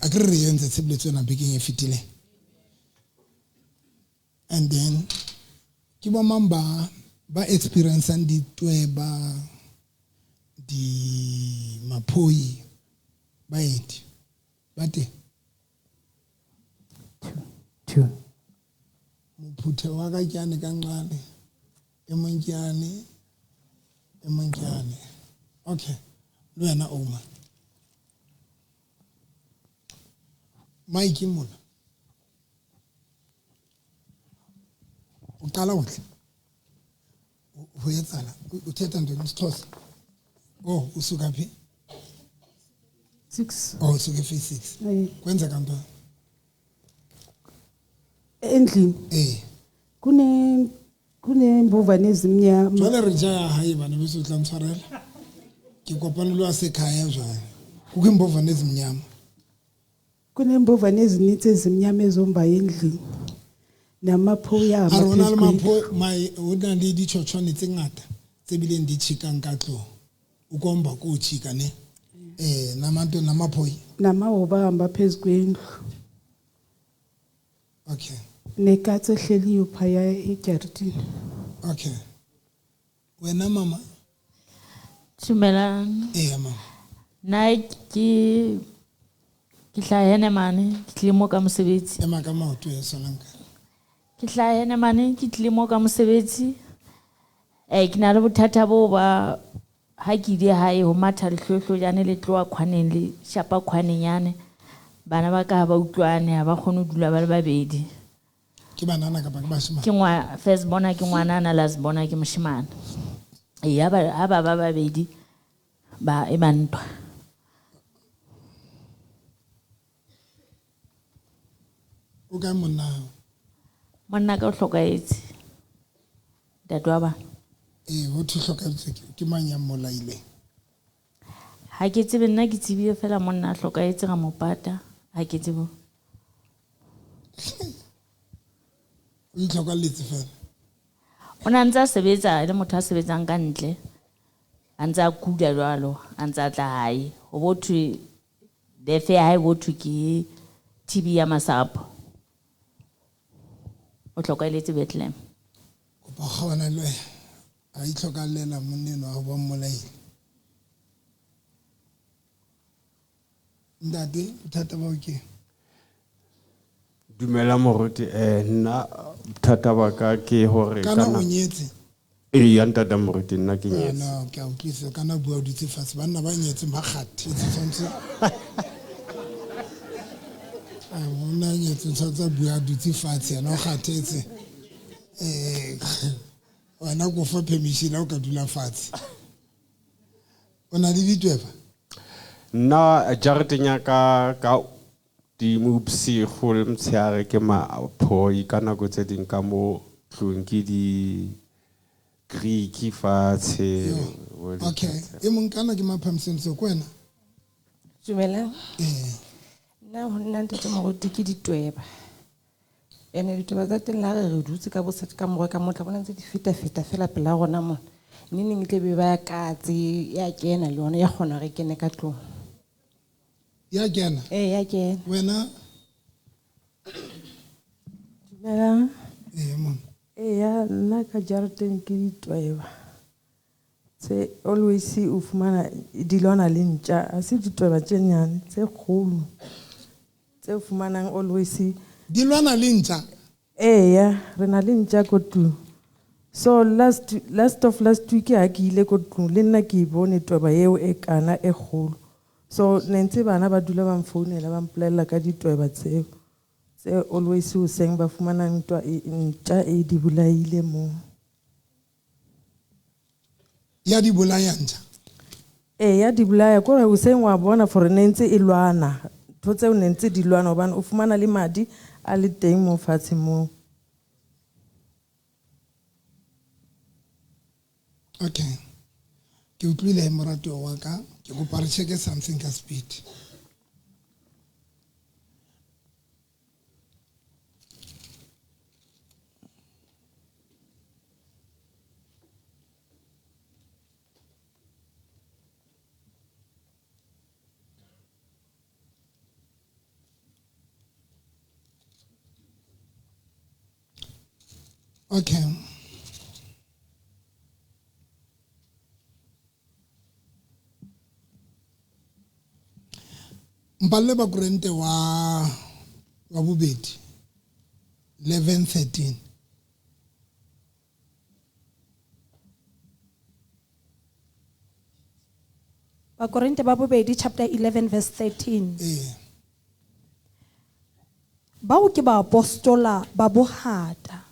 a ke re entse tshebeletso na bekeng e fetile and then ke ba mang ba experienceang ditweba di maphoi baeti bate two mophuthe wa ka ke ane kancane emonkiane okay lo yena Oma Mike mona uqala uhle ho etsala uthetha ntoni isixhosa usuka phi 6 usuka phase 6 kwenza kanto endlini kune mbovane ezimnyama jwale re ja hae bana beso tla mtshwarela ke kopane lo asekhaya jwale kukho imbovane ezimnyama kunembovane ezinitsi ezimnyama ezomba endlini namaphoya arona le mapho mai ona le ditshotshwane tse ngata tse bileng di tshikang ka tlo ukomba ko tshika ne namanto namaphoya namahoba hamba phezu kwendlu okay nekatse ehleliyo phaya ejaridini okay wena mama Dumelang. mama Na ke hlahene mane ke tlimo ka mosebetsi. ema ka maoto ya Solanka Ke hlahene mane ke tlimo ka mosebetsi. Ke na le bothata bo ba ha ke di hae ho matha lehlohlo jane le tloa khwaneng le shapa khwaneng yane. Bana ba ka ba utlwane ha ba kgone ho dula ba le babedi. ke banana ka ba ke bashimane Ke first bona ke ngwanana last bona ke moshimane. Ya ba babedi ba e bantwa. o ka monna Monna ka o hlokaetse. Dadwa ba. ho thu hlokantse ke manya molaile Ha ke tsebe nna ke tsebile fela monna a hlokaetse ga mopata ha ke tsebe. o itlhokalletse fela Ona ntse a sebetsa le motho a sebetsang ka ntle. A ntse a kula jwalo, a ntse a tla hae. Ho bothwe defe ya hae bothwe ke TB ya masapo. O hlokaeletse Bethlehem. kopa kgawana le a itlhokallela monneno wa ba molaile ndate bothata ba o ke Dumela moruti nna bothata ba ka ke hore kana o nyetse ya ntata moruti nna ke nyetse no ke a utlwisa kana bua o ditse fatshe banna ba nyetse ba kgathetse tshwantse monna nyetse tshwantse bua dutse fatshe yana o kgathetse wena go fa permission la o ka dula fatshe o na le ditweba nna jareteng ya ka di mopsi go le mtshiare ke maphoi ka nako tse ding ka mo tlong ke di Greek fatshe okay e mong kana ke maphamisenso ko wena Dumelang. Nna ho nna ntate moruti ke ditweba. Ene ditweba tsa teng la re dutse ka bosat ka morwa ka motla bona ntse di feta fela pela rona mona. Neng tle be ba katse ya kena le yona ya kgona re kene ka tlong. ya kena Ya kena. wena Dumelang. mona ya nna ka jarideng ke ditweba tse always o fumana dilwana le ntja a se ditweba tse nyane tse kgolo tse o fumanang always dilwana le ntja ya re na le ntja ko tlung so last week ha ke ile ko tlung le nna ke bone tweba eo e kana e kgolo so ne ntse bana ba dula ba mfounela ba mpolella ka ditweba tseo tse always o seng ba fumana ntja e di bolaile mo ya di bolaya ntja ya di bolaya kore o seng wa bona for ne ntse e lwana thotse o ne ntse di lwana hobane o fumana le madi a le teng mo fatshe mo okay ke utlwile morato wa ka ke go pa re check something ka speed Okay. Mpalle ba Korinte wa bobedi 11:13. Bakorinte ba bobedi chapter 11 verse 13. Bao ke ba apostola ba bohata.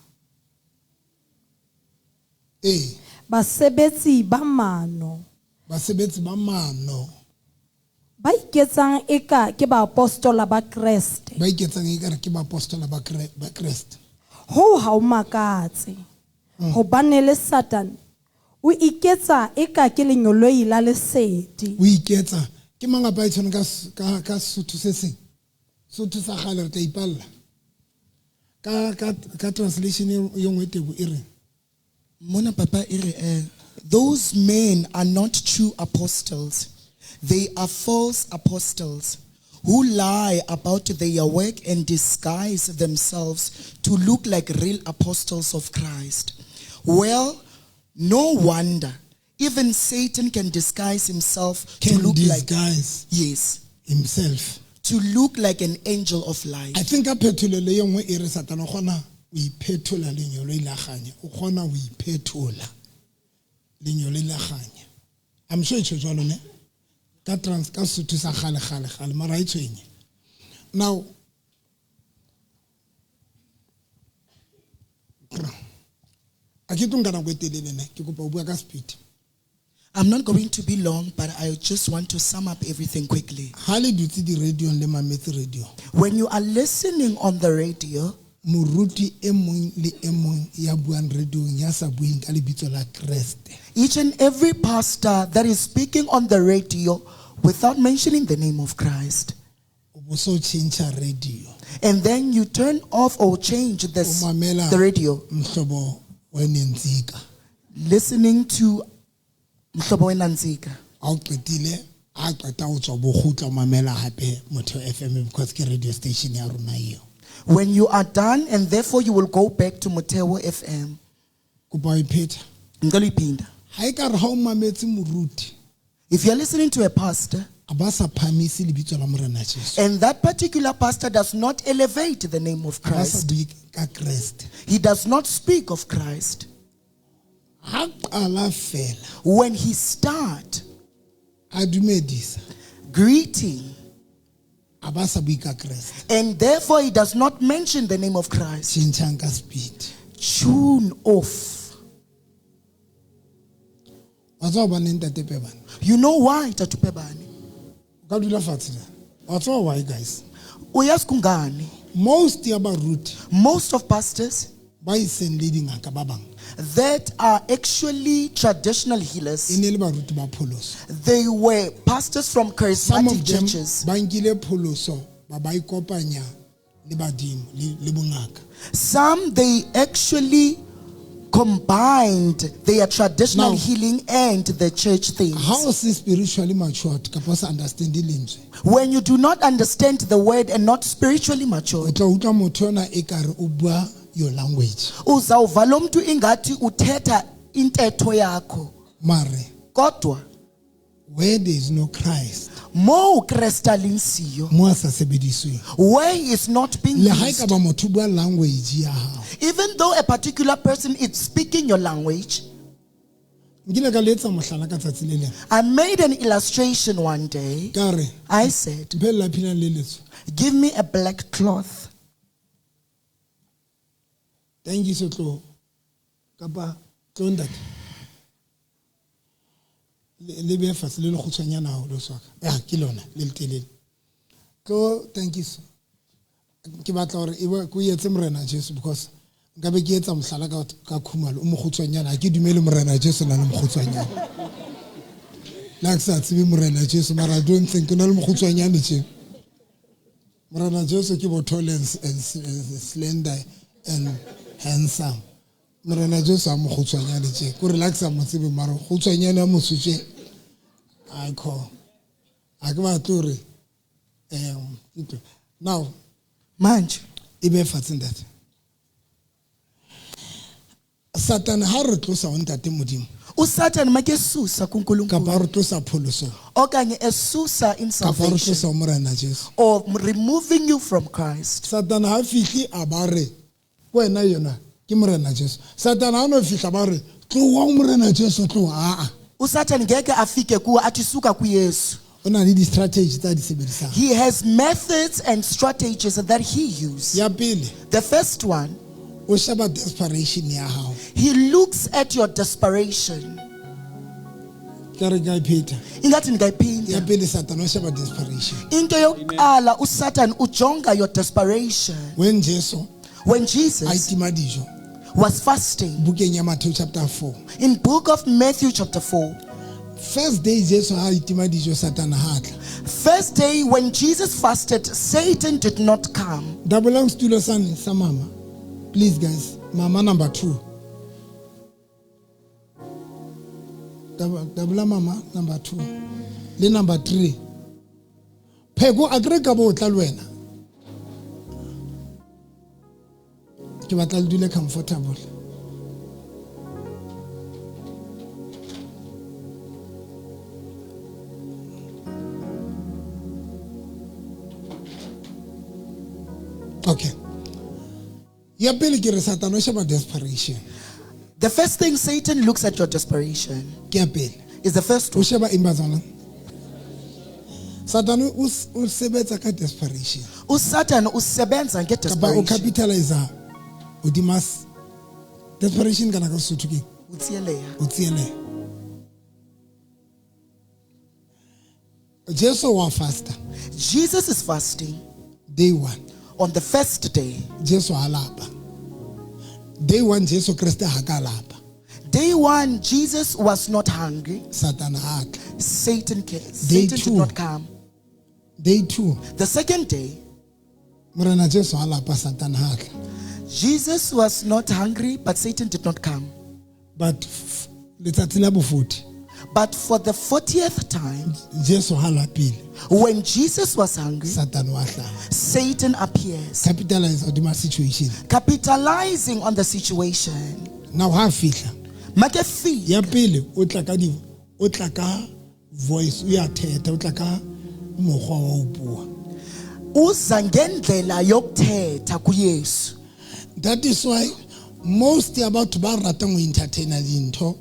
Basebetsi ba mano. Basebetsi ba mano. Ba iketsang eka ke ba apostola ba Kriste. Ba iketsang eka ke ba apostola ba Kriste. Ho ha o makatse. Hobane le Satan o iketsa eka ke lenyoloi la lesedi. O iketsa ke mangapa a tshwana ka Sotho se seng. Sotho sa gale re tla ipalla. Ka translation e nngwe tebo e reng? Mona papa ere those men are not true apostles. They are false apostles who lie about their work and disguise themselves to look like real apostles of Christ. Well, no wonder. Even Satan can disguise himself to look like himself. To look like an angel of light. I think a phetolo le yengwe e re Satana gona o iphetola lenyolo ile ganya. O gona o iphetola lenyolo ile ganya. I'm sure it's jwalo ne. Ka Sotho sa gale mara e tshwenye. Now I'm not going to be long, but I just want to sum up everything quickly. When you are listening on the radio, each and every pastor that is speaking on the radio without mentioning the name of Christ, and then you turn off or change the radio, listening to Mhlobo Wenanzika. When you are done, and therefore you will go back to Motheo FM. If you are listening to a pastor, and that particular pastor does not elevate the name of Christ, he does not speak of Christ. When he starts greeting, and therefore he does not mention the name of Christ, tune off. You know why, Tatupebani? Why, guys? Most of pastors that are actually traditional healers, they were pastors from charismatic churches. Some, they actually combined their traditional healing and the church things. How is it spiritually matured? When you do not understand the word and not spiritually matured, your language. Uzawuvala umuntu ingati uthetha intetho yakho. Mare. Kodwa where there is no Christ, mo uKresta linsiyo, where is not being used, even though a particular person is speaking your language. I made an illustration one day. I said, give me a black cloth. Thank you, Sotlo. Kapa, tondat. Lebe fas lelo khutshanya na ho lo swaka. Ya kilona le telele. Go, thank you. Ke batla hore e go yetse morena Jesu because ngabe ke etsa mohlala ka khumalo o mo khutshanya na ke dumele morena Jesu na le mo khutshanya. La sa tsibe morena Jesu mara don't think na le mo khutshanya ne tse. Morena Jesu ke botole and slender and handsome. Morena Jesu a mo khutshanya le tse. Ko relaxa mo tsebe mara khutshanya na mo sutse. I call. Agmatori. Now, manje ibe fatsing that. Satan ha re tlosa ho ntate modimo uSatan makesusa kapa kuNkulunkulu re tlosa pholoso okanye esusa in kapa re salvation tlosa ho morena Jesu. or removing you from Christ. Satan ha fihli a ba re wena yona ke morena Jesu. Satan ha no fihla ba re tlowa ho morena Jesu tlowa uSatan ngeke afike kuwe athi suka kuYesu. o na le di strategy tsa di sebedisang. He has methods and strategies that he uses. Ya pele The first one, o sheba desperation ya hao. he looks at your desperation. Ke re ka ipheta. Ingathi Ya ngayiphinda. pele Satan o sheba desperation. Into yokuqala uSatan ujonga your desperation. When Jesu When a Jesus itima dijo was fasting bukeng ya Matthew chapter 4. in book of Matthew chapter 4, First day Jesu ha itima dijo Satan ha tla. first day when Jesus fasted, Satan did not come. Dabolang stulo sa mama. Please guys, mama number 2. Dabola mama number 2. Le number 3. Pheko agreka bo tla le wena. Ke batla le dule comfortable. Okay. Ya pele ke re Satan o sheba desperation. The first thing Satan looks at your desperation Ke ya pele. is the first O one. sheba imbazana. Satan o sebetsa ka desperation. uSatan usebenza Kapa o nge-desperation. capitalize o dimas desperation kana ka Sotho ke Utsieleha. o tsiele. Jesu wa fasta Jesus is fasting day 1. on the first day. Jesu ha lapa. Day 1 Jesu Kriste ha ka lapa. Day 1, Jesus was not hungry. Satan ha tla. Satan came. Day Satan 2. did not come. Day 2 The second day, morena Jesu ha lapa Satan ha tla. Jesus was not hungry, but Satan did not come. But letsatsi la bo40 But for the 40th time, Jesu ha lapile when Jesus was hungry, Satan wa hlaya. Satan appears, Capitalize on the situation. capitalizing on the situation. Now ha fihla Makefi, ya pele o tla ka voice o ya theta o tla ka mokgwa wa ho bua. uza ngendlela yokuthetha kuYesu. That is why most about ba ratang ho entertainer dintho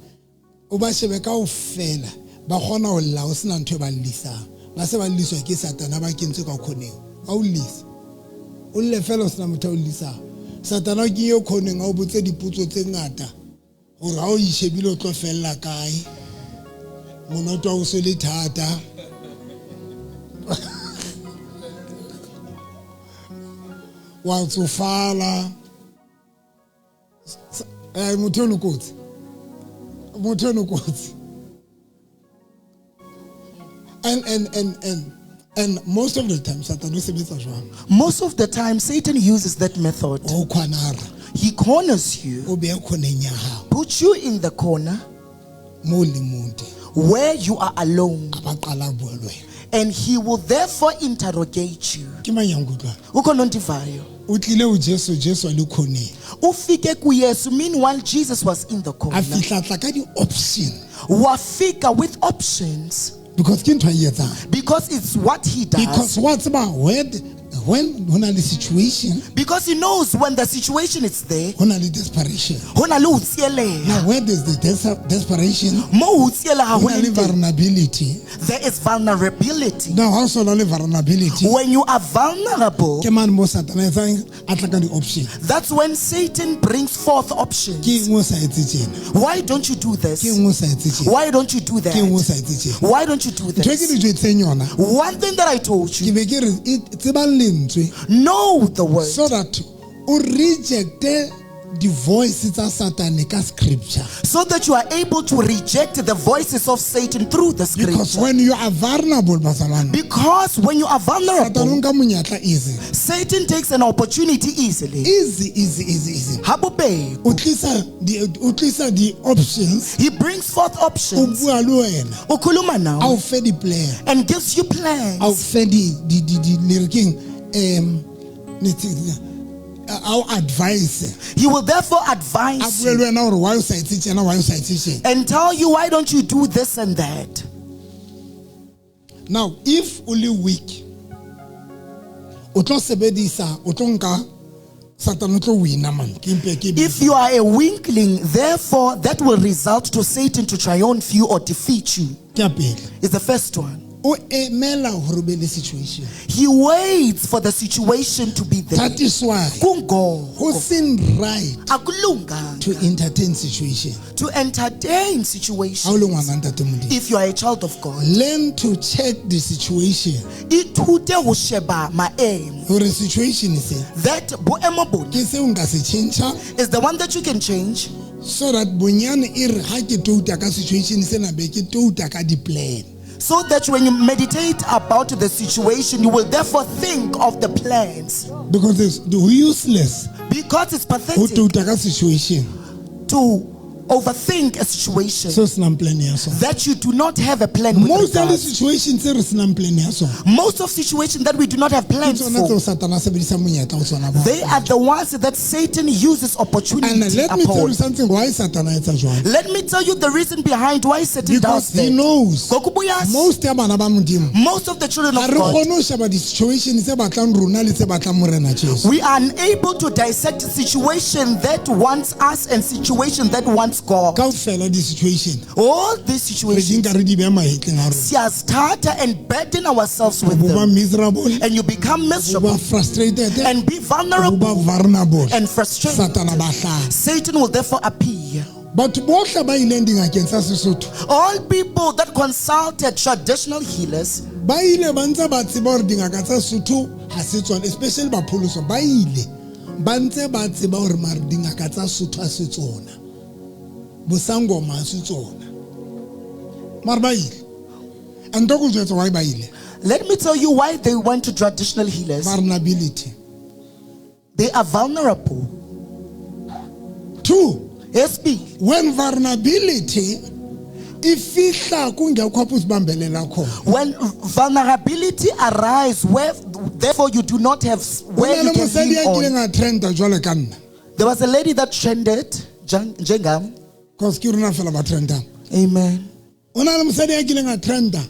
o ba shebe ka o fela ba kgona ho lla o sena ntho e ba llisang ba se ba lliswa ke Satana ba kentse ka khoneng a o llisa o lle fela o sena motho o llisang Satana ke yo khoneng a o botse dipotso tse ngata hore ha o ishebile o tlo fella kae monoto o se le thata wa tsofala motho o kotsi motho o kotsi and most of the time Satan o sebetsa jwang Most of the time, Satan uses that method. o khwanara He corners you, o beya khoneng ya hao puts you in the corner mo le monte where you are alone, a ba qala bua le wena and he will therefore interrogate you. ke manyangutlwa Ukhonontivayo. o tlile o Jesu a le khoneng Ufike kuYesu, meanwhile Jesus was in the a corner. fihla tla ka di option Wafika with options because ke ntho a etsang because it's what he does. because what's about when hona le situation Because he knows when the situation is there, hona le desperation hona le ho tsieleha. now where there's the desperation Mo ho tsieleha ho hona le leng teng, vulnerability there is vulnerability. now ha o so na le vulnerability When you are vulnerable, ke man mo Satana etsang a tla ka di option that's when Satan brings forth ke options. eng o sa etse tjena Why don't you do ke this? eng o sa etse tjena Why don't you do ke eng o that? sa etse tjena Why don't you do ntho e ke this? di jwetseng yona One thing that I told ke you, be ke re tsebang lentswe know the word so that o rejecte the voice tsa Satane ka scripture so that you are able to reject the voices of Satan through the because scripture. when you are vulnerable bazalwane Because when you are Satan o vulnerable, nka monyatla easy Satan takes an opportunity easily. easy Ha bobebe. o tlisa di options He brings forth o options. bua le wena Ukhuluma a now o fe di plan and gives you a o plans. fe di lyriking I'll advise. He will therefore A advise bue you le wena hore why o sa etse tjena, why o sa etse tjena. and tell you, why don't you do this and that? Now, if only weak, o tlo sebedisa, o tlo nka Satan o tlo wina man. If you are a weakling, therefore that will result to Satan to triumph you or defeat you. Is the first one. O emela hore be le situation. He waits for the situation to be there. That is why Kungo. who seem right Akulunga to entertain situation. to entertain Ha o situations. le ngwana ntate Modimo, If you are a child of God, learn to check the situation. ithute ho sheba maemo. Hore situation is That boemo bona ke se o nka se change is the one that you can change, so that bonyane e re ha ke touta ka situation se na be ke touta ka di plan. so that when you meditate about the situation, you will therefore think of the plans. Because it's useless Because it's ho pathetic touta ka situation to overthink a situation so se nang plan ya sona. that you do not have a plan with Most of the regards. situations se re se nang plan ya sona, Most of situations that we do not have ke plans tsona tseo for, Satan a sebedisa monyetla ho tsona ba. they are the ones that Satan uses And opportunity let me tell you upon. something why Satan a etsa jwalo. Let me tell you the reason behind why Satan Because does he that. knows Kokubuyas, most ya bana ba Modimo most of the children ha of re God, kgone ho sheba di-situation tse batlang rona le tse batlang morena Jesu. we are unable to dissect a situation that wants us and situation that wants God. Kaofela di-situation All these re di situations, nka re di beha mahetleng a rona. start and burden ourselves with Bo ba them, miserable, and you become bo ba miserable frustrated, and be bo ba vulnerable vulnerable. and frustrated. Satana ba hlaha. Satan will therefore appear. Batho bohle ba ileng dingakeng tsa Sesotho All people that consulted traditional healers, ba ile ba ntse ba tseba hore dingaka tsa Sesotho ha se tsona, especially bapholoso ba ile ba ntse ba tseba hore mare dingaka tsa Sesotho ha se tsona, bosangoma ha se tsona, mare ba ile. And go jwetsa why ba ile. let me tell you why they went to traditional healers. Vulnerability. They are vulnerable. 2, SB, when vulnerability e fihla kungekho apho sibambelela khona. when vulnerability arises, where therefore you do not have where Hona you le can mosadi lean ya kileng on. a trenda jwale ka nna. There was a lady that trended, Jengam. Because ke rona fela ba trendang. Amen. Hona le mosadi ya kileng a trenda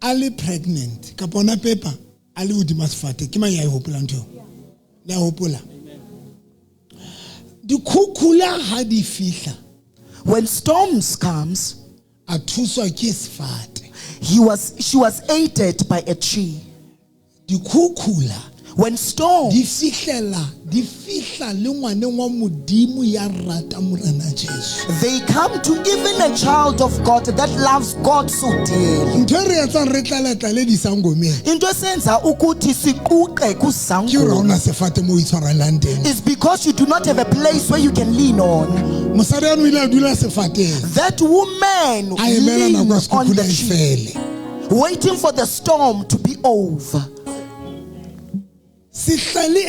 a le pregnant ka bona pepa a le hodima sefate. Ke mang ya e hopola ntho? Le a hopola. Dikhukhula ha di fihla When storms comes, a thuswa ke sefate. she was aided by a tree. Dikhukhula When storms di fihla le ngwaneng wa Modimo ya rata morena Jesu. they come to even a child of God that loves God so dearly. Ntho e re etsang re tlaletla disangomeng Into esenza ukuthi siquqe ke hore ha kusango ona sefate mo o itshwarelang teng. is because you do not have a place where you can lean on. Mosadi ano ile a dula sefateng That woman a emela nako ya leans on sekhukhula the e tree, fele. waiting for the storm to be over. Sihlale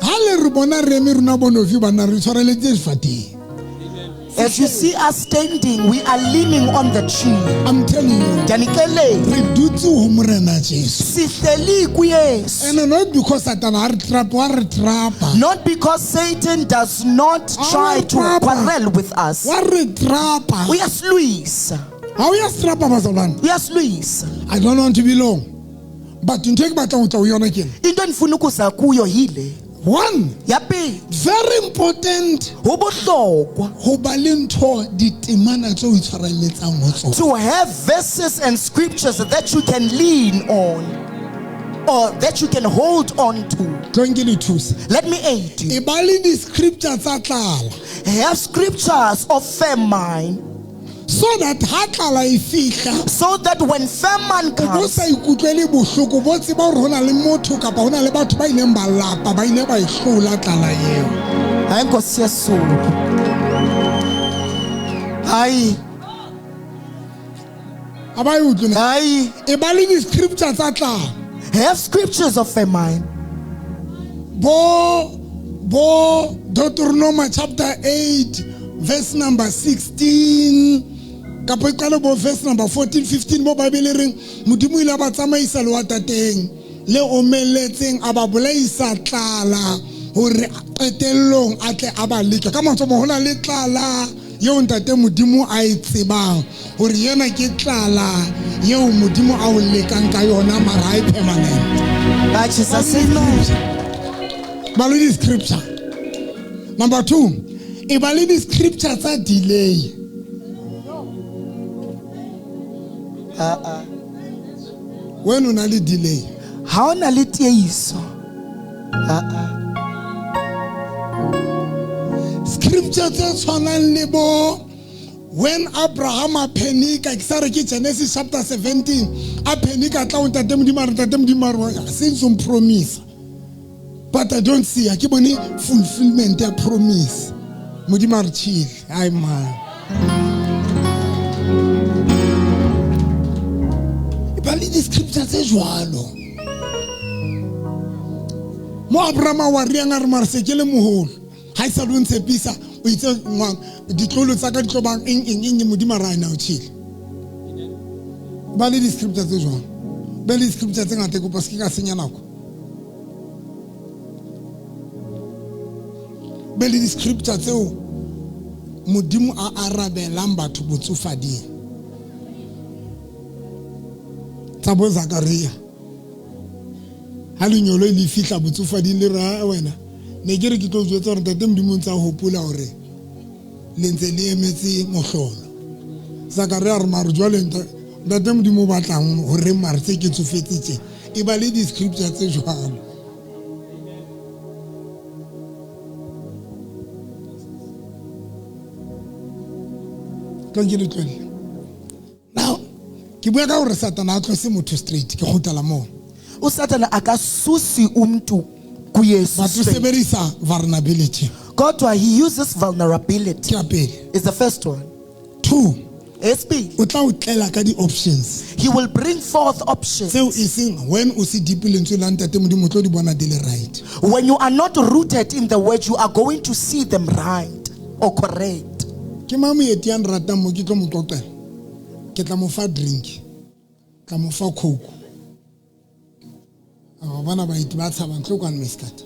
ha le re bona re eme rona bonofi bana re tshwareletse sefateng. As you see us standing, we are leaning on the tree. I'm telling you, Danikele, re dutse ho morena Jesu. sihleli kuYesu. And not because Satan ha re trapa. Not because Satan does not try to quarrel with us. Wa re trapa. Uyasilwisa. Ha o ya strapa bazalwane. Uyasilwisa. I don't want to be long. But into ke batla ho tla ho yona ke. Into endifuna ukuza kuyo yile. 1, Yaphi, very important ho bohlokwa ho ba le ntho ditemana tse o itshwarelletsang ho tsona. to have verses and scriptures that you can lean on or that you can hold on to. Tlo nke le thuse. Let me aid you. E ba le di-scripture tsa tlala Have scriptures of famine so that ha tlala e fihla so that when famine o bo comes, sa ikutlwele bohloko bo tseba hore hona le motho kapa hona le batho ba ileng ba lapa ba ile ba e hlola tlala eo. hayi Nkosi Yesu. Hayi, Ha ba e utlwe na? hayi. E ba le di-scripture tsa tlala Have scriptures of famine. bo Deuteronomy chapter 8 verse number 16 kapa e qale bo verse number 14 15 mo Bible reng Modimo ile ba tsamaisa le wa tateng le omeletseng a ba bolaisa tlala hore qetellong a tle a ba leka ka mantswe mo hona le tlala yeo ntate modimo a e tsebang hore yena ke tlala yeo modimo a o lekang ka yona mara ha e permanent. Ba Jesus amen. Ba le scripture. Number 2, e ba le di scripture tsa delay. When una le delay, Ha ona le tiehiso. scripture tse tshwanang le bo when Abraham a panic, ke sa re ke Genesis chapter 17, a panic a tla ntate modimo since on promise, but I don't see, ke bone fulfillment ya promise. Modimo re chill, ai man. Ba le di scripture tse jwalo. Mo Abraham wa riang a re mara se ke le moholo ha e sa lo ntshepisa o itse ngwa ditlolo tsa ka ditlo bang eng modimo ra ina o tshile. Ba le di scripture tse jwalo. Ba le di scripture tse ngata go paske ka senya nako. Ba le di scripture tseo modimo a arabelang batho botsofading. Tsa bo Zakaria ha lenyolo le fihla botsofading le ra wena ne ke re ke tlo jwetsa hore ntate modimo ntse a hopola hore le ntse le emetse mohlolo. Zakaria re mare jwale ntate modimo ba tlang hore mare tse ke tsofetse tse e ba le di scripture tse jwalo. Now ke bua ka hore Satan a tlose motho straight ke khotala mo. uSathane akasusi umuntu kuYesu. But usebenzisa vulnerability. Kodwa he uses vulnerability. Ke Is the first one. 2, Espi. o tla o tlela ka di options. He will bring forth options. Seo e seng when o se deep lentswe la ntate modimo tlo di bona di le right. When you are not rooted in the word, you are going to see them right or correct. Ke mamu etian rata mo ke tlo mo tlotela. Ke tla mo fa drink. Ka mo fa coke. Bana ba iti ba tshaba ntlo kwa meskat.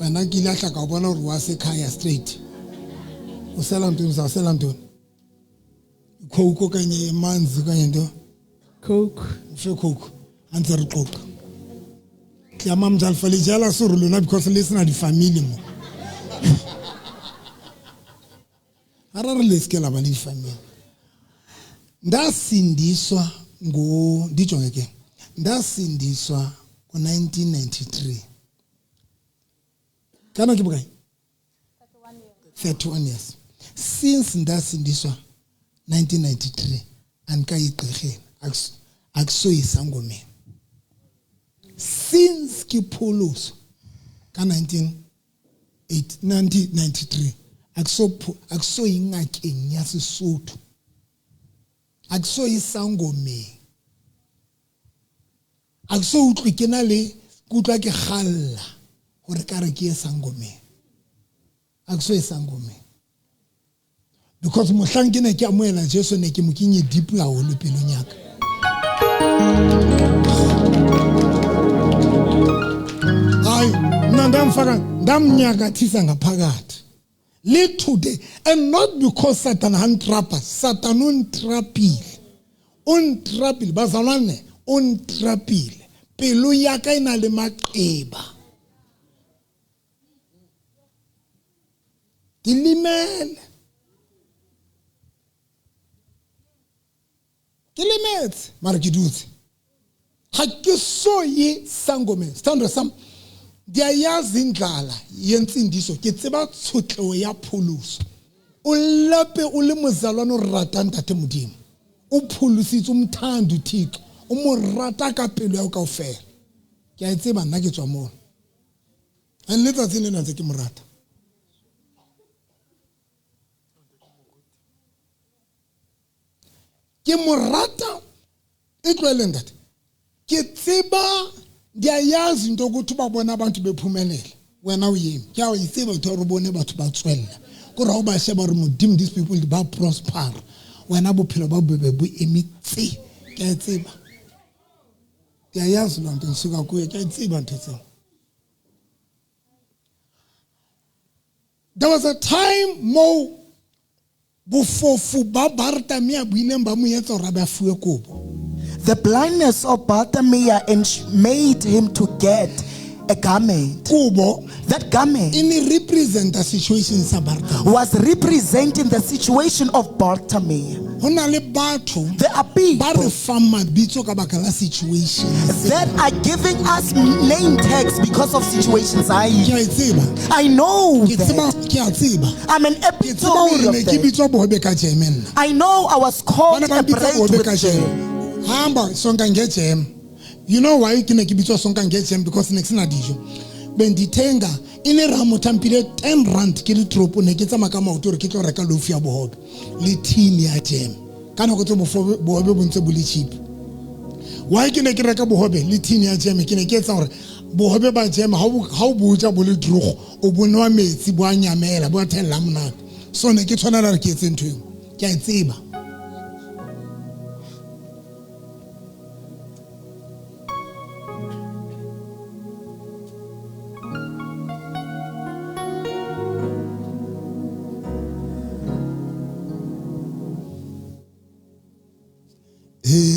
Wena ke la tla ka bona hore wa se khaya straight. O sela ntwe. Coke kanye manzi kanye ndo. Coke. Fe coke. Antse re qoqa. Ke ama mjalfa le jala suru lona because listen na di family mo. Ara re leskela ba le di family. Ndasindiswa ngo ndijonge ndasindiswa ngo 1993 kana ke bukai 31 years since ndasindiswa 1993 ankayiqhegeni akusoyisa ngomeni since ke pholoso ka 1993 akusoyingakeng ya Sesotho akusoyisa ngomeni akso utlwe ke na le kutlwa ke galla gore ka re ke sangome akso sangome because mohlang ke ne ke amoela Jesu ne ke mo kenye deep la ho le pelong yaka ay nandamfaka ndamnyakathisa ngaphakathi le today, and not because Satan hantrapa Satan untrapile bazalwane untrapile pelo ya ka ina le maqeba dilimele mara ke dutse ha ke so ye sangome stand some dia yazi indlala yentsindiso ke tseba tshotleho ya pholoso o lape o le mozalwana o rata ntate modimo o pholositse umthanda uThixo o mo rata ka pelo ya kaofela ke a tseba nna ke tswa mo and letsatsi le nna tse ke mo rata ke mo rata e tlwele ntate ke tseba dia yazi into ukuthi ba bona abantu bephumelela wena uyimi ke a itseba ukuthi re bone batho ba tswella go ra o ba sheba re modimo these people ba prosper wena bophelo ba bobebe bo emitse ke a tseba dia yazi lo nto nsuka kuye ke a tseba ntse There was a time mo bofofu ba Bartimaeus buineng ba mo etsa hore ba fuwe kobo. The blindness of Bartimaeus made him to get a garment. Kobo That garment ini represent the situation sa Bartimaeus. was representing the situation of Bartimaeus. Hona le batho There are ba people re fang mabitso ka baka la situation. that are giving us name tags because of situations. Ke a e tseba. I know Ke tseba that. ke a tseba. I'm an Ke tseba epitome hore of ne ke that. bitswa bohobe ka jam nna. I know I was called Bana ba a bitsa bread bohobe ka with jam. jam. Hamba sonka nge jam. You know why ke ne ke bitswa sonka nge jam? Because ne ke sena dijo. Benditenga ine ra mothampile 10 rand ke le tropo ne ke tsama ka maoto re ke tlo reka loaf ya bohobe le tin ya jam. Kana go tse bohobe bo ntse bo le cheap. Why ke ne ke reka bohobe le tin ya jam? Ke ne ke etsa hore bohobe ba jam ha o boja bo le drogo o bonwa metsi bo a nyamela bo a thella monate. So ne ke tshwanela re ke etse ntho eo. Ke a e tseba.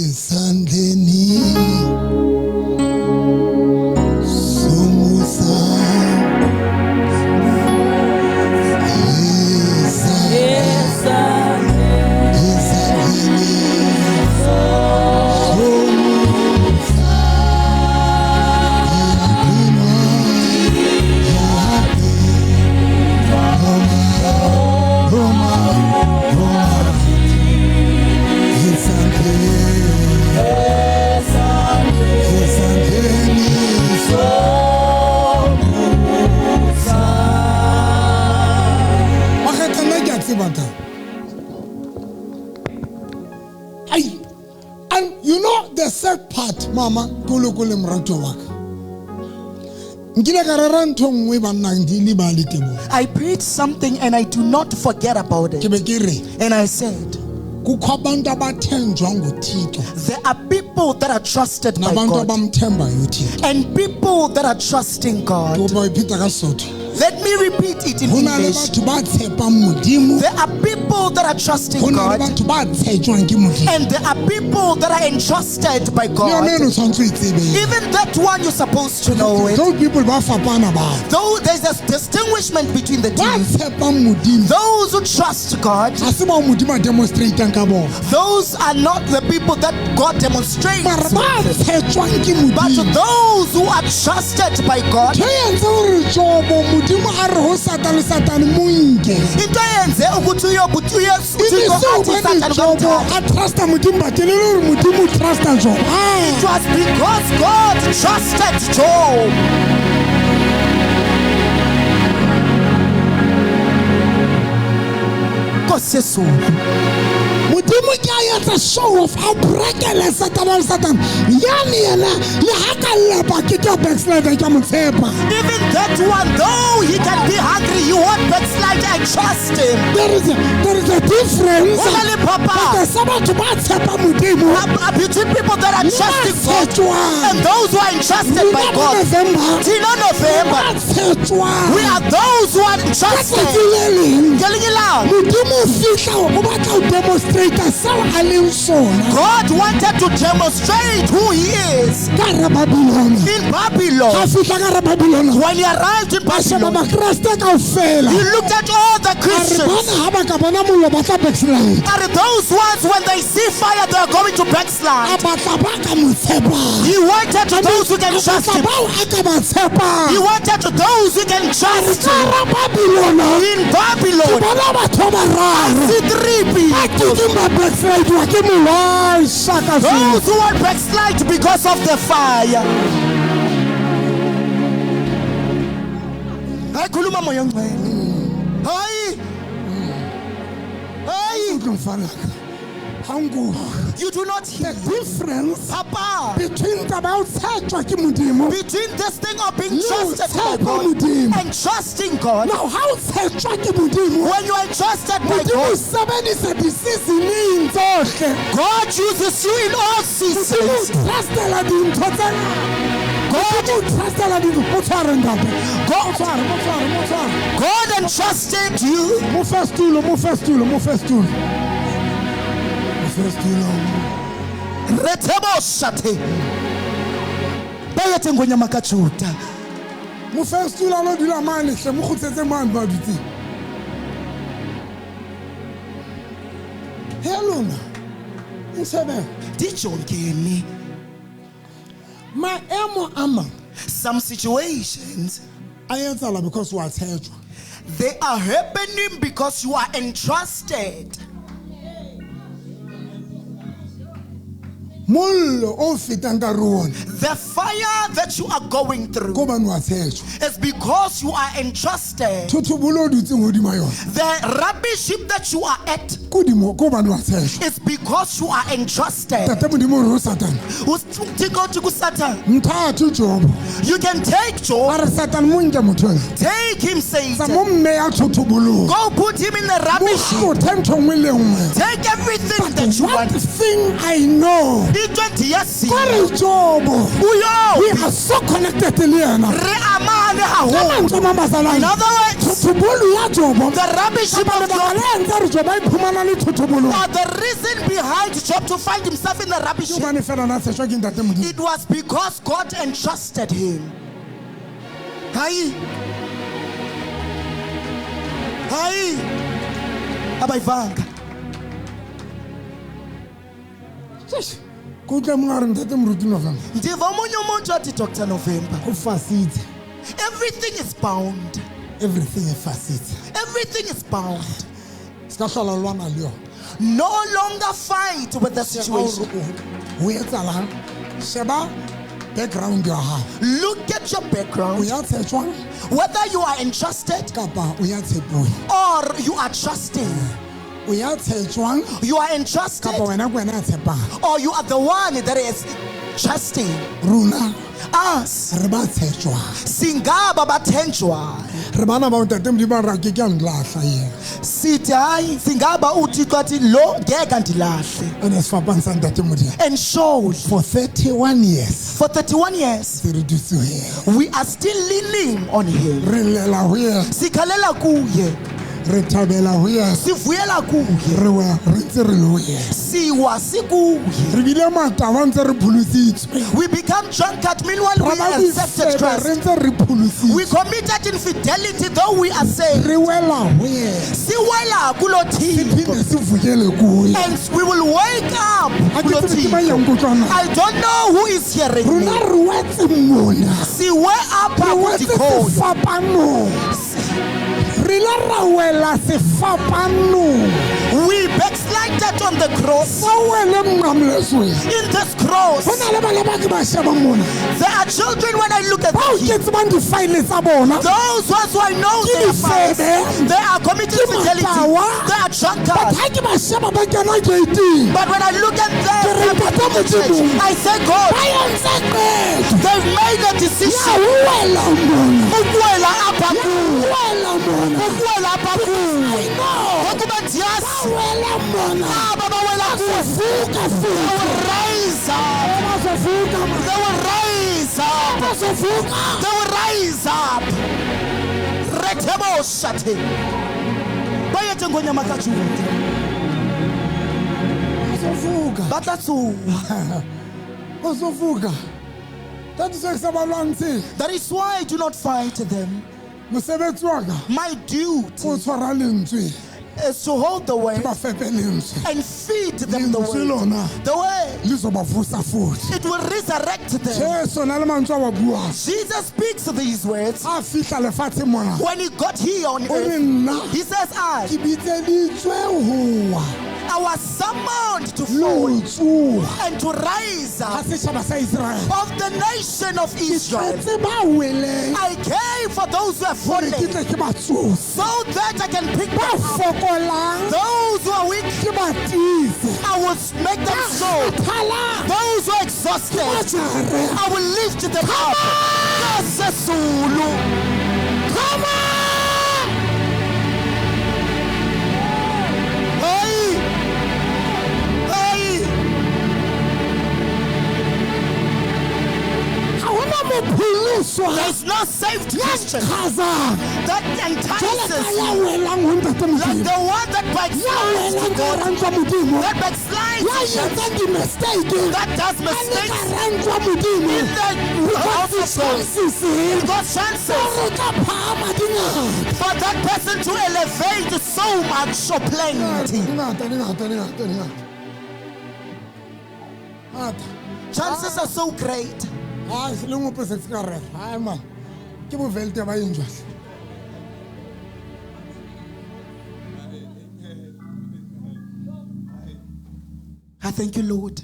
Esandleni somusa And you know the sad part, Mama, kule mrato waka. Nkile ka rera ntho nngwe banna di le ba le tebo. I prayed something and I do not forget about Ke it. be ke re, And I said, kukho abantu abathenjwa nguThixo there are people that are trusted by nabantu God abamthembayo uThixo. and people that are trusting God. Kuba iphita ka Sotho. Let me repeat it in Hona le English. batho ba tshepang Modimo. There are people that are trusting Hona le God batho ba tshejwang ke Modimo. and there are people that are entrusted by Le God. yona eno tshwantse o e tsebe. Even that one you're supposed to know it. Those people ba fapana ba. Though there's a distinguishment between the Ba two. tshepang Modimo. Those who trust God, Ha se ba Modimo a demonstrateang ka bona. those are not the people that God demonstrates. Mara ba with. tshejwang ke But Modimo. those who are trusted by God, Ke entse hore jobo Modimo a re ho Satan mo nke. into eyenze ukuthi Ini so athi when Satan jobo ukamthatha. a trusta Modimo ba ke le hore Modimo trusta jobo. It was because God trusted Job. Nkosi yesulu. Modimo ke a etsa show of a brekele Satan. Yani yena le ha ka lepa ke tlo backslide ka mo tshepa. Even that one, though he can be hungry, you won't backslide and trust him. There is a difference. Ho na le phapang. But sa batho ba tshepa Modimo. Between people that are trusting God and those who are entrusted by God. Tina November, we are those who are entrusted. Ngelinye ilanga, Modimo fihla o batla o demonstrate seo a leng sona. God wanted to demonstrate who he is Ka hara Babylon. in Babylon. Ha fihla ka hara Babylon. When he arrived in Ba sheba Babylon, bakreste kaofela. he looked at all the A re Christians. bona ha ba ka bona mollo ba tla backslide. And those ones, when they see fire, they are going to A backslide. batla ba ka mo tshepa. He wanted to those who can A trust batla him. bao a ka ba tshepa. He wanted to those who can trust Ka him. hara Babylon. In Babylon, Bona batho ba bararo. see three A people. ke ba backslide wa ke mollo. Shaka Those who will backslide because of the fire. Hayi khuluma moya ngcwele. Hayi. Hayi. Utlofalaka. Hangu. You do not hear. The difference Papa. between taba o tshetjwa ke Modimo. Between this thing of being No, trusted by tshepa God Modimo. and trusting God, Now ha o tshetjwa ke Modimo. when you are trusted by Modimo God, sebedisa di-seasoneng tsohle. God uses you in all Modimo seasons. trustela dintho tse ngata. God entrusted you. Retebo shate. Bayete ngonya makachuta. Mufestula lo dula mane hle mo khutsetse man ba dutse. Hello. Isebe. Dijongeni. Maemo ama. Some situations Ayenzala because you are thetjwa. they are happening because you are entrusted. Mollo o fetang ka ruona. The fire that you are going through Go bana wa thetjwa. is because you are entrusted. Thothobulo dutseng hodima yona. The rubbish heap that you are at Kodimo go bana wa thetjwa. is because you are entrusted. Tate modimo ro Satan. Mthathu Job. You can take Job, Are Satan mo nke motho. take him, Sa Satan, mo mme ya thothobulo. go put him in the rubbish heap. Mo thentho ngwe le ngwe. Take everything that you One want. thing I know. Kore Job. We are so connected to Liana. In other words, the rubbish heap of Job are the reason behind Job to find himself in the rubbish heap. It was because God entrusted him. Hi. Abayivanga. Kutle mngare ntate moruti November. Ndiva omunye umuntu athi Dr. November. Ufasithe. Everything is bound. Everything efasithe. Everything is bound. Ska hlola lwana le yona. No longer fight with the situation. O etsalang? Sheba background ya hao. Look at your O background. ya thetjwang Whether you are entrusted kapa o ya tshepuwe. or you are trusting. O ya thetjwang You are entrusted kapa wena kwena ya tshepang. or you are the one that is trusting. Rona Us. re ba thetjwa. Singaba bathenjwa. Re bana ba ntate modimo ra ke a ndlahla ye. Sithi hayi singaba uThixo athi lo ngeke ndilahle. Ene sifapang sa ntate modimo. And showed For 31 years for 31 years se re dutse ho yena. we are still leaning on him. Re lela ho yena. Sikhalela kuye. Re thabela ho yena. Sivuyela kuye. Re wa re ntse re le ho yena. Siwa sikuye. Re bile mataba ntse re pholositswe. We become drunkard meanwhile we Ra ba accepted diseba Christ. re ntse re pholositswe. We committed infidelity though we are saved. Re wela ho yena. Siwela kulo Thixo. Phinde se vukele kuye. And we will wake up Ha ke kulo tsebe ke ba Thixo. yang kotlwana. I don't know who is hearing Rona me. re wetse mona. Siwe apa Re wetse kutikhoyo. sefapano. Re la ra wela sefapano. We backslided on the cross. Sa wele mnqamleswe. In this cross, Ho na le bana ba ke ba sheba mona. there are children when I look at Ba o them. ke tsebang di-file tsa bona. Those ones who I know Ke they are fast. difebe. They are committing Ke fidelity. matawa. They are But drunkards. ha ke ba sheba ba kena gate-ing. But when I look at Ke them, re they're ntate committing Modimo. church. I say, God, Ba entse qeto. they've made a Ya decision. wela mona. Ukuwela apha Ya kuwe. wela mona. Ukuwela apha kuwe. No. Ukuba ndiyazi. Wela mona. Aba bawela kuwe. Vuka They futhi. will rise up. Bazovuka mona. They will rise up. Bazovuka. They will rise up. Retebo shate. Bayete ngonyama kajuta. Bazovuka. Batatsuwa. Bazovuka. That is why ke sa ba lwantshe. That is why I do not fight them. Mosebetsi wa ka My duty o tshwara lentswe. is to hold the word Ba fepe lentswe. and feed them the Lentswe word. lona The word. le zo ba vusa futhi. It will resurrect them. Jesu na le mantswe a wa buang. Jesus speaks these words. A fihla lefatshe mona. When he got here on O re earth, nna he says, ke bitseditswe ho wa I was summoned to le fall ho tsoha and to rise ha up setjhaba sa Israel. of the nation of Israel. Tshwetse ba weleng I came for those who have gore ke fallen tle ke ba tsosa. so that I can pick Ba them up. fokolang Those who are weak, ke ba tiise. I will make them strong. Thala Those who are ba exhausted, jare. I will lift them up. Kasesulu. Come on! Hey! Hey! Ha hona Swa. There's no saved Christian Chaza. that Jwale ka entices ya you. welang ho ntate Like Modimo. the one that Ya backslides to welang ka God, rantswa Modimo. that backslides Ya to church, etsang di-mistake. that does A le ka mistakes rantswa Modimo. in the house of God. Chances. God's chances Gore ka phahama di ngata. for that person to elevate so much or plenty. Di ngata. Chances are so great. Hayi se le ngope se ka re. Hayi man. Ke bo velte ba enjwa. I thank you, Lord.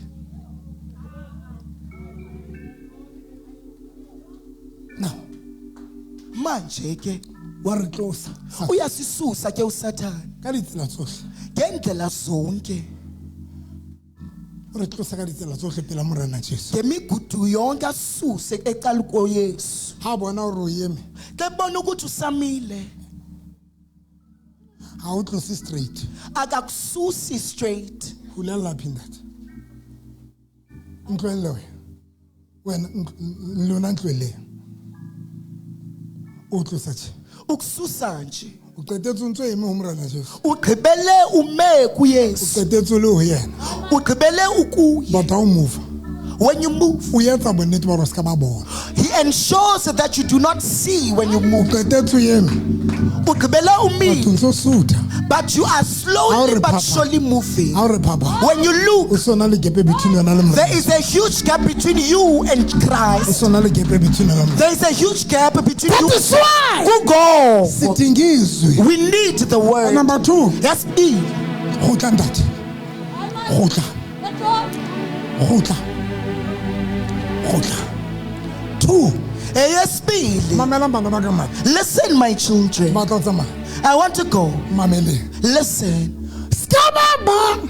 Now, Manje ke wa re tlosa. uyasisusa ke uSathane Ka ditsela tsohle. ngendlela zonke O re tlosa ka ditsela tsohle pela morena Jesu. ngemigudu yonke asuse eqala koYesu. Ha bona o re o eme. Ke bona ukuthi usamile Ha o tlose straight. akakususi straight. Hulela phindat. Ntlwele wena lona ntlwele. O tlosa tje. Ukususa nje O qetetse ntse eme ho morena Jesu. ugqibele ume O kuYesu, qetetse le ho yena. ugqibele ukuye. But ha o move. When you move, O etsa bonnete ba hore o ska ba bona. he ensures that you do not see when you O move. qetetse o eme. Ugqibele Batho umile, ntso suta. but you are slowly How but Papa? surely moving. Ha o re papa. When you O look, sona le gap between wena le morena. there is a huge gap between you and O Christ. sona le gap between wena le morena. There is a huge gap between you. That is why. Go. Sitingizwe. We need the word. Number 2. Yes, be. Khotla ntate. Khotla. Khotla. Khotla. 2. Eyesibili. Mamela bana ba ka mane. Listen, my children. Ba tla tsamaya. I want to go. Mameleng. Listen. Ska ba ba.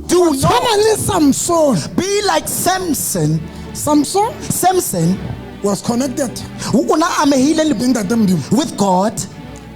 Do Tshwana not le Samson. be like Samson. Samson Samson was connected una amehile le ntate Modimo with God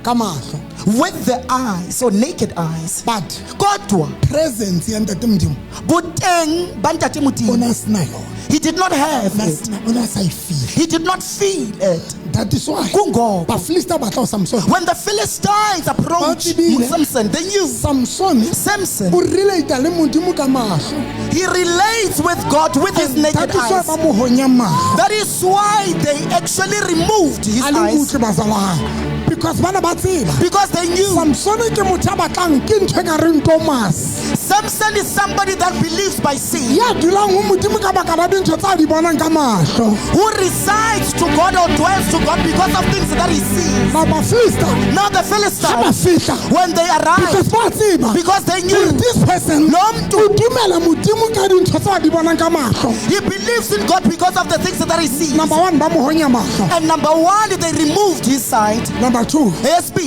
ka mahlo. with the eyes or naked eyes. But Kodwa presence ya ntate Modimo boteng ba ntate o Modimo, na sena yona. he did not have it. O na sa e feel. He did not feel it. That is why. Kungoba Bafilister ba tla ho Samson. when the Philistines approached Batsebile. Samson, they knew Samson Samson. o relate le Modimo ka mahlo. He relates with God with his naked That is why eyes. ba mo honya mahlo. That is why they actually removed his A le eyes, utlwe bazalwane. Because bana ba tseba. because they knew Samson ke motho a batlang ke ntho e ka reng Thomas. Samson is somebody that believes by seeing, Ya dulang ho Modimo ka baka la dintho tsa di bonang ka mahlo. who resides to God or dwells to God because of things that he sees. Ba Bafilister Now the ha ba Philistines, fihla. when they Because arrived, ba tseba. because they knew This person lo o mntu, dumela Modimo ka dintho tsa di bonang ka mahlo. he believes in God because of the things that he sees. Number 1 ba mo honya mahlo. And number one, they removed his sight. Number 2 ASP.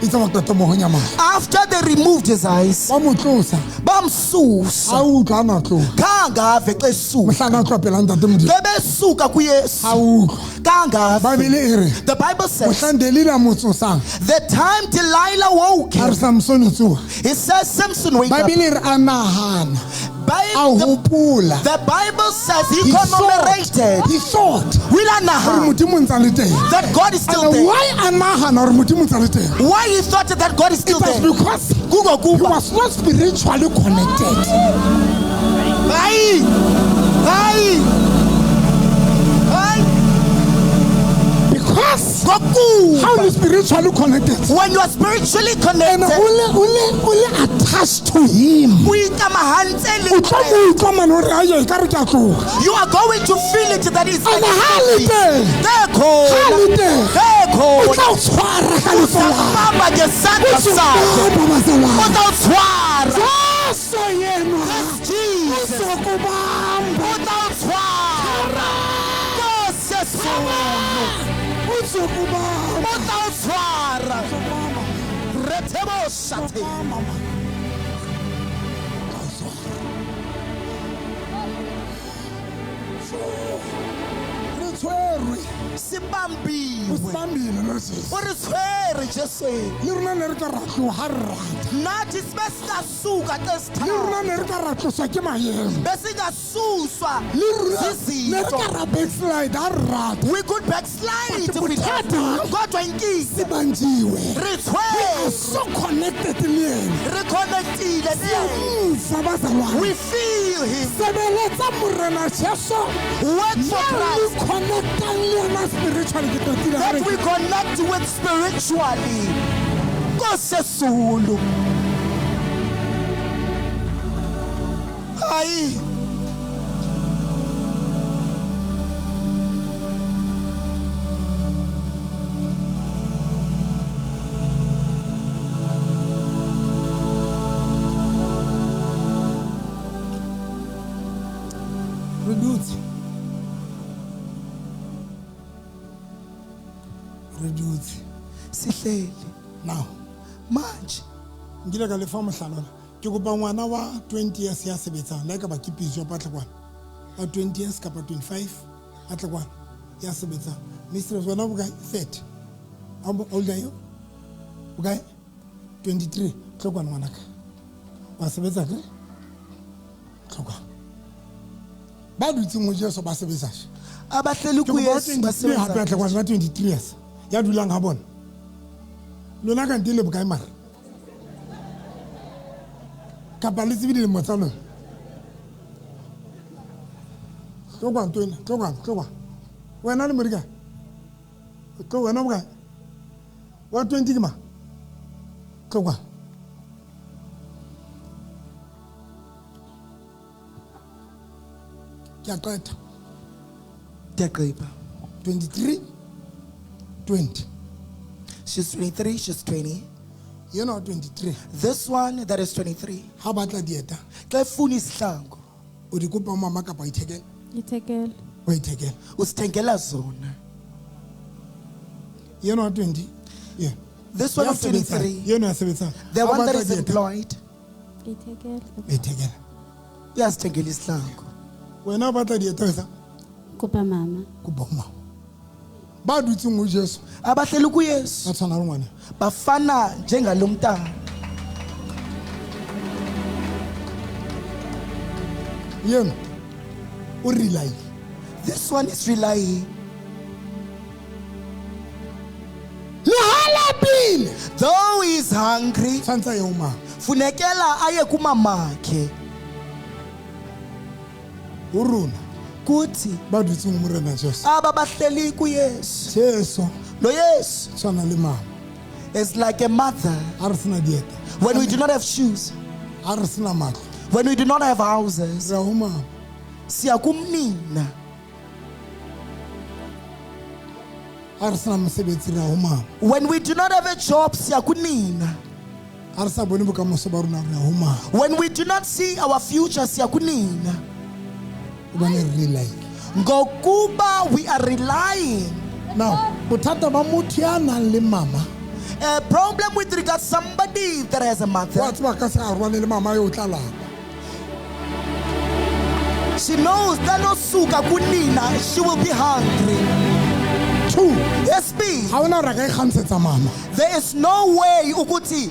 itse ba qeta mo honya mahlo. After they removed his eyes, Ba mo tlosa. bamsusa. A utlwa na tlo. Kangave xa esuka. Mohlana tlo pela ntate Modimo. Bebesuka kuYesu. A utlwa. Kangave. Bibele e re The Bible says mohlang Delila mo tsosang. the time Delilah woke A re him, Samson o tsoa. it says Samson wake up. Bibele e re a nahana. A The hopola. Bible says he He commemorated. thought Wila gore naha Modimo o ntse a le teng. that God is still And there. why a nahana gore Modimo o ntse a le teng? Why he thought that God is still It was there? because Kugo he kuba. was not spiritually connected. Hai. Hai. Hai. Because Goku. how you spiritually connected? When you are spiritually And connected, only attached to him. o ikamahantshe le O tlo Christ. mo utlwa mane hore aye ka re ke a tloga. You are going to feel it that is And ha le teng, ha le teng, o tla o tshwara ka leso la hae. Mama ngesandla O sakhe tshwara bazalwane. utawutshwara. Jesu yena. Jesus Uzokubamba. utawutshwara. Nkosi yesulu Uzokubamba. utawutshwara. Rethebo shate. Re tshwerwe. sibambiwe o sibambile lo Jesu o re tshwere Jesong le rona ne re ka ra tloga re rata nathi sibe singasuka le tesithathu rona ne re ka ra tloswa ke maemo besingasuswa le rona ne re zizinto ka ra backslide a re rata we could backslide if we bothata don't. Kodwa inkinga se banjiwe re we are tshwere so connected le yena re connectile le yena. mfa bazalwane We feel him. sebeletsa morena Jesu Work for Christ. connectang le yena spiritually ke totile That we connect with spiritually. Nkosesulu. Hayi. re dutse Sihleli. now Manje. nkile ka lefa mohlalola ke kopa ngwana wa 20 years ya sebetsang la ka ba ke pitso pa tle kwana wa 20 years kapa 25 a tle kwana ya sebetsang mistress wena bokae 30 older yo bokae 23 tle kwana ngwanaka wa sebetsa ke tle kwana ba dutse mo Jesu ba sebetsa Abahleli ke kopa wa kuYesu 23 hape a tle basebenza. kwana ba 23 years ya dulang ha bona lona ka ntile bokae mara kapa le tsebile dilemo tsa lona tlokwa wena le morika wena bokae wa 20 ke ma tlokwa ke a qeta Diyaqiba. 23 20 She's 23, she's 20. yena wa 23 This one that is 23. ha batla dieta Xa efuna isihlangu o di kopa mama kapa ithekela ithekela wa ithekela usithengela zona. yena wa 20 yeah This one Ya of sebetsang, 23. yena ya sebetsang The Ha one that batla is dieta, employed. ithekela ithekela Uyasithengela isihlangu. wena o batla dieta wesa kopa mama kopa ho mama ba dutseng mo Jesu Abahleli kuYesu ba tshwana le ngwana bafana njengalo mntana. yena o relay This one is relying. le halapile Though he is hungry, tshwantsa ye o mama funekela aye kumamakhe. o rona Kuthi ba dutseng mo rena Jesu aba bahleli kuYesu. Jesu Lo Yesu tshwana le mama is like a mother. a re sena dieta When we do not have shoes, a re sena matlo when we do not have houses, re a ho mama siya kumnina. a re sena mosebetsi re a ho mama When we do not have a job, siya kunina. a re sa bone bokamoso ba rona re a ho mama When we do not see our future, siya kunina. o bane re relay Ngokuba we are relying. now bothata ba motho ya nang le mama A problem with regard somebody that has a wa mother. tseba ka se a rwane le mama yo o tla lapa She knows that no suka kunina, she will be hungry. 2 Yes, B. ha ona ra ka ikgantshetsa mama There is no way ukuti.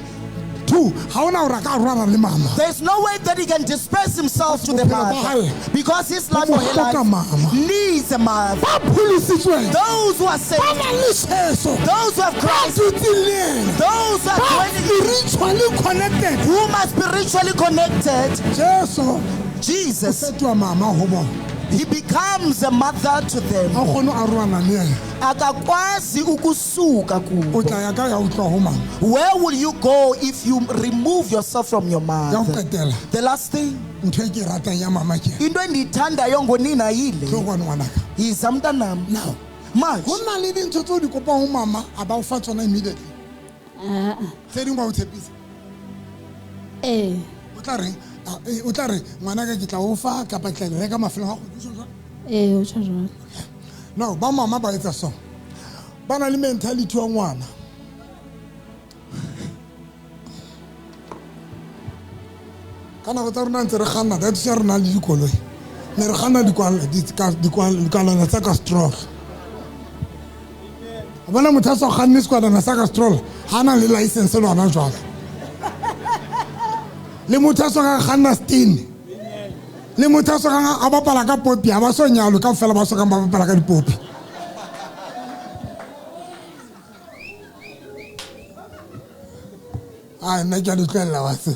2 ha ona ra ka rwana le mama There is no way that he can disperse himself to the Bophelo ba mother hae because his life bo or her hloka mama. life needs a mother. ba pholisitsweng Those who are ba saved, na le Jesu those who have ba Christ, dutseng le yena those who are ba dwelling, spiritually connected who must be spiritually connected. Jesu Jesus, fetwa mama ho bona he becomes a mother to them. a kgone a rwana le yena Akakwazi ukusuka o kubo. tla ya ka ya utlwa ho mama Where will you go if you remove yourself from your ya ho mother? qetela The last thing, ntho e ke e ratang ya mama ke into endiyithandayo ngonina tlo yile, kwane ngwanaka yiza mntanam. now Manje go nna le dintho tse o di kopang ho mama a ba o fa tsona immediately tse dingwe ba o tshepisa o tla reng o tla re ngwanaka ke tla o fa kapa ke tla reka mafelong a kgwedi o tjho jwalo no ba mama ba etsa so ba na le mentality wa ngwana ka nako tsa rona ntse re kganna that's re na le dikoloi ne re kganna dikwalana tsa ka strong bona motho a sa kganne sekwadana sa Castrol ha na le license le hona jwale le motho a sa ka kganna Steen le motho a sa ka a bapala ka popi a ba so nyalo ka fela ba so ka ba bapala ka dipopi a nna ke a ditlella wa se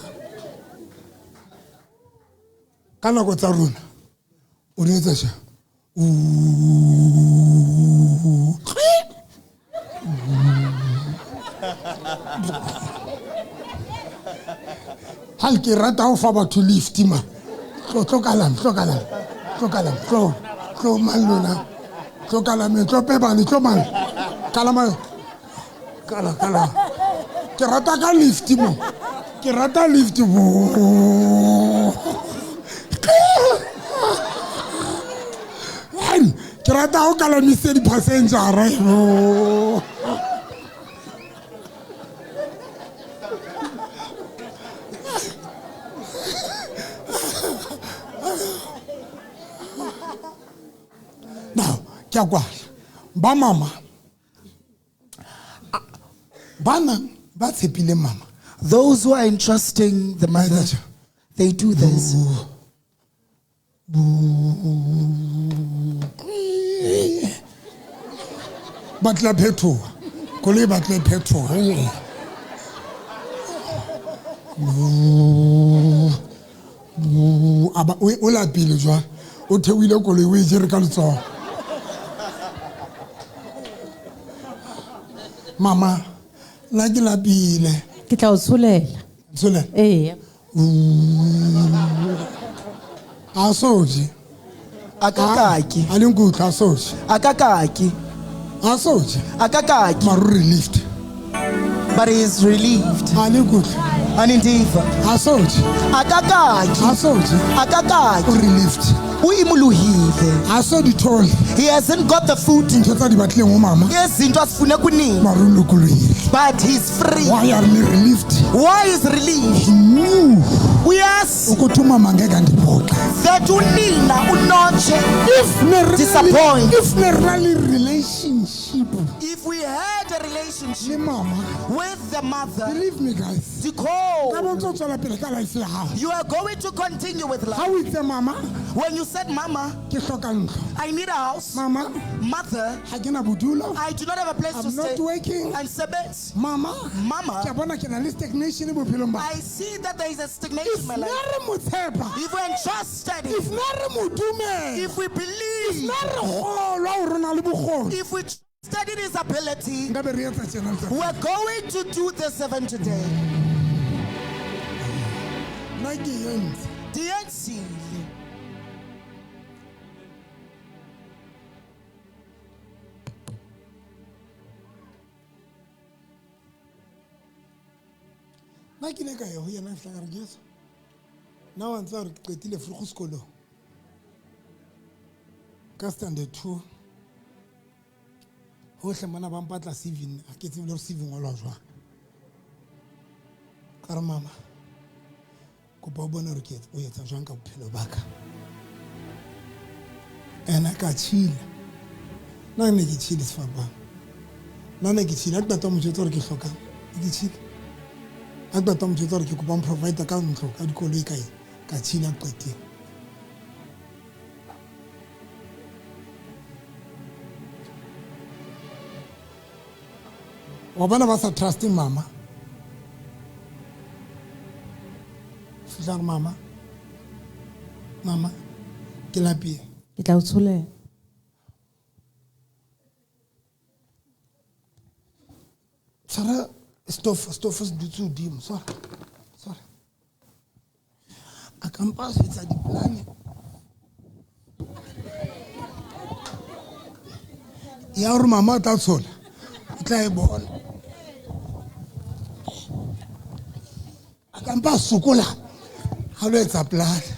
ka nako tsa rona o di etsa sha hal ke rata ho fa batho lift ma tlo kalam tlo malona tlo kalam tlo pebane tlo man kalama kala ke rata ka lift mo ke rata lift mo ke rata ho kalamise di-passenger now ke a kwala ba mama bana ba tshepile mama Those who are entrusting the mother, they do this. Batla phetho kole batla phetho aba o la pile jwa o thewile kole o e jere ka letsogo mama la ke la pile Ke tla o tsholela. tsholela Ee. a soje Akakaki. a le nkutla a soje Akakaki. a soje Akakaki. maru relieved But he is relieved. a le nkutla Anindiva. a soje Akakaki. a soje o Akakaki. relieved Uyimuluhile. a so dithole He hasn't got the food. ntho tsa di batleng o mama Izinto asifuna kunini. maru lokologile But he's free. why are me relieved Why is relieved? Yes. ukuthi umama ngeke andiphoxa That unina unoche. if Disappoint. if really relationship If we had a le relationship mama with the mother, believe me guys ka Diko, bontse o tswela pele ka life ya gago you are going to continue with ga life. o itse mama When you said, Mama, ke hloka ntlo I need a house. mama Mother, ga ke na bodulo I do not have a place to I'm not stay. working And Sebet, mama ke a Mama, bona ke na le stagnation bophelong ba I see that there is a stagnation in my na life. re mo tshepa If we entrusted if him, na re mo dumela if we believe, na re golwa gore na le bogolo if we trusted in his ability, nka be re etsa tjena letsatsi. we're going to do this event today. nna ke entse DNC. nna ke ile ka ya go yena fela ka re jesu nna wa ntse gore ke qetile free go sekolong ka standard 2 gotlhe mona ba mpatla seven ga ke tsebile gore seven olwa jwang ka re mama kopa o bone gore o etsa jwang ka bophelo baka ene ka tšhile nna ne ke tšhile sefapang nna ne ke tšhile a ke tata motšhetsa gore ke tlhokang ke tšhile a ke tata motšhetsa gore ke kopang provider ka ntlo ka dikoloi ka tšhile a qeteng wa bona ba sa trusting mama fihla re mama ke lapeng Ke tla o tsholela. tshwara stofo se dutse hodimo sorry a kampa a swetsa dipolane ya gore mama o tla tshola o tla e bona a kampa a sokola ga lo etsa polane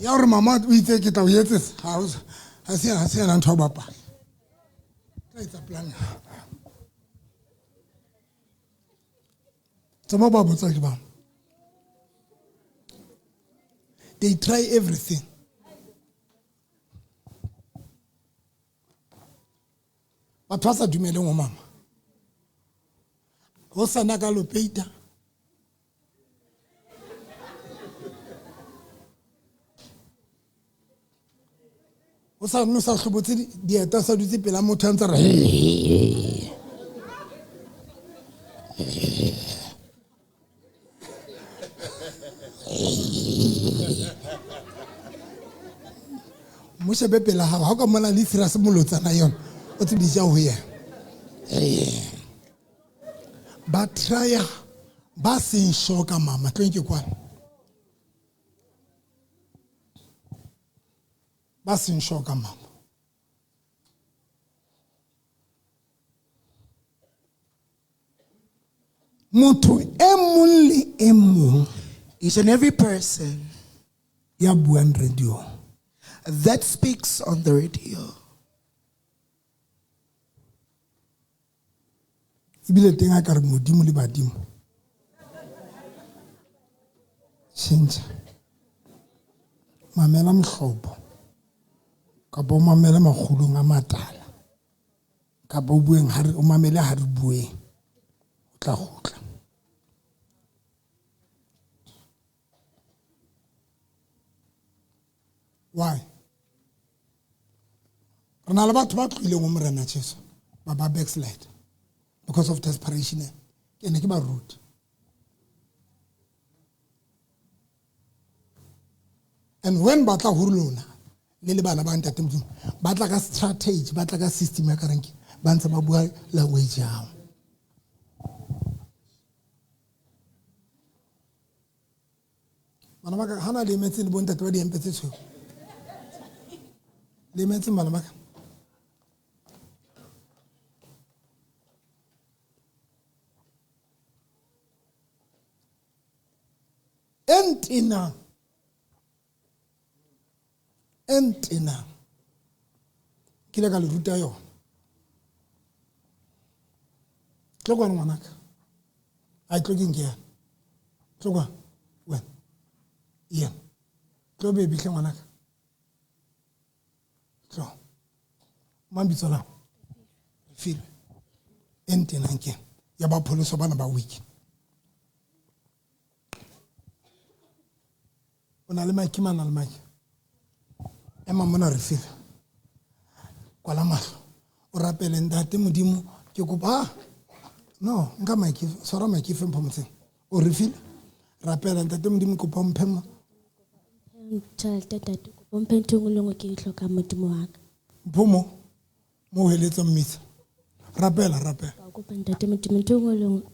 ya gore mama o itse ke tla o etsetsa ga se yana ntho ya go bapala tla etsa polane tsama ba botsa ke bang they try everything batho ba sa dumeleng o mama go sana ka lopeita o sa no sa hlobotse dieta sa dutse pela motho a ntse re mo shebe pela ha ka mona le serious molotsana yona o tse di ja ho yena ba traya ba seng shoka mama tlenke kwana ba seng shoka mama motho e mong le e mong Each and every person ya buang radio that speaks on the radio, ibile teng a ka re modimo le badimo change mamela mhlobo ka bo mamela magulong a matala ka bo bueng ha re o mamele ha re bueng o tla gutla why rena le batho ba tlileng mo morena Jesu ba backslide because of desperation ke ne ke ba root and when ba tla ho lona le bana ba ntate modimo ba tla ka strategy ba tla ka system ya karenke ba ntse ba bua language ya bana ba ka hana le metse le bontate ba di empetse tsho le metse bana ba ka entina kile ka le ruta yona tlogwana ngwanaka a tlogeng ke yana tlogwana wena iyan tlo be bihle ngwanaka tlo mambitso la feel entina nke ya ba pholoso bana ba wiki ona le makimana le maki ema mona re feel kwala mahlo o rapele ntate modimo ke kopa no nka maki sora maki fempo motse o re feel rapela ntate modimo kopa mphema tjhelete tate kopa mphe ntho engwe le engwe ke e tlhokang modimo wa ka mphomo mo o heletsa mmitsa rapela ka kopa ntate modimo ntho engwe le engwe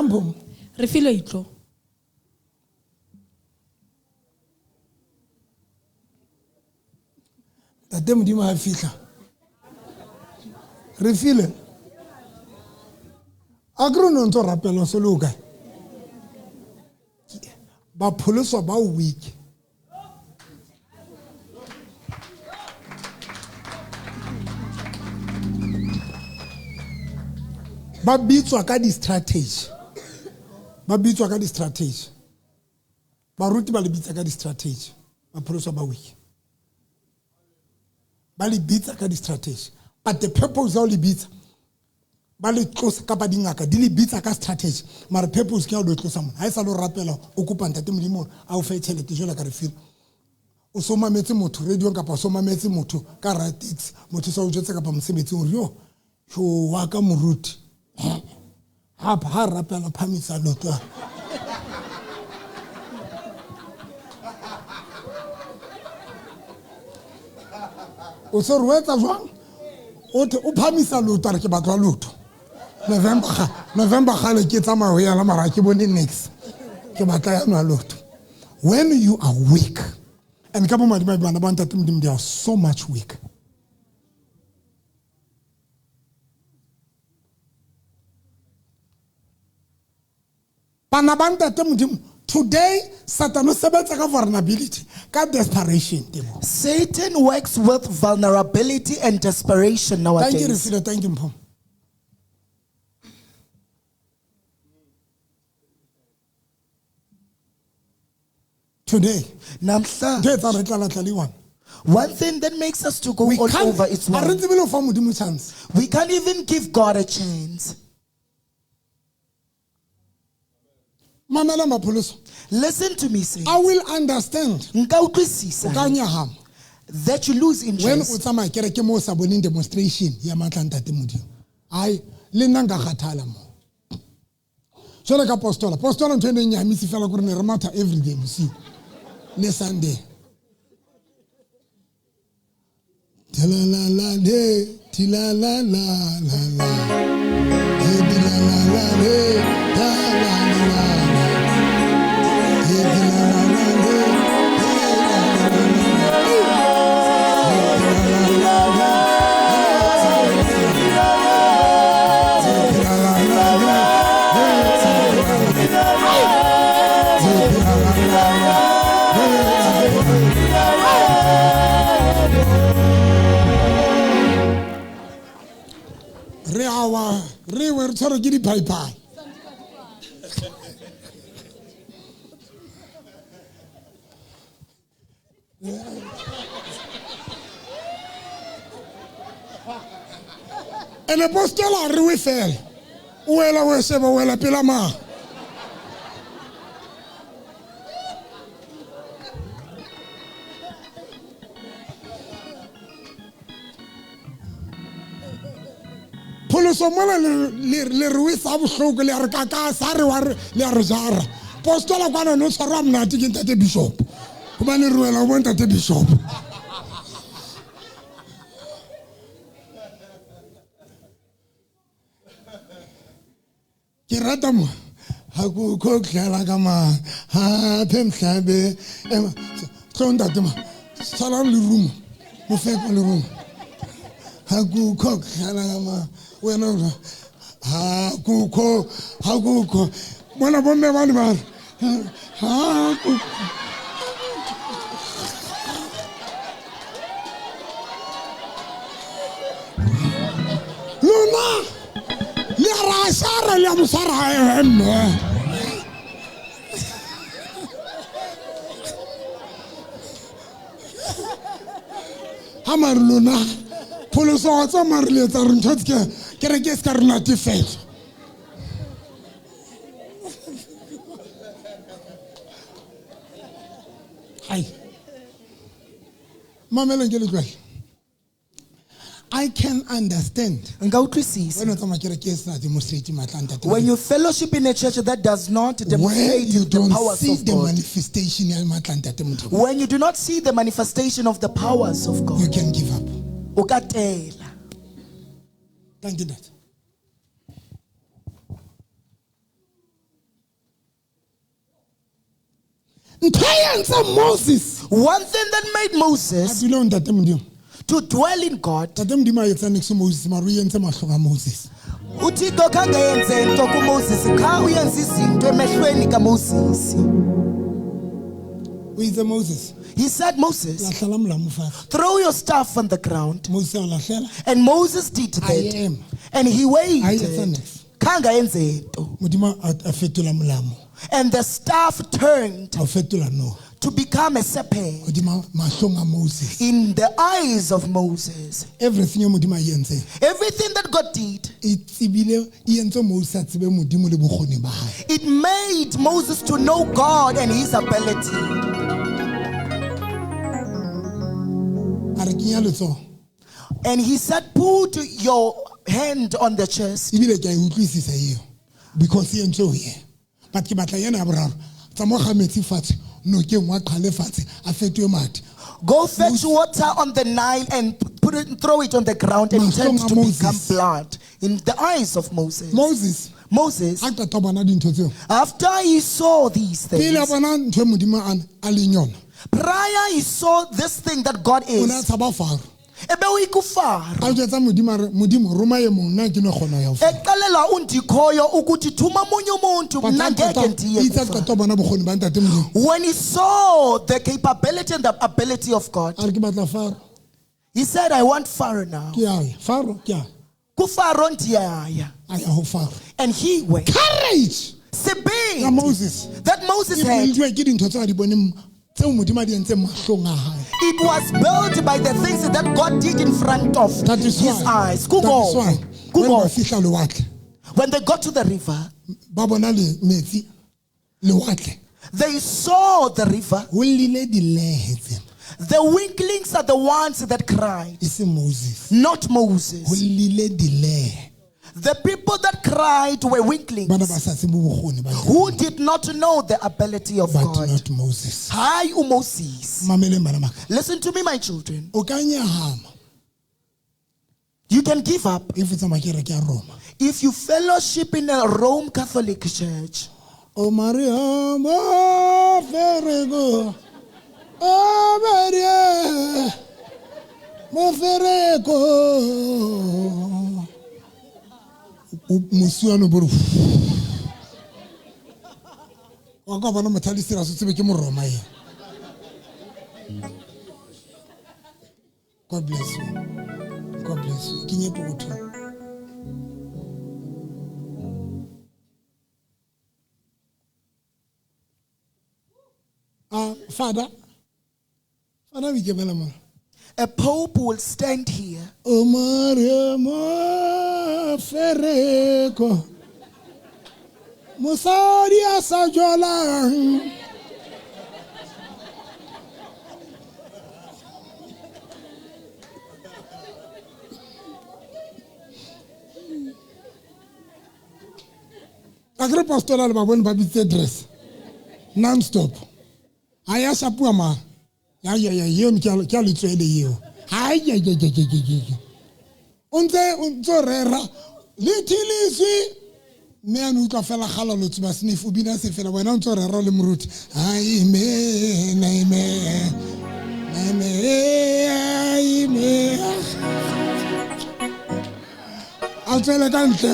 Mphomo re filo itlo ntate modimo a fihla re file a kre no ntse rapela se le o kae ba pholoso ba weak ba bitswa ka di strategy ba ruti ba le bitsa ka di strategy ba pholoso ba weak ba le bitsa ka di strategy but the purpose of le bitsa ba le tlosa ka ba dingaka di le bitsa ka strategy mara purpose ke ya lo tlosa mona ha isa lo rapela o kopa ntate modimo a o fe tšhelete jola ka re feel o somametse motho radio kapa o somametse motho ka ratix motho sa o jetse kapa mosebetsing o rio ho wa ka moruti ha rapela phamisa lotwa o se ruetsa jwang o te o phamisa lotwa re ke batla lotho November gale ke tsamaya ho ya la mara ke bone next ke batla ya nwa lotho when you are weak and ka bo madima bana ba ntate modimo they are so much weak bana ba ntate modimo today Satan o sebetsa ka vulnerability ka desperation temo Satan works with vulnerability and desperation nowadays. thank you Refilo thank you Mpho today Namhla, ntho e etsang re tlalatla le yona. one thing that makes us to go We all can't- over is ha re one. tsebe le ho fa Modimo chance. We can't even give God a chance. Mamela mapholoso. Listen to me, say. I will understand Nka o utlwisisa ka nyahama that you lose when o interest tsamaya kereke mo o sa boneng demonstration ya matla a ntate Modimo. Ai le nna nka kgathala mo. Jwale ka apostola ntho e neng nyahamisi fela gore ne re matha every day bosigo le Sunday. Tilalala le, tilalala la la. Hey, tilalala le, tilalala la. Hey, tilalala le, re we re tshwara ke diphaiphai. And apostola re we fela o wela we sheba o wela pela mang. Pholoso mola le re we sa bohloko le re ka sa re wa le re jara. Apostola kwana no tshwara mnati ke ntate bishop. Hobane re wela o bo ntate bishop. Ke rata mo ha ku khokhala ka ma ha phemhlabe ema tsonda tema sala le room mo feka le room ha ku khokhala ka ma wena ha ku bona bomme ba le ba ha ku Luna Sara le amsara emme. Hamar Luna Pholoso wa tsa marile tsa re ntse ke re ke ska re natifela. Hai Mamela ke le tlwa I can understand Nka utlwisisa when you fellowship in a church that does not where demonstrate you the don't powers see of the God, manifestation ya matla a ntate Modimo, when you do not see the manifestation of the powers of you God, can give up. o ka tela. Thank you, Dad. Moses One thing that made Moses a dule ntate Modimo. to dwell in God, Ntate Modimo a etsa next Moses mara o entse mahlo a Moses. uThixo khange yenze into kuMoses, kha uyenza izinto emehlweni kaMoses. O itse Moses He said, Moses, lahlela molamo fatshe. throw your staff on the ground. Moses a o lahlela. And Moses did I that. am. And he A waited. etsa next. Khange yenze into. Modimo a fetola molamo. And the staff turned A o fetola no. to become a serpent Modimo mahlong a Moses. in the eyes of Moses. Everything yo Modimo a entseng. Everything that God did, E tsebile e entse Moses a tsebe Modimo le bokgoni ba hae. it made Moses to know God and his ability. A re kenya letsoho. And he said, put your hand on the chest. Ebile ke a e utlwisisa eo because e entse ho ye. But ke batla yena ya boraro. Tsa mo ga metsi fatshe no ke ngwa qhale fatshe a fetoe mati. Go fetch water on the Nile and throw it on the ground, and it turned to become blood in the eyes of Moses. Moses, a qeta bona dintho tseo. after he saw these Pele a things, bona ntho e Modimo a leng yona. prior he saw this thing that God O ne a is. tshaba Faro. Ebe o ikufara. A jwetsa Modimo a re Modimo roma ye mong nna ke no kgona ya ho fara. Eqalela undikhoyo ukuthi thuma omunye umuntu But mna ngeke ndiye itse a kufara. qeta bona bokgoni ba ntate Modimo. When he saw the capability and the ability of God, A re ke batla Faro. he said, I want Pharaoh now. Ke a ya. Faro ke a. Kufaro ndiyaya. A ya ho Faro. And he went. Courage ya Speed Moses. that Moses E had build-we ke dintho tse a di boneng tseo modimo a di entseng mahlong a hae. It was built by the things that God did in front of That is his why. eyes. That is why. When ba fihla lewatle, When they got to the river, ba bona le metsi lewatle, they saw the river. ho lile dilehe tsena. The weaklings are the ones that cried, E se Moses. not Ho Moses. lile dilehe. The people that cried were weaklings Bana ba sa tsebe bokgoni ba teng. who did not know the ability of But God. not Moses. Hi, Moses. Mameleng bana ba ka. Listen to me, my children. O ka nyahama You can give up if o tsamaya kereke ya Roma. if you fellowship in a Rome Catholic Church. O Maria ma ferego. O Maria ma ferego. Musiano buru. Wa ka bona mothali sera se tsebe ke mo Roma ye. God bless you. God bless you. Kinye pokoto. Father, we give him A pope will stand here. O Maria ma fereko. Musari asajola. Agre pastoral ba bona ba bitse dress. Non stop. Aya sapua ma. Ya yeo mkia litswele yeo. Haya. Unzo rera. Litilisi. Me anu ka fela khala lo tsuba sniff ubina se fela wena unzo rera le mruti. Amen. Atswele ka ntle.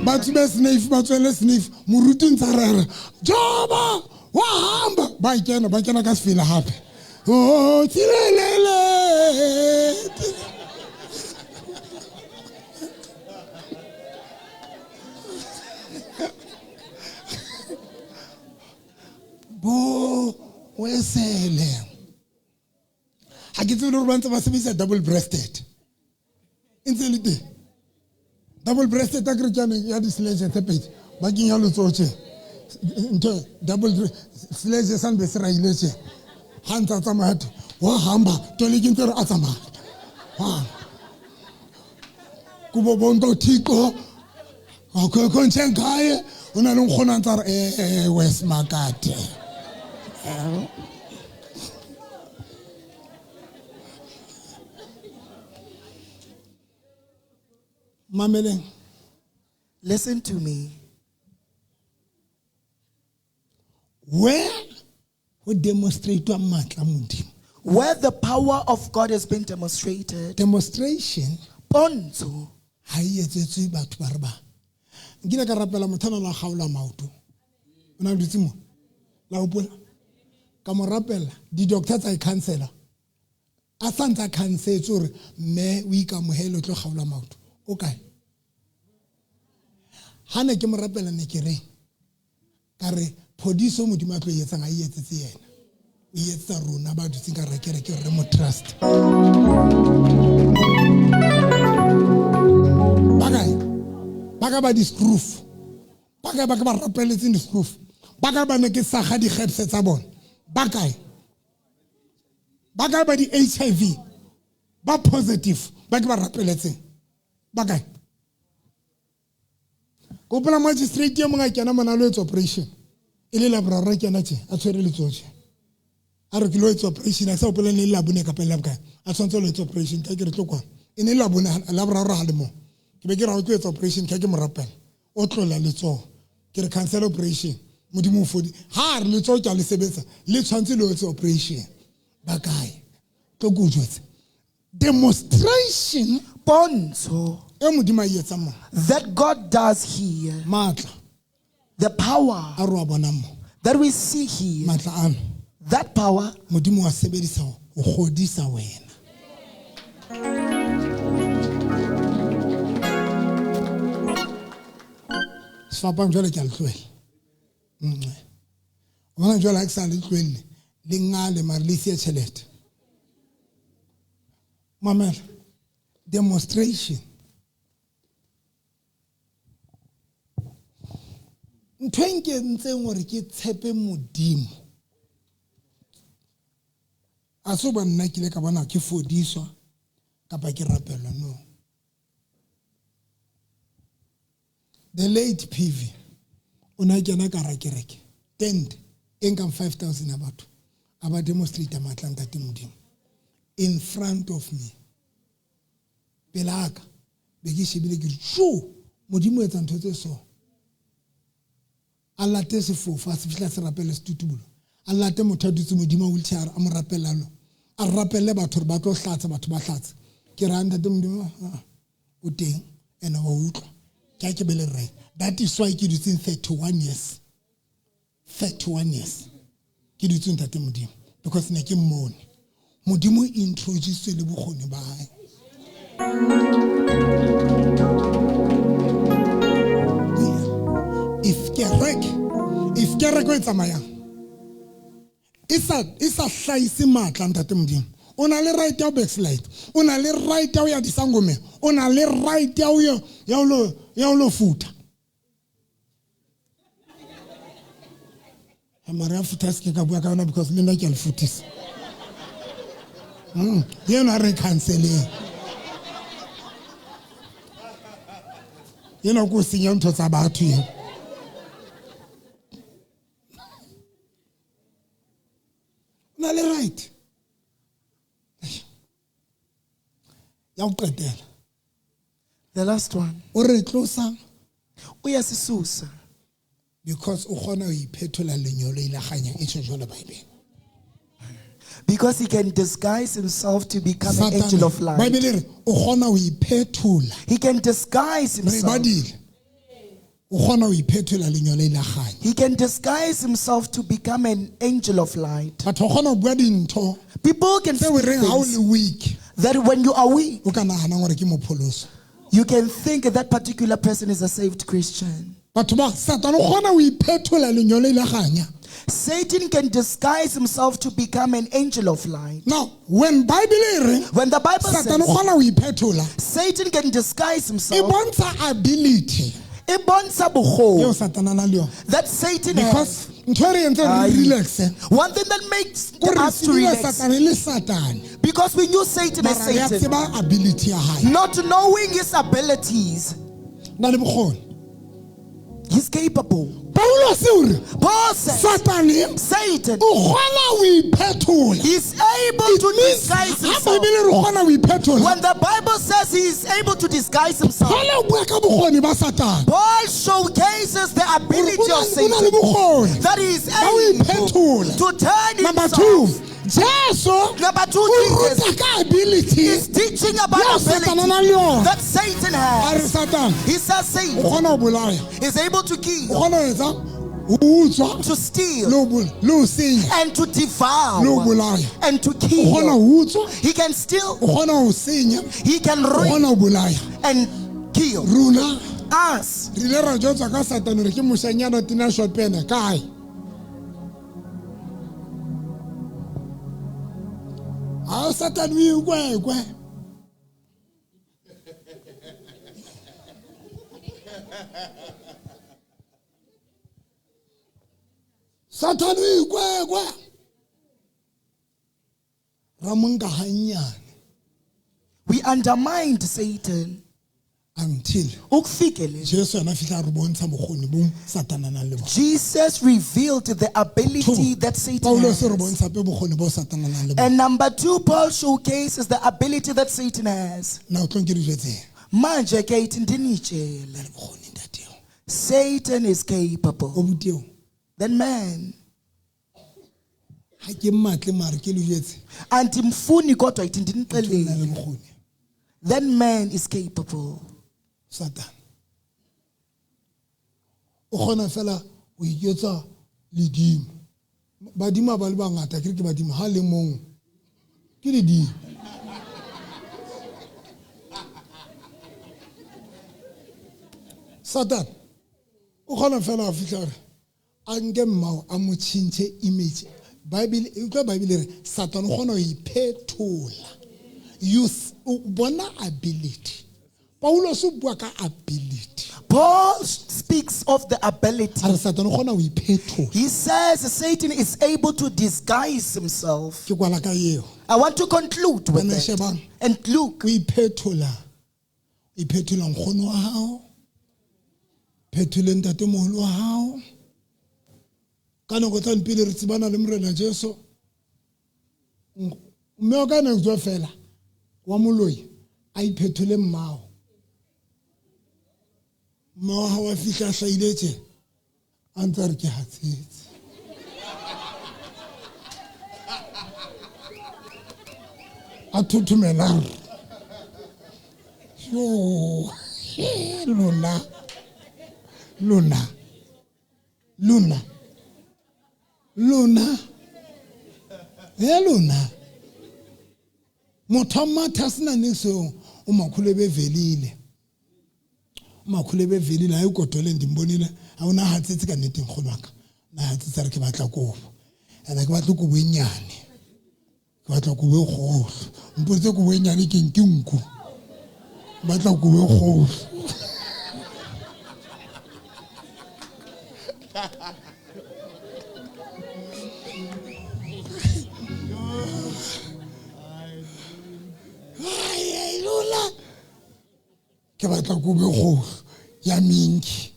Batsube sniff muruti ntsa rera. Joba wahamba ba kena ka sefela hape. Oh tirelele. Bo wesele. Ha ke tselo ba ntse ba sebetsa double breasted. Intselite. Double breasted ta kretsana ya di sledge tepedi. Ba kinya lotsoche. Into double sledge san be sera iletse. Hantsa tsamaya wa hamba tole ke ntse re a tsamaya. Ha. Kubo bonto thiko. Okay, kontseng kae una le ngkhona ntsa re West Makate. Mameleng. Listen to me. Where we demonstrate matla modimo. Where the power of God has been demonstrated. Demonstration Ponzo. ha e etsetswe batho ba re ba. Nkile ka rapela mothana la gaola maoto. Ona dutse mo. La hopola. Ka mo rapela di doctor tsa counselor. A santsa cancel hore me o ikamohele o tlo gaola maoto. Okay. Hane ke mo rapela ne ke re. Ka re phodiso modimo a tlo etsang a etsetse yena. O etsa rona ba dutse ka rekere ke re mo trust. Baga ba di scroof. Baga ba rapeletse di scroof. Baga ba ne ke saga di herbs tsa bona. Baga ba di HIV. Ba positive. Ba ke ba rapeletse. Baga. Go pela magistrate ya mga kena manalo etsa operation. Ile laboratory kena tse a tshwere le tsotlhe. A re ke lo etsa operation a sa opela le labone ka pela ka. A tshwantse lo etsa operation ka ke re tlo kwa. Ene labone laboratory ha le mo. Ke be ke ra o tlo etsa operation ka ke mo rapela. O tlola le tso. Ke re cancel operation. Modimo fodi. Ha re le tso tja le sebetsa. Le tshwantse lo etsa operation. Ba kae. Tlo go jwetsa. Demonstration Ponzo. that God does here. The power that we see here. That power. le ngale mare le sia tšhelete mamela demonstration ntho e nkentseng gore ke tshepe modimo a se ba nna kile ka bona ke fodiswa kapa ke rapelwa no the late PV ona kena ka ra kereke tent engam 5,000 ya batho aba demonstrate matlanta te modimo in front of me belaka be ke shebile ke sho modimo etsa ntho tse so a late sefofo a se fihla se rapele setutubulo a late motho a dutse modimo wheelchair a mo rapela lo a rapelle batho ba tlo hlatsa batho ba hlatsa ke randa te modimo o teng ena wa utlwa ke bele re that is why ke dutse 31 years ke dutse ntate modimo because ne ke mmone modimo introduce le bokgoni ba hae if kereke e tsamayang isa hlaise matla ntate modimo o na le right ya backslide o na le right ya disangome o na le right ya lo futa amara futa se ka bua ka ona because le nna ke le futisa yena re canceling yena go senya ntho tsa batho yena na le right ya uqedela The last one. o re tlosa Uyasisusa. because o gona o iphetola lenyolo ile ganya e tshojole Bible Because he can disguise himself to become an angel of light. Bible re o gona o iphetola He can disguise re himself. badile o gona o iphetola lenyolo ile ganya He can disguise himself to become an angel of light. batho go gona o bua dintho People can tse o speak reng ha o le things weak that when you are weak, o ka nagana gore ke mopholoso you can think that particular person is a saved Christian. batho ba Satan o gona o iphetola lenyolo ile ganya Satan can disguise himself to become an angel of light. now when Bible e re When the Bible Satan o says gona o iphetola Satan can disguise e himself, bontsha ability it bontsha eo bokgoni Satan a na le yona that Satan because has. ntho re entse re relax One thing that makes gore us to se dira relax, Satan le Satan because we knew Satan as mara re a Satan, tseba ability ya hae not knowing his abilities, na le bokgoni he's capable. Paulo se o re Paul says Satan Satan o gona o iphetola is able to disguise ha himself. Bible re gona o iphetola When the Bible says he is able to disguise himself, Paul o bua ka bokgoni ba Satan Paul showcases the ability of o na le Satan, bokgoni that he is ba o able iphetola to turn number 2 himself. Jesu Number two, o Jesus ruta ka ability is teaching ya about Satan a ability na le yona that Satan a re has. Satan He says o Satan gona o bolaya is able to o kill, gona o etsa o utswa to steal, le o senya and to le o devour, bolaya and to o gona kill. o utswa He can steal, o gona o senya he can o rape, gona o bolaya and kill. runa Us, re ile ra jotsa ka Satan re ke moshanyana tina shopene kae a Satan o ikwe Satan o ikwe ra monka hanyane we undermined Satan. until Ukufikele, Jesu ana fihla re bontsha bokgoni bo Satan a nang le bona Jesus revealed the ability that Satan Paulo se re has. bontsha pe bokgoni bo Satan a nang le bona And number two, Paul showcases the ability that Satan has. na o tlong ke di jwetseng Manje ke ithi ndinitshele, le bokgoni ntateo Satan is o capable. boteo Then man, ha ke mmatle mare ke le jwetse andimfuni kodwa ithi o na le ndinixelele. bokgoni Then man is capable. Satan o gona fela o iketsa ledimo badimo ba le bangata ke re ke badimo ha le mong ke ledimo Satan o gona fela a fihla re a nke mmao a mo tšhintšhe Bible re Satan o gona o iphetola. You bona ability. Paulos o bua ka ability. Paul speaks of the ability. Are Satan o gona o iphetola. He says Satan is able to disguise himself. Ke kwala ka eo. I want to conclude with Ana that. shebang. And look, O iphetola. Iphetola nkgono wa hao. Phethole ntatemoholo wa hao. Ka nako tsa pele re tsebana le morena Jesu. Mme o ka ne go fela wa moloi a iphethole mmao. Mo ha wa fihla hlailetse a ntse re ke hatsetse. A thuthumela. Yo, Luna. Luna. Motho matha sena niso o makhule bevelile. Makhule bevelile ayi kodole ndimbonile awuna hatsitsi ka nete nkgolwaka. Na hatsitsi re ke batla kobo. Ene ke batla kobo enyane. Ke batla kobo e kgolo. Mpotse kobo enyane ke nku. Batla kobo e kgolo. Ke batla kobo e kgolo ya minki.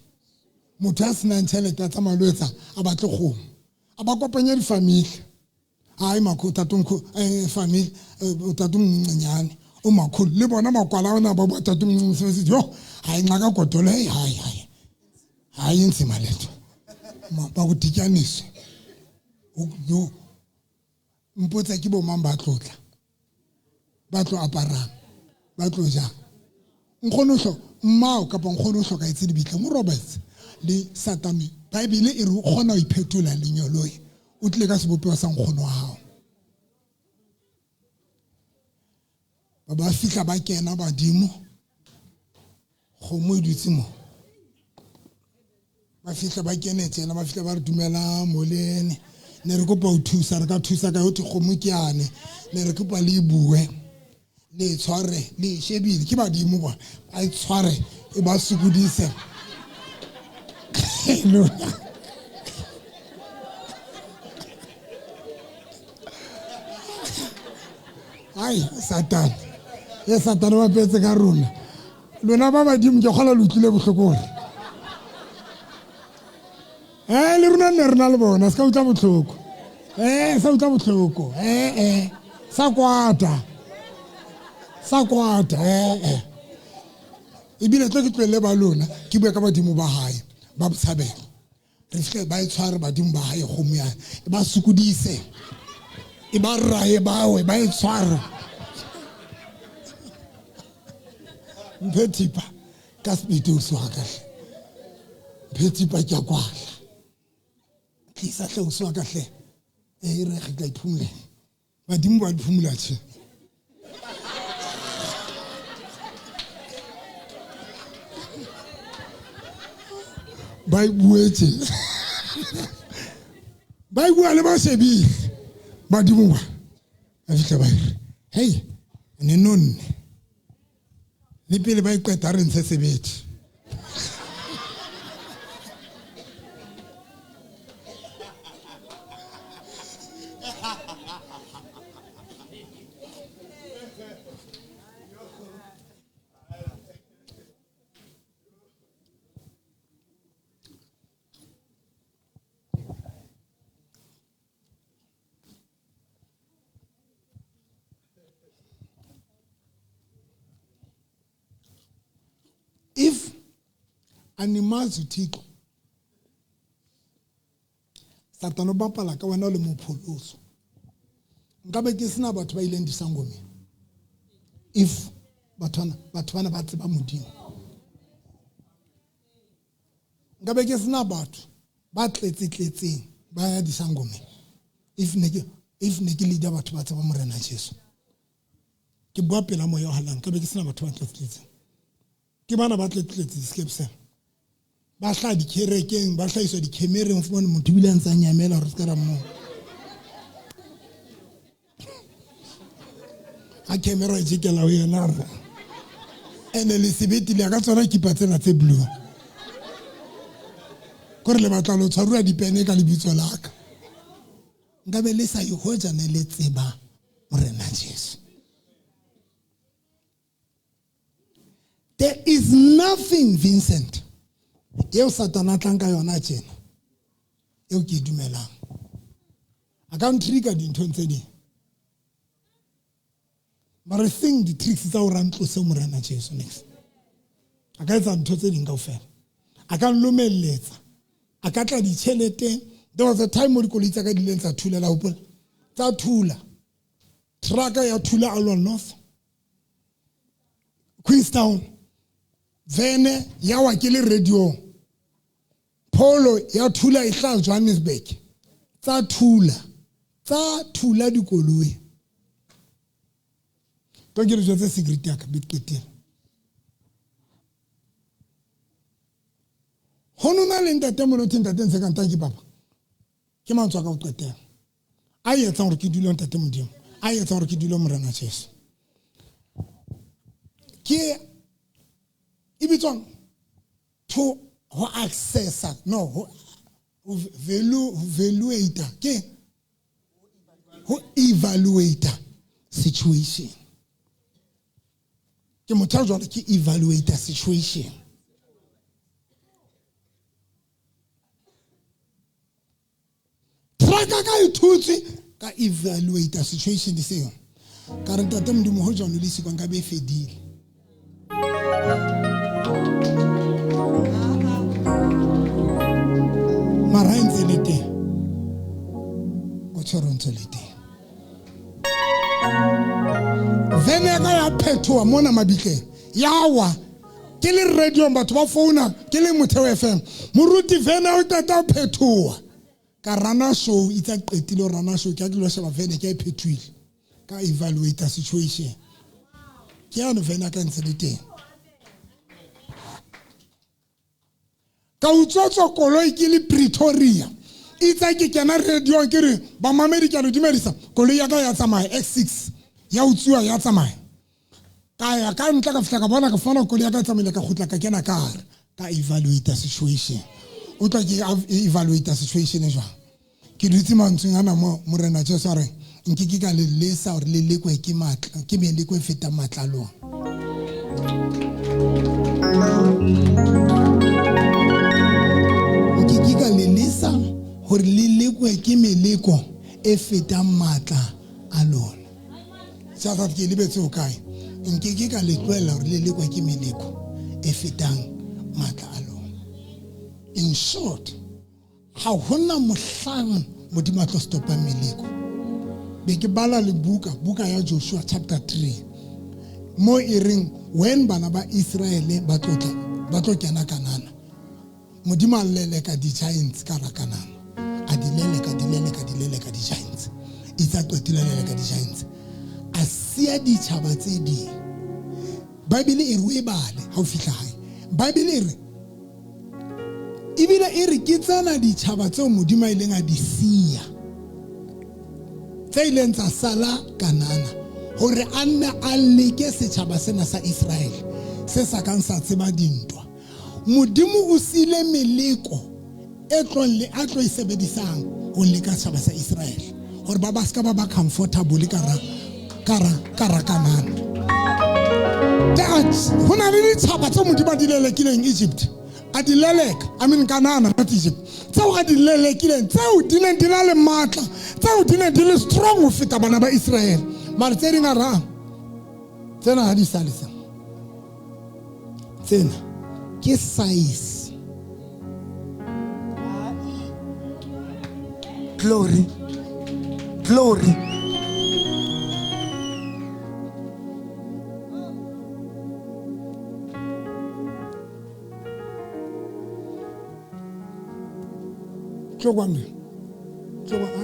Motho a senang tšhelete a tsamaya loetsa a batle kgomo. A ba kopanya difamili. Ai makho tatunku family tatung nyane. O makhulu le bona makwala ona ba ba tatung sesithi yo hayi nxa ka godole hayi inzima letho. Ba go ditjanise. Yo mpotsa ke bo mang ba tlotla. Ba tlo aparang. Ba tlo ja. Nkgono hlo mmao kapa nkgono hlo ka itse dibitla mo Roberts le Satani. Bible e re o kgona ho iphetola lenyoloi. O tle ka sebopewa sa nkgono wa hao. Ba fihla ba kena badimo. Kgomo e dutse mo. Ba fihla ba kene tsena ba fihla ba re dumela molene. Ne re kopa o thusa re ka thusa ka hothi kgomo ke yane. Ne re kopa le bue. Le tshware le shebile ke badimo ba a tshware e ba sukudise. Ai Satan. Ya Satan wa petse ka rona. Lona ba badimo ke kgola lutlile bohlokore. Le rona ne rena le bona ska utla botlhoko. Sa utla botlhoko. Sa kwata. Ibile tlo ke tlwele ba lona ke bua ka badimo ba hae ba botshabelo. Re fihle ba itshware badimo ba hae kgomo ya e ba sukudise. E ba rae bawe ba itshware. Mphethipa ka speed o swa kahle. Mphethipa ke kwala. Tlisa hle o swa kahle. Re ge tla iphumule. Badimo ba iphumula tse. Ba buetse. Ba bua le ba sebi. Badimo ba. A fihla ba re, "Hey, ne nonne." Le pele ba iqeta re ntse sebetsi. If animals uthixo Satan o bapala ka wena le mopholoso nkabe ke sena batho ba ileng disangomeng if batho bana ba tseba modimo nkabe ke sena batho ba tletsetletseng ba ya disangomeng if ne ke leader batho ba tseba morena Jesu ke bua pela moya o halang nkabe ke sena batho ba tletsetletseng ke bana ba tletletse skepsen ba hla dikerekeng ba hlaiswa dikemereng fumane motho bile a ntsa nyamela re ska ra mo a camera e jekela ho yena re ene le sebetile ka tsona kipa tsena tse blue gore le batla lo tshwarwa dipene ka lebitso la ka nka be le sa e hoja ne le tseba morena Jesu. There is nothing, Vincent, eo Satana tlang ka yona tjena eo ke dumelang a ka ntrika dinthong tse ding mara sing the tricks tsa o rantlose morena Jesu next a ka etsa ntho tse ding kaofela a ka nlomelletsa a ka tla ditjhelete. There was a time mo dikoloi tsa ka di leng tsa thula la hopola tsa thula trucker ya thula Alwan North Queenstown vene ya wa ke le radio polo ya thula e tla Johannesburg tsa thula dikoloi to ke re jotse security ya ka bitketeng honona le ntate mo lo tinta teng se ka ntaki papa ke mantswa ka o qetela a etsa gore ke dule ntate modimo a etsa gore ke dule morena Jesu ke e bitswang to ho accessa no ho evaluator ke ho evaluator situation ke motho jwale ke evaluator situation traka ka ithutse ka evaluator situation di seo ka re ntate modimo ho jwana le siko nka be fedile mara ntse le teng o tshwara ntse le teng vene ka ya phethoa mona mabitleng yawa ke le radio batho ba founa ke le Motheo FM moruti vene o tata phethoa ka rana show itsa qetile rana show ke a dilo sheba vene ke a phethuile ka evaluator situation ke ya no vene ka ntse le teng ka utsotso koloi ke le Pretoria itsa ke kena radio ke re ba mamedi ka lo dumedisa koloi ya ka ya tsamaya X6 ya utswa ya tsamaya ka ka ntla ka fitla ka bona ka fana koloi ya ka tsamaya ka khutla ka kena ka re ka evaluator situation o tla ke evaluator situation e jwang ke dutse mantsweng ana mo morena Jesu re nkiki ka le lesa hore le lekwe ke matla ke me lekwe feta matlalong nkiki ka le lesa hore le lekwe ke meleko e feta matla a lona sa sa ke lebetse o kae nkiki ka le tloela hore le lekwe ke meleko e fetang matla a lona. In short, ha hona mohlang modimo a tlo stopa meleko be ke bala le buka ya Joshua chapter 3 mo e reng when bana ba Israele ba tlo kena Kanana modimo a lele ka di giants ka ra Kanana a di lele ka di giants itsa qetile lele ka di giants a sia di tshaba tse di Bible e re bale ha o fihla hae Bible e re ibile e re ke tsana di tshaba tse modimo a ileng a di sia tse ileng tsa sala Kanana hore a nne a leke setjhaba sena sa Israel se sa kang sa tseba dintwa modimo o sile meleko e tlo e sebedisang ho leka setjhaba sa Israel hore ba ska ba comfortable kara Kanana hona le ditjhaba tse modimo di lelekileng Egypt a di leleka Kanana not Egypt tseo a di lelekileng tseo di neng di na le matla tseo di neng di le strong ho feta bana ba Israel mara tse ding a rang tsena ha di salisa tsena ke size glory Chogwan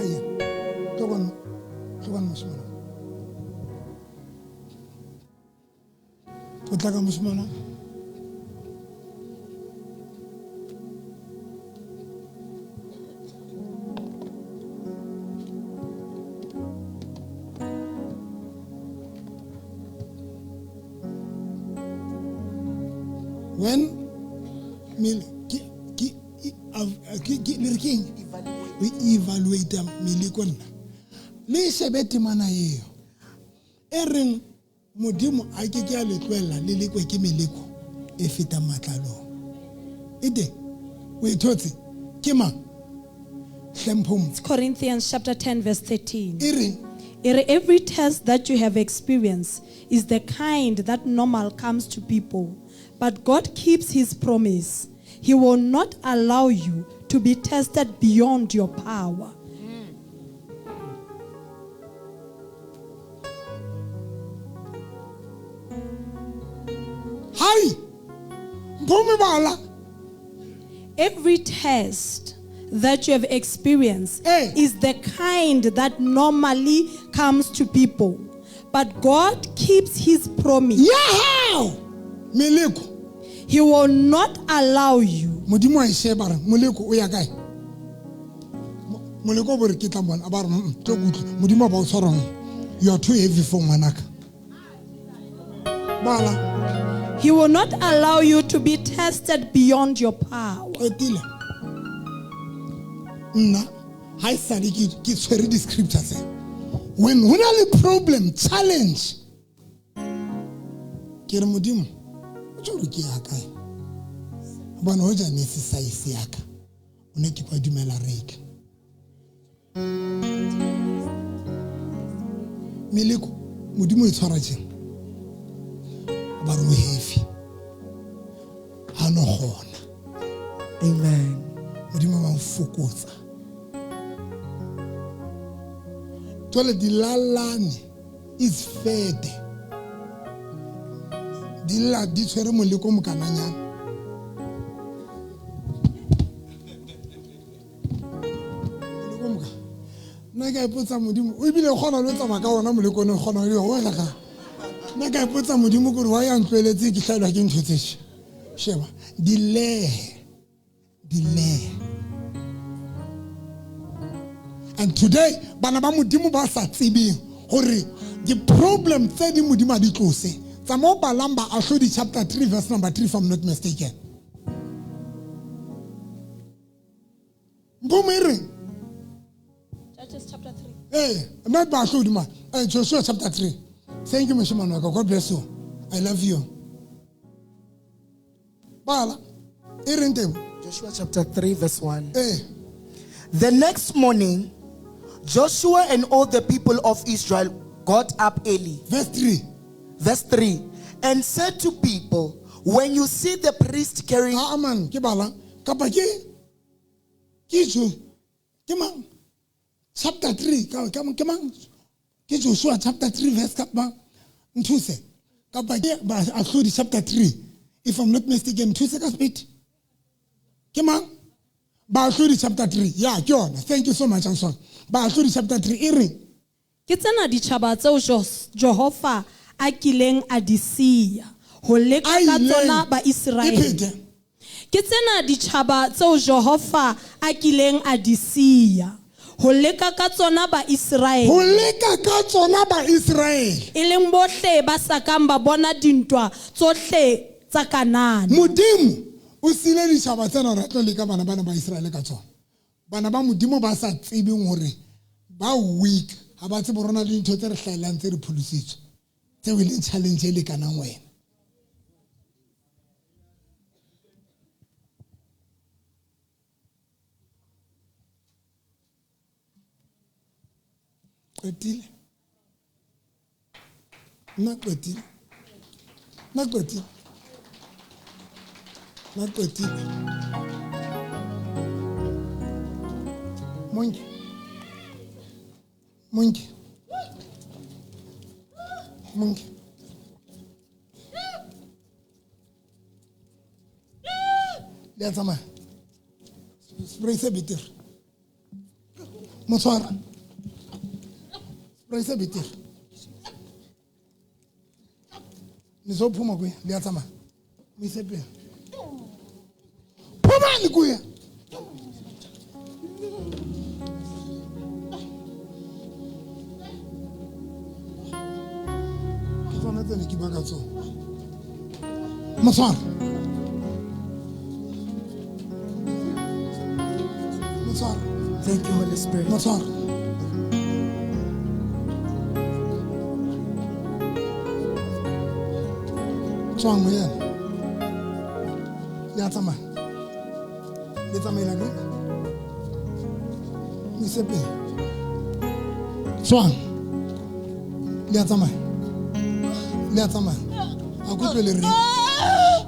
aya chogwan mushmana utaka mushmana when we evaluate Miliko nna le shebe temana eo e reng modimo a ke a le tloela le lekwe ke meleko e feta matlalong ide o ithotse ke mang hlempho Corinthians chapter 10 verse 13. e reng Every test that you have experienced is the kind that normal comes to people, but God keeps his promise. He will not allow you to be tested beyond your power. Hi Mpumi bala Every test that you have experienced Eh. is the kind that normally comes to people, but God keeps his promise. how meleko He will not allow you. modimo a sheba re moleko o ya kae moleko bore ke tla bona ba re tlo kutla modimo ba o tshwarang you are too heavy for ngwanaka bala He will not allow you to be tested beyond your power. etile nna ha e sale ke tshwere di scriptures when ho na le problem challenge ke re modimo o tshwere ke ya kae bana ho ja necessise ya ka o ne ke kwa dumela reke meleko modimo e tshwara tjeng ba re o heavy ha no gona Amen. modimo ba mfokotsa tole dilalane is fed dilla di tshwere moleko mokananyana moleko moka nna ka ipotsa modimo o ebile kgona le tsamaya ka ona moleko ne kgona le ho ka nna ka ipotsa modimo gore wa ya ntlweletse ke hlaelwa ke ntho tse sheba dilehe and today bana ba modimo ba sa tsebeng gore the problem tse di modimo a di tlose tsa mo balang ba Ahlodi chapter 3 verse number 3 if I'm not mistaken Mbumere Judges chapter 3. not ba Ahlodi man Joshua chapter 3 thank you Mshimano God bless you I love you bala Joshua chapter 3 verse 1. The next morning, Joshua and all the people of Israel got up early. verse 3 Verse 3. And said to people, when you see the priest carrying... man ke bala kapa ke jo ke mang chapter 3 ke mang ke Joshua chapter 3 verse kapa nthuse kapa ke ba Ahlodi chapter 3 if I'm not mistaken nthuse ka speed ke mang ba Ahlodi chapter 3 yeah ke yona thank you so much Anson ba Ahlodi chapter 3 e reng Ke tsena ditjhaba tseo Jehova a kileng a di siya ho leka ka tsona ba Israele. Ke tsena ditjhaba tseo Jehova a kileng a di siya ho leka ka tsona ba Israele. ho leka ka tsona ba Israele E leng bohle ba sakang ba bona dintwa tsohle tsa Kanane. modimo o sile ditjhaba tsena re tlo leka bana ba Israele ka tsona bana ba modimo ba sa tsebeng hore ba weak ha ba tsebe rona le ntho tse re hlaelang tse re pholositswe tse e leng challenge e lekanang wena qetile nna qetile Monkey. Let's come. Spray se bitter. Motswara. Spray se bitter. Nizophuma kuya liyathama. Misepe. Phuma ni kuya. Motswara Thank you, Holy Spirit. Matshwaro. Tswang mo yana. Ya tsamaya. Le tsamaela ke. Misepe. Tswang. Le ya tsamaya. Le ya tsamaya. A go tlwe le re.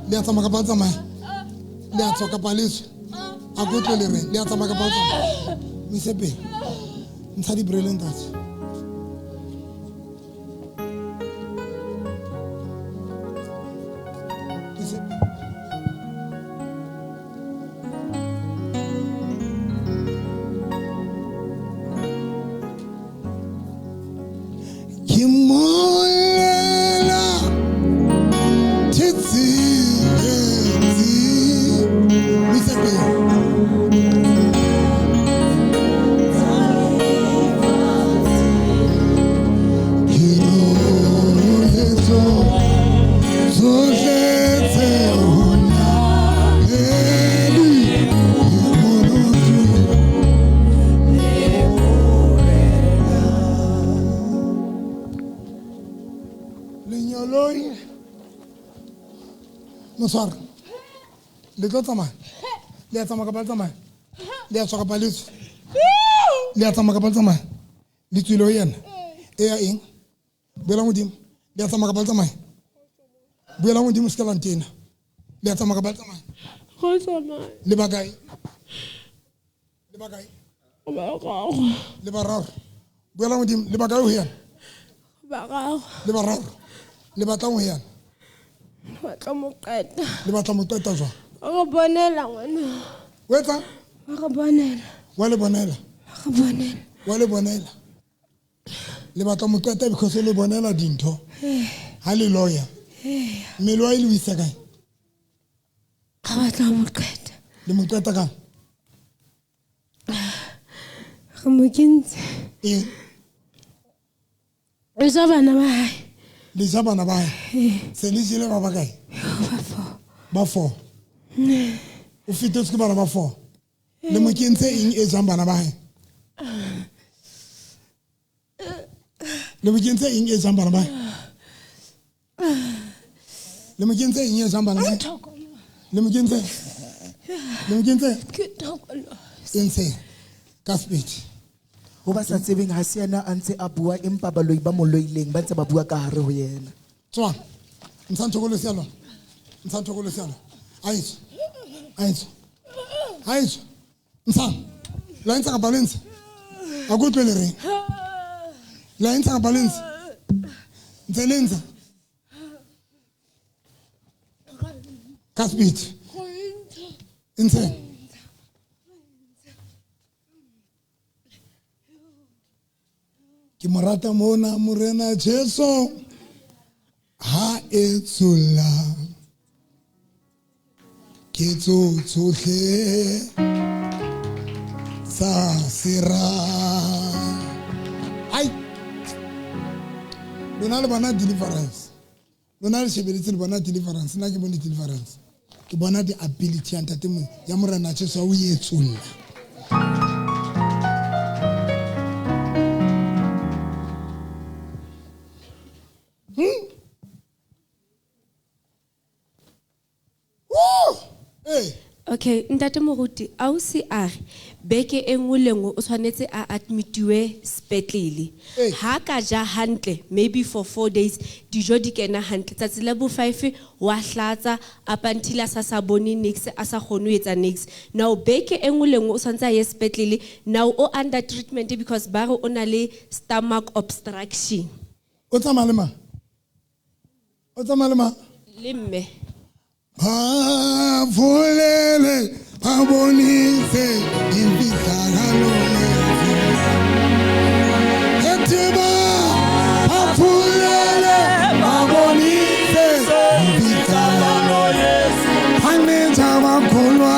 Le ya tsamaya ka pa tsamaya. Le ya tswa ka pa leso. A go tlwe le re. Le ya tsamaya ka pa tsamaya. Misepe. Ntsha di brilliant touch. Matshwaro. Le tlo tsamaya. Le ya tsamaya ka pa tsamaya. Le ya tswa ka pa leso. Le ya tsamaya ka pa tsamaya. Le tswile ho yena. E ya eng? Buela modimo. Le ya tsamaya ka pa tsamaya. Buela modimo se ka lantena. Le ya tsamaya ka pa tsamaya. Go tsamaya. Le ba kae? Le ba kae? Ba gago. Le ba raro. Buela modimo le ba kae ho yena? Ba gago. Le ba raro. Le ba tlang ho yena. Batla mo qeta. Le batla mo qeta jwang? Ba go bonela ngwana. O etsa? Ba go bonela. Wa le bonela. Ba go bonela. Wa le bonela. Le batla mo qeta because le bonela dintho. Ha le lawyer. Mmele wa ile o isa kae? Ga batla mo qeta. Le mo qeta kang? Ga mo kentse. E sa bana ba hae. Le ja bana ba hae. Se le jile ba ba kae? Ba 4. O fitetse ke bana ba 4. Le mo kentse eng e jang bana ba hae? Le mo kentse eng e jang bana ba hae? Le mo kentse eng e jang bana ba hae? Le mo kentse. Le mo kentse. Ke thokolo. Sense. Ka speech. Ho ba sa tsebeng ha se yena a ntse a bua empa baloi ba mo loileng ba ntse ba bua ka hare ho yena. Tswa. Ntsanthokolo se yalo. Ntsanthokolo se yalo. Aiso. Aiso. Aiso. Ntsa. La ntsa ka balance. A go tlwele re. La ntsa ka balance. Ntselenza. Ka speech. Ntse. Ke morata mona morena Jesu ha etsola ke tsotlhe sa sira ai lona le bona deliverance lona le shebeletse le bona deliverance nna ke bone deliverance ke bona the ability ya morena Jesu o etsola. Okay, ntate moruti ausi a re beke e nngwe le nngwe o tshwanetse a admitiwe sepetlele. Ha ka ja hantle maybe for 4 days dijo di kena hantle tsatsi la bo 5 wa hlatsa up until a sa bone nix a sa kgone ho etsa nix. Now beke e nngwe le nngwe o tshwanetse a ye sepetlele. Now o under treatment because ba re o na le stomach obstruction. O tsamaya le ma? O tsamaya le ma? Le mme. Ba volele ba bonise imfihlakalo etiba ba volele ba bonise imfihlakalo hanetha bakholwa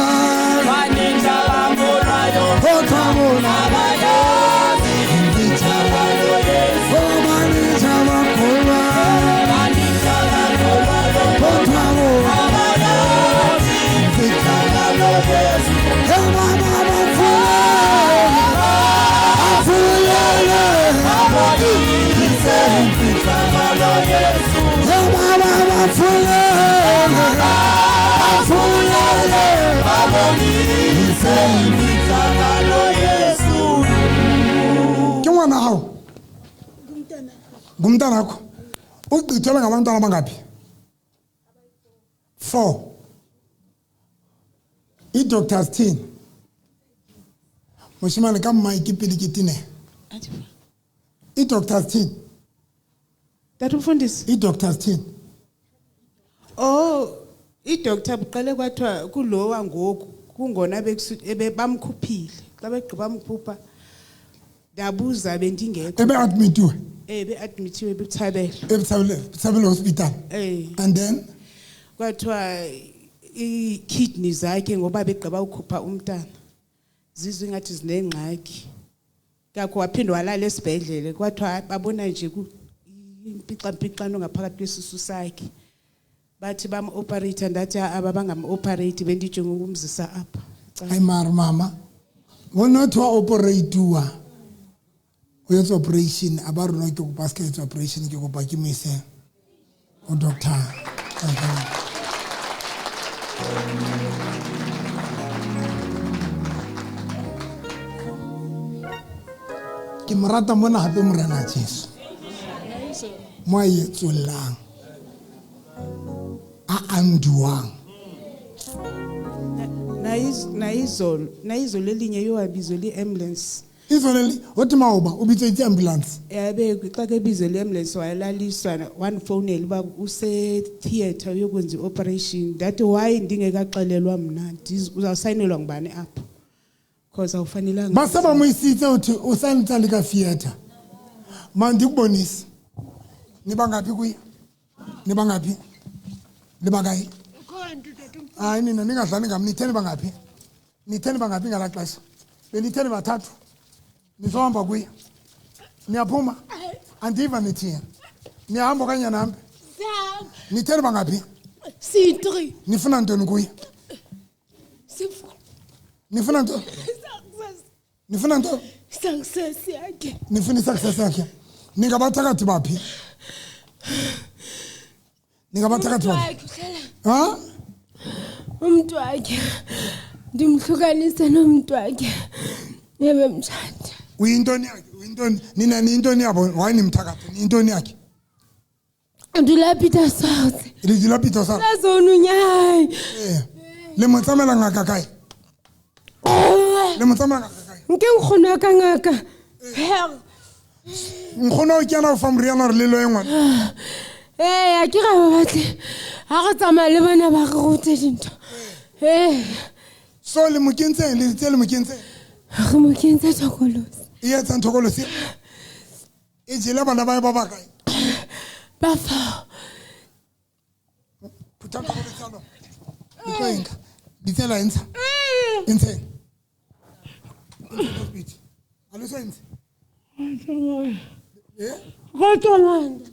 yo othabona abayazi imfihlakalo yesu hanetha bakholwa othabona Yes, Ke ngwana hao ngumntana wakho ugqithelwe ngabantwana bangaphi 4 i-doctors thini moshimane ka mma ikipili kitine i-doctors thini Tatumfundisi i-doctors thini oh i-doctor buqale kwathiwa kulowa ngoku kungona bamkhuphile xa begqiba bamkhupha ndabuza bendingekho ebe-admitiwe be-admithiwe ebuThabelo ebuThabelo hospital and then kwathiwa i-kidney zakhe ngoba begqiba ukhupha umntana zizwe ngathi zinengxaki kakho waphinde walala esibhedlele kwathiwa babona nje impixampixano ngaphakathi kwesisu sakhe bathi bam-operate ndathi ababangam-operate bendijonge ukumzisa apha hayi mara mama ngonothi wa-operatiwa o etsa operation a ba rona ke kopa ska etsa operation ke kopa ke mo ise o doctor ke morata mona hape morena Jesu mo a etsollang a anduang na izolo elinye yowabizo li-ambulance izolo othi mawuba ubitse i-ambulance xa ke bizo le-ambulance wayelaliswa wanifowunela uba use-theatre uyokwenza i-operation ndathi why ndingekaxelelwa mna uzawusayinelwa ngubani apho because awufanelanga baseba moyisitse uthi usayinitsa lika-theatre ma ndikubonise nibangaphi kuye nibangaphi libakayi hayi nina ningadlali ngam nitheni bangaphi ngala xesha benitheni bathathu nizohamba kuye niyaphuma andiva nithini niyahamba okanye nahambe nitheni bangaphi Si-3 nifuna ntoni kuye nifuna ntoni Success yakhe. nifuna i-success yakhe ningabathakathi baphi ningabathakathi baphi ha Umuntu wakhe. Ndimhlukanise nomuntu wakhe. Nebemtshada. uyintoni yakhe uyintoni nina niyintoni yabo wayinimthakathi niyintoni yakhe Ndula Peter South. lidila Peter South Lazonunyai. le motsamela ngaka kae le motsamela ngaka kae Nke nkgona ka ngaka. nkgona o kena o fa moriana re le lo engwana A ke ga ba batle. Ha go tsamaya le bana ba go tse dintho. so le mokentse le tse le mokentse Go mo kentse tokolosi. e etsa nthokolosi e jela bana ba ba kae Ba fa. phutha nthokolosi alo dikoenka ditsela entsha entshe alo se entshe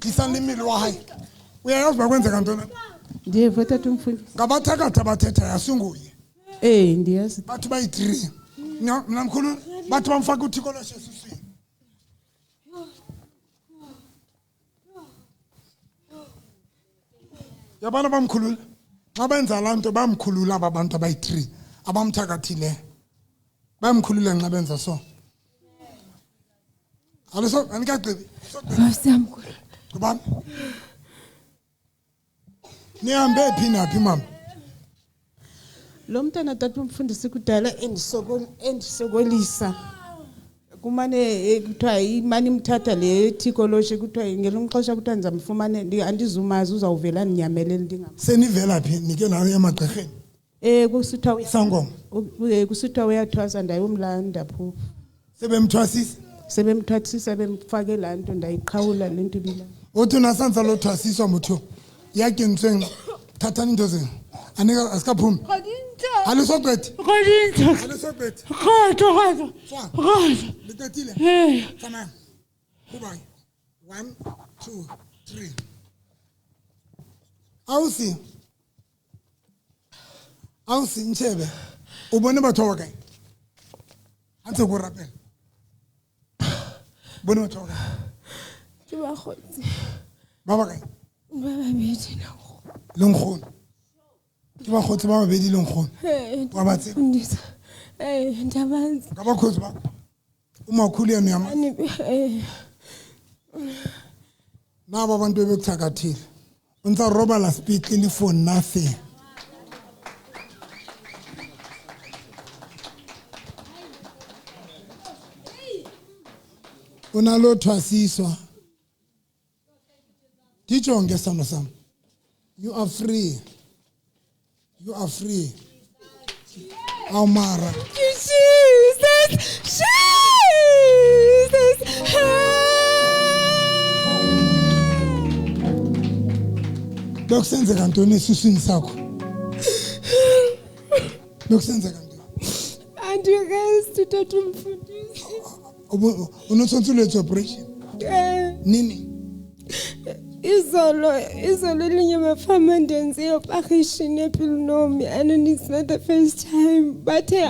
disan le mmele wa hae uyayazi uba kwenzeka ntona ndiva tatumfundisi ngabathakatha bathetha yasunguye ndiyazi bathu bayi-3 mna mkhulu bathu bamfaka uthikoloshe esuswini yabana bamkhulula xa benza laa nto bamkhulula aba bantu abayi-3 abamthakathileyo bamkhulula nxa benza so anikagqibi Basamkhulu. ngubani nihambe phi naphi mama lo mntana tatumfundisi kudala endisokolisa kumane kuthiwa imane imthatha le thikoloshe kuthiwa ngelinye ixesha kuthiwa ndizamfumane andizumazi uzawuvela ndinyamelele ndingam senivela phi nike nayo emagqirheni kusithiwa sangoma kusithiwa uyathwasa ndayomlanda phofu sebemthwasisa sebemthathisa bemfake laa nto ndayiqhawula le nto ibila uthi unasanza lothwasiswa motho yakentsweng thathani into zenu anika asikaphumi alisoqethi alisoqethi liqethile tsamaya kubayi 1 2 3 ausi ntshebe o bone batho ba kae a ntse ko rapela bone batho ba kae Ke ba khotse. ba ba kae Ba babedi na go. le nkgono ke ba khotse ba babedi le nkgono wa ba tseba ndabazi ka ba khotse ba umakhulu yena yama na ba bantu bekuthakathile untsa roba la speedily for nothing unalo thwasiswa tijonge sano sam you are free Amara Jesus Dokusenzeka ntoni esiswini sakho Dokusenzeka ntoni andikazi tuthatha umfundisi unotsontsuletswe operation nini izolo linye bafama ndenze i-operation epilnomi and it's not the first time bathe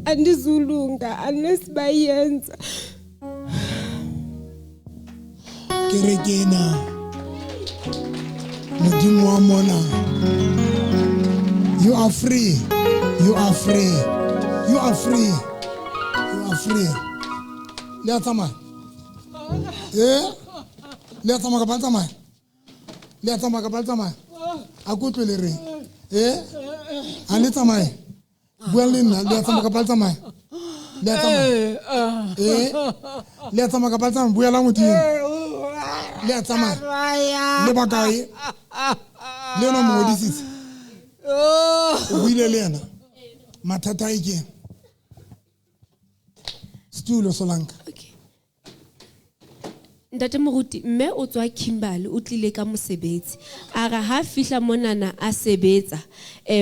andizulunga unless bayenza kerekena modimo wa mona you are free le tsamaya le tsamaya ka tsamaya a kutlwe le reng a le tsamaya bua le nna le tsamaya ka tsamaya le tsamaya ka tsamaya bua la modimo le tsamaya le bakae le no modisitse o buile le yena mathata a ke stulo solanka Ntate Moruti mme o tswa Kimberley o tlile ka mosebetsi ara ha fihla monana a sebetsa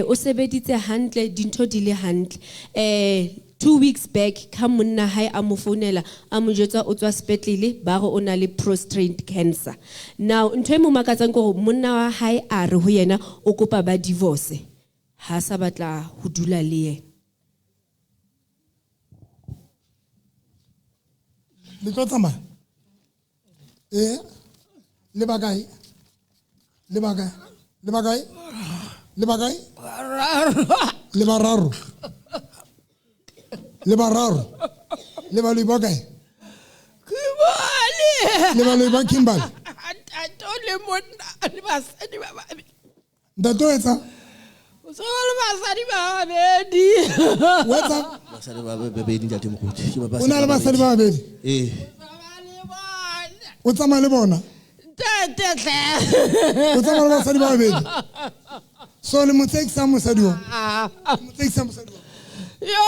o sebeditse hantle dintho di le hantle 2 weeks back ka monna hae a mo founela a mo jwetsa o tswa sepetlele ba re o na le prostate cancer now ntwe mo makatsang go monna wa hae a re ho yena o kopa ba divorce ha sa batla ho dula le yena le tsamaya le bakae le bararo le ba le bakae le ba le ba Kimberley atole monna le basadi ba babe ndato etsa so le basadi ba babedi wetsa basadi ba babedi ntate Moruti una le basadi ba babedi o tsamaya le bona o tsamaya le basadi ba babedi so le motsekisa mosadi wa yo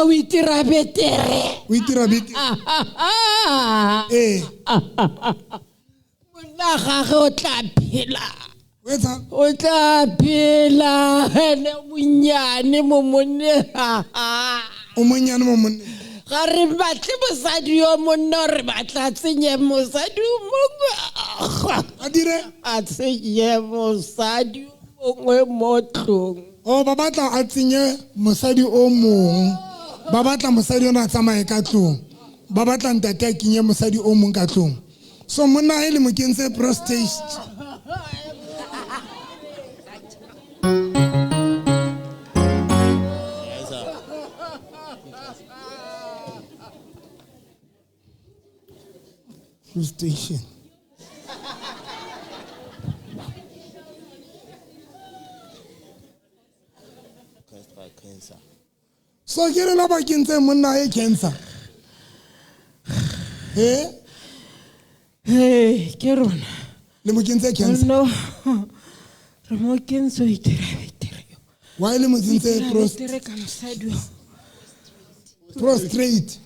o itira betere monna gage o tla phela o tla phela ene monyane mo monne ga re batle mosadi yo monna re batla tsenye mosadi mongwe a tsenye mosadi mongwe mo tlong ba batla a tsenye mosadi o mong ba batla mosadi ona tsamaye ka tlong ba batla ntate a kenye mosadi o mong ka tlong so monna ha ile mo kentse prostate station so ke re la ba kentse monna e cancer ke rona le mo kentse cancer no re mo kentse o itira betere why le mo kentse prostrate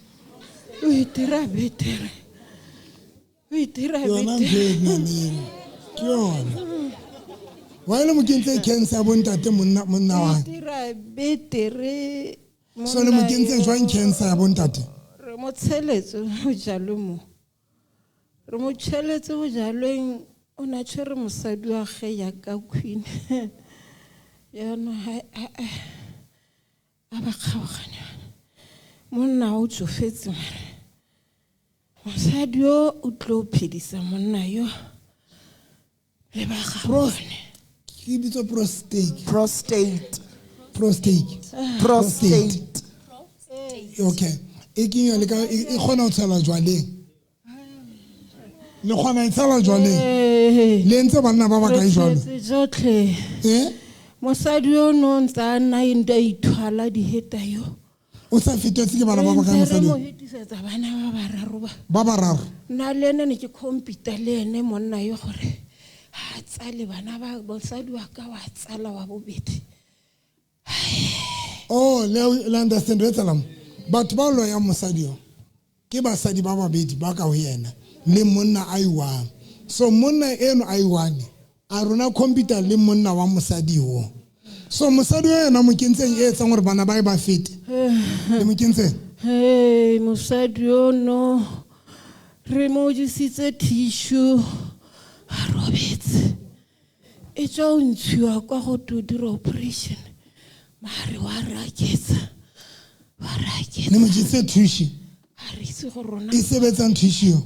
o itira betere why le mo kentse cancer bontate monna wa itira betere so le mo kentse jwang cancer bontate re mo tsheletse ho jalo re mo tsheletse ho jalong o na tshwere mosadi wa ge ya ka queen yana a ba kgaoganya monna o tsofetse mosadi yo o tlo phedisa monna yo le ba gagone Ke bitso prostate. Prostate. Okay. E kenya le ka e khona ho tshela jwaleng. Le khona e tshela jwaleng. Le ntse banna ba ba ka jwalo. Jotlhe. Mosadi yo no ntsa nna into ithwala di heta yo. O sa fetetse ke bana ba ba ka mosadi. Mo hetisetsa bana ba bararo ba. Ba bararo. Na le ene ne ke computer le ene monna yo gore ha tsale bana ba mosadi wa ka wa tsala wa bobedi. Oh, le understand wetsalam. But ba lo ya mosadi yo. Ke basadi ba babedi ba ka ho yena. Le monna a iwang. So monna eno a iwane. A rona computer le monna wa mosadi ho. So mosadi yena mo kentseng e etsang gore bana ba e ba fete. Le mo kentseng. Hey, mosadi yo no. Re mo disitse tissue. A robetse. E tswa o ntshiwa kwa go to dira operation. Mare wa raketsa. Wa raketsa. Le mo disitse tissue. A re itse go rona. E sebetsang tissue.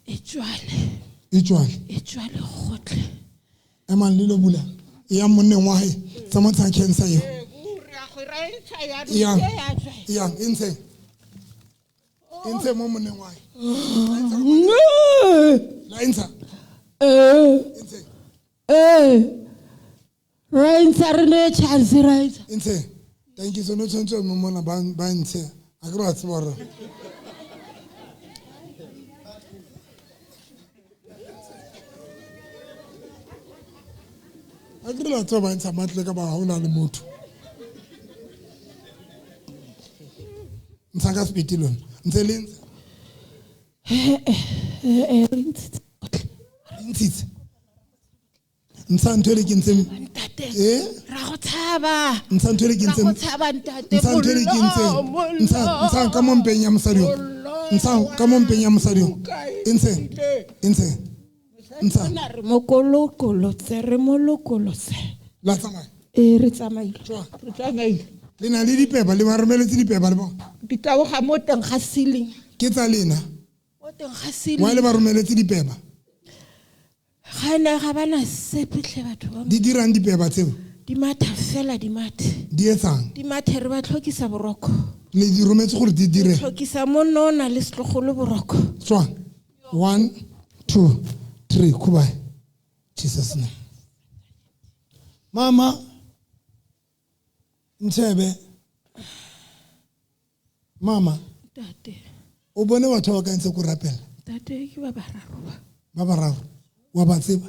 E tswale. E tswale. E tswale gotle. Eman lilo bula. Ya monneng wa hae. Tsa mo tsa cancer yo. Yang inse. Inse mo monneng wa hae. La insa. Inse. Right, are no chance, right? Inse. Thank you so much. Mo mona ba inse. Akro a tsbora. Akro la tsoba insa matle ka ba ha ona le motho. Nsanga spitilon. Ntselinza. Rintsitse. Ntsanthole ke ntseng. Ra go thaba. Ntsanthole ke ntseng. Ntsanthole ke ntseng. Ntsa ka mompeng ya mosadi. Ntsa ka mompeng ya mosadi. Intse. Ntsa. Mokolokolo tsere molokolo se. La tsamaya. Re tsamaile. Re tsamaile. Le na le dipeba le maromeletse dipeba le bona. Ditabo ga mo teng ga ceiling. Ke tsa lena. Mo teng ga ceiling. Wa le maromeletse dipeba. Gana ga bana sepetle batho ba. Di dirang dipeba tseo. Di matha fela di mathe. Di etsang. Di mathe re ba tlhokisa boroko. Le di rometse gore di dire. Tlhokisa monona le setlogolo boroko. Tswa. 1 2 3 kubai. Jesus name. Mama Ntshebe. Mama. Tate. O bone batho ba ka ntse go rapela. Tate ke ba bararo ba. Ba bararo. Wa ba tseba.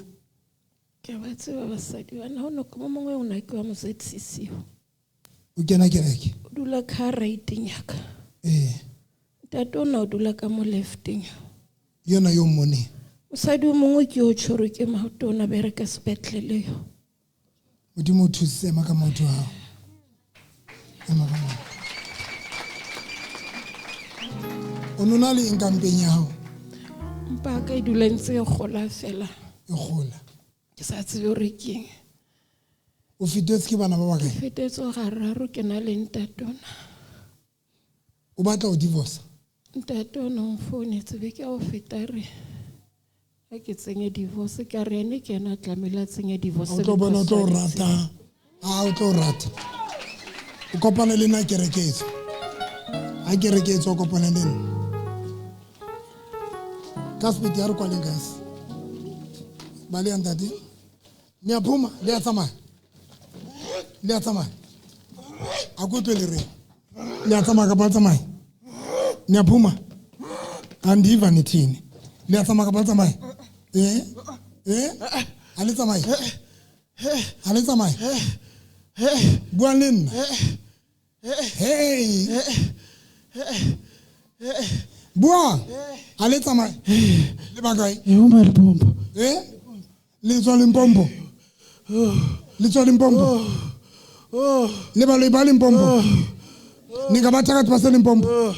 Ke ba tseba basadi ba na ono mo mongwe o na ke wa mosetsisio. O kena kereke. O dula ka right-eng yaka. Tate o na o dula ka mo left-eng. Yona yo mmone. Mosadi o mongwe ke o tshwere ke maoto o na bereka sepetlele yo. Modimo o thusitse maka maoto a hao. O nona le inkampeng ya hao. Mpa ka e dula ntse e gola fela. E gola. Ke sa tsebe gore keng. O fetetse ke bana ba ba kae? Fetetse ga raro ke na le ntatona. O batla o divorce? Ntatona o mfounetse be ke a o feta re. Ha ke tsenye divorce ka re ene ke ena tlamela tsenye divorce. O tlo bona o tlo rata. O tlo rata. O kopana le nna kereketso. A kereketso o kopana le nna. Ka spiti ya re kwaleng guys. Ba le ntate. Ni a phuma le a tsamaya. Le a tsamaya. A go tlwe le re. Le a tsamaya ka ba tsamaya. Ni a phuma. Andiva nithini. Le a tsamaya ka ba tsamaya. A le tsamaya. A le tsamaya. Bua le nna. Hey. Bua. A le tsamaya. Le ba kae? E o ma le pompo. Le tswa Limpopo. Le tswa Limpopo. Le ba le ba Limpopo. Ni ka ba thaka tsa Limpopo.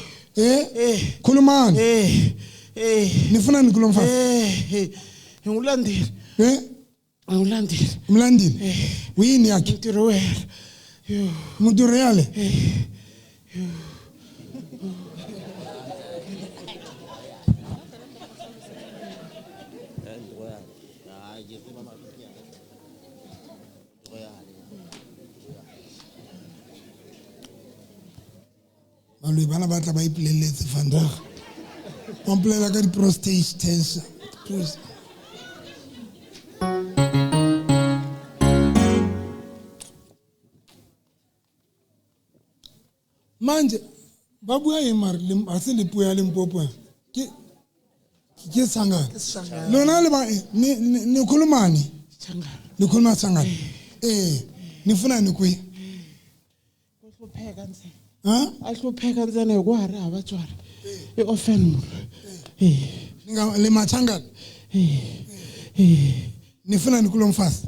Khulumani. Nifuna nikhuluma mfana. Ngilandile. Ngilandile. Umlandile. Uyini yakhe? Mtiro wena. Umuntu reale. baloi bana ba tla ba ipoleletse Vandag ba mpolela ka di-prostate cancer. Manje ba bua eng mare ha se le puo ya Limpopo ke Sangane lona le ba ni khulumani ni khuluma Sangane nifuna ni kwi Ahlupheka nje ahlupheka nje kwari abatswari ioften ninga le machangana nifuna ni kulomfasi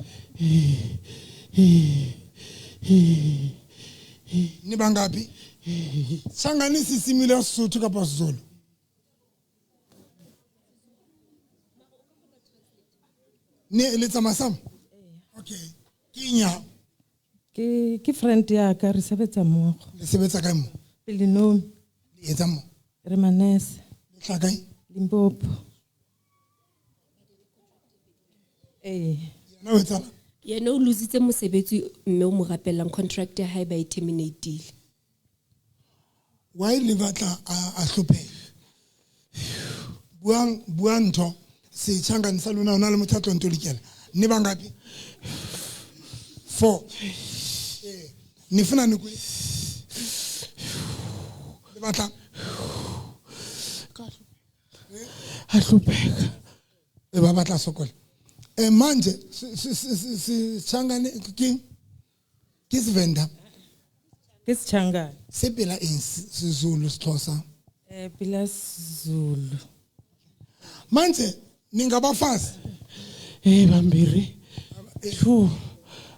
ni bangapi Sanganisi simile Sotho kapa Sezulu ne le tsamasam okay kinya ke friend ya ka re sebetsa mmogo le sebetsa kae mo pele no le etsa mo re manese le tla kae Limpopo na o etsa yena o lositse mosebetsi mme o mo rapellang contract ya hae ba e terminate why le batla a hlophe buang ntho se Changane sa lona ona le motho a tlo ntolikela ne bangapi 4 nifuna ni kwi le batla ahlupheka ba batla sokola manje si Changane ke sivenda ke Sichangane sepela isiZulu Sixhosa phela Zulu manje ningabafazi bambiri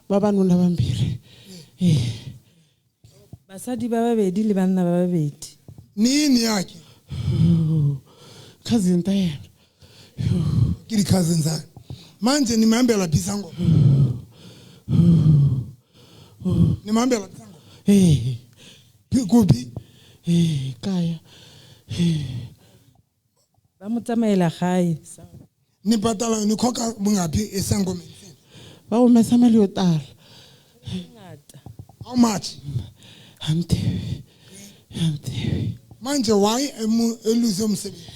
babanuna bambiri basadi ba babedi le banna ba babedi nini yakhe cousin ta yena ke di cousins zakhe manje nimahambela Pisango nimahambela Pisango kuphi kaya ba motsamaela gae ni patala ni khoka bungapi esangomeni ba umesa mali yo tala how much hamti manje why eluse umsebenzi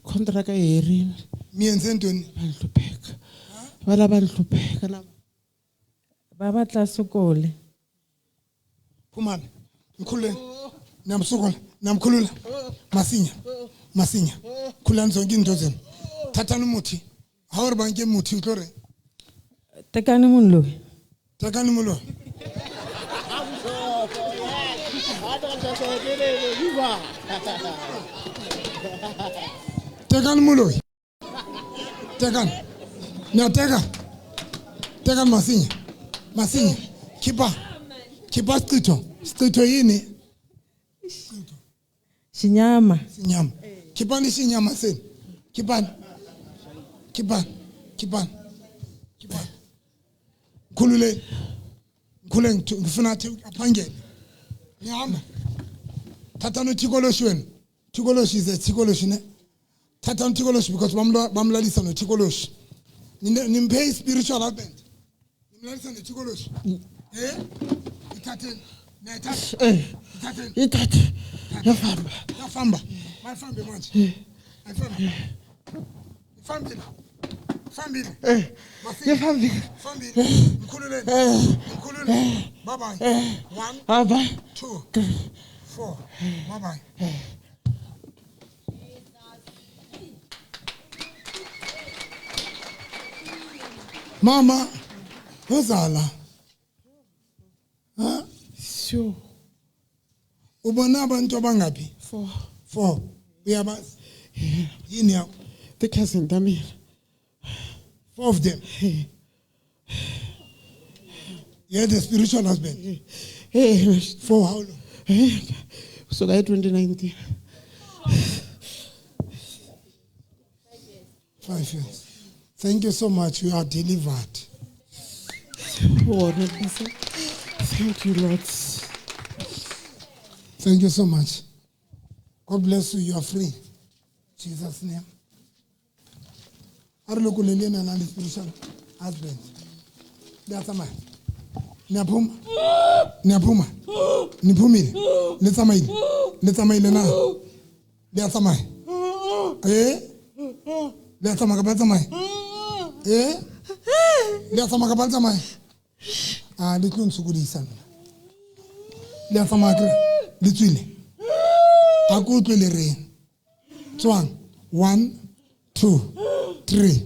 contract yerini miyenze ntoni banhlupheka bala banhlupheka la ba batla sokole phumana mkhulule namsukola namkhulula masinya khulani zonke into zenu thathani umuthi ha re banke muthi utlore tekane munlo tekani mulo tekani mulo tekani na tekani masinya kipa stito yini Shinyama kipani shinyama seni kipani khulule ngifuna athi aphangele ngihamba thathani uthikoloshi wena thikoloshi is a thikoloshi ne thathani uthikoloshi because bamlalisa nothikoloshi nimphe spiritual husband nimlalisa nothikoloshi ithatheni ithathe yafamba mayifambe manje fambile mkhululeni bye bye 1 2 4 bye bye mama uzala sure ubona abantu abangapi 4 uyabazi yini yakho the cousin Damir 4 of them you're the spiritual husband for how long so by 2019 5 years thank you so much you are delivered thank you Lord. Thank you so much. God bless you. You are free. Jesus' name. Are you looking at the spiritual husband? That's a man. Niyaphuma. Niyaphuma. Niphumile. Nitsamayile na. Liyatsamaya. Liyatsamaya ka tsamaya. Liyatsamaya ka tsamaya. Le tlo ntshukodisa nna. Liyatsamaya ka le tswile. A go utlwe le reng. Tswang 1 2 3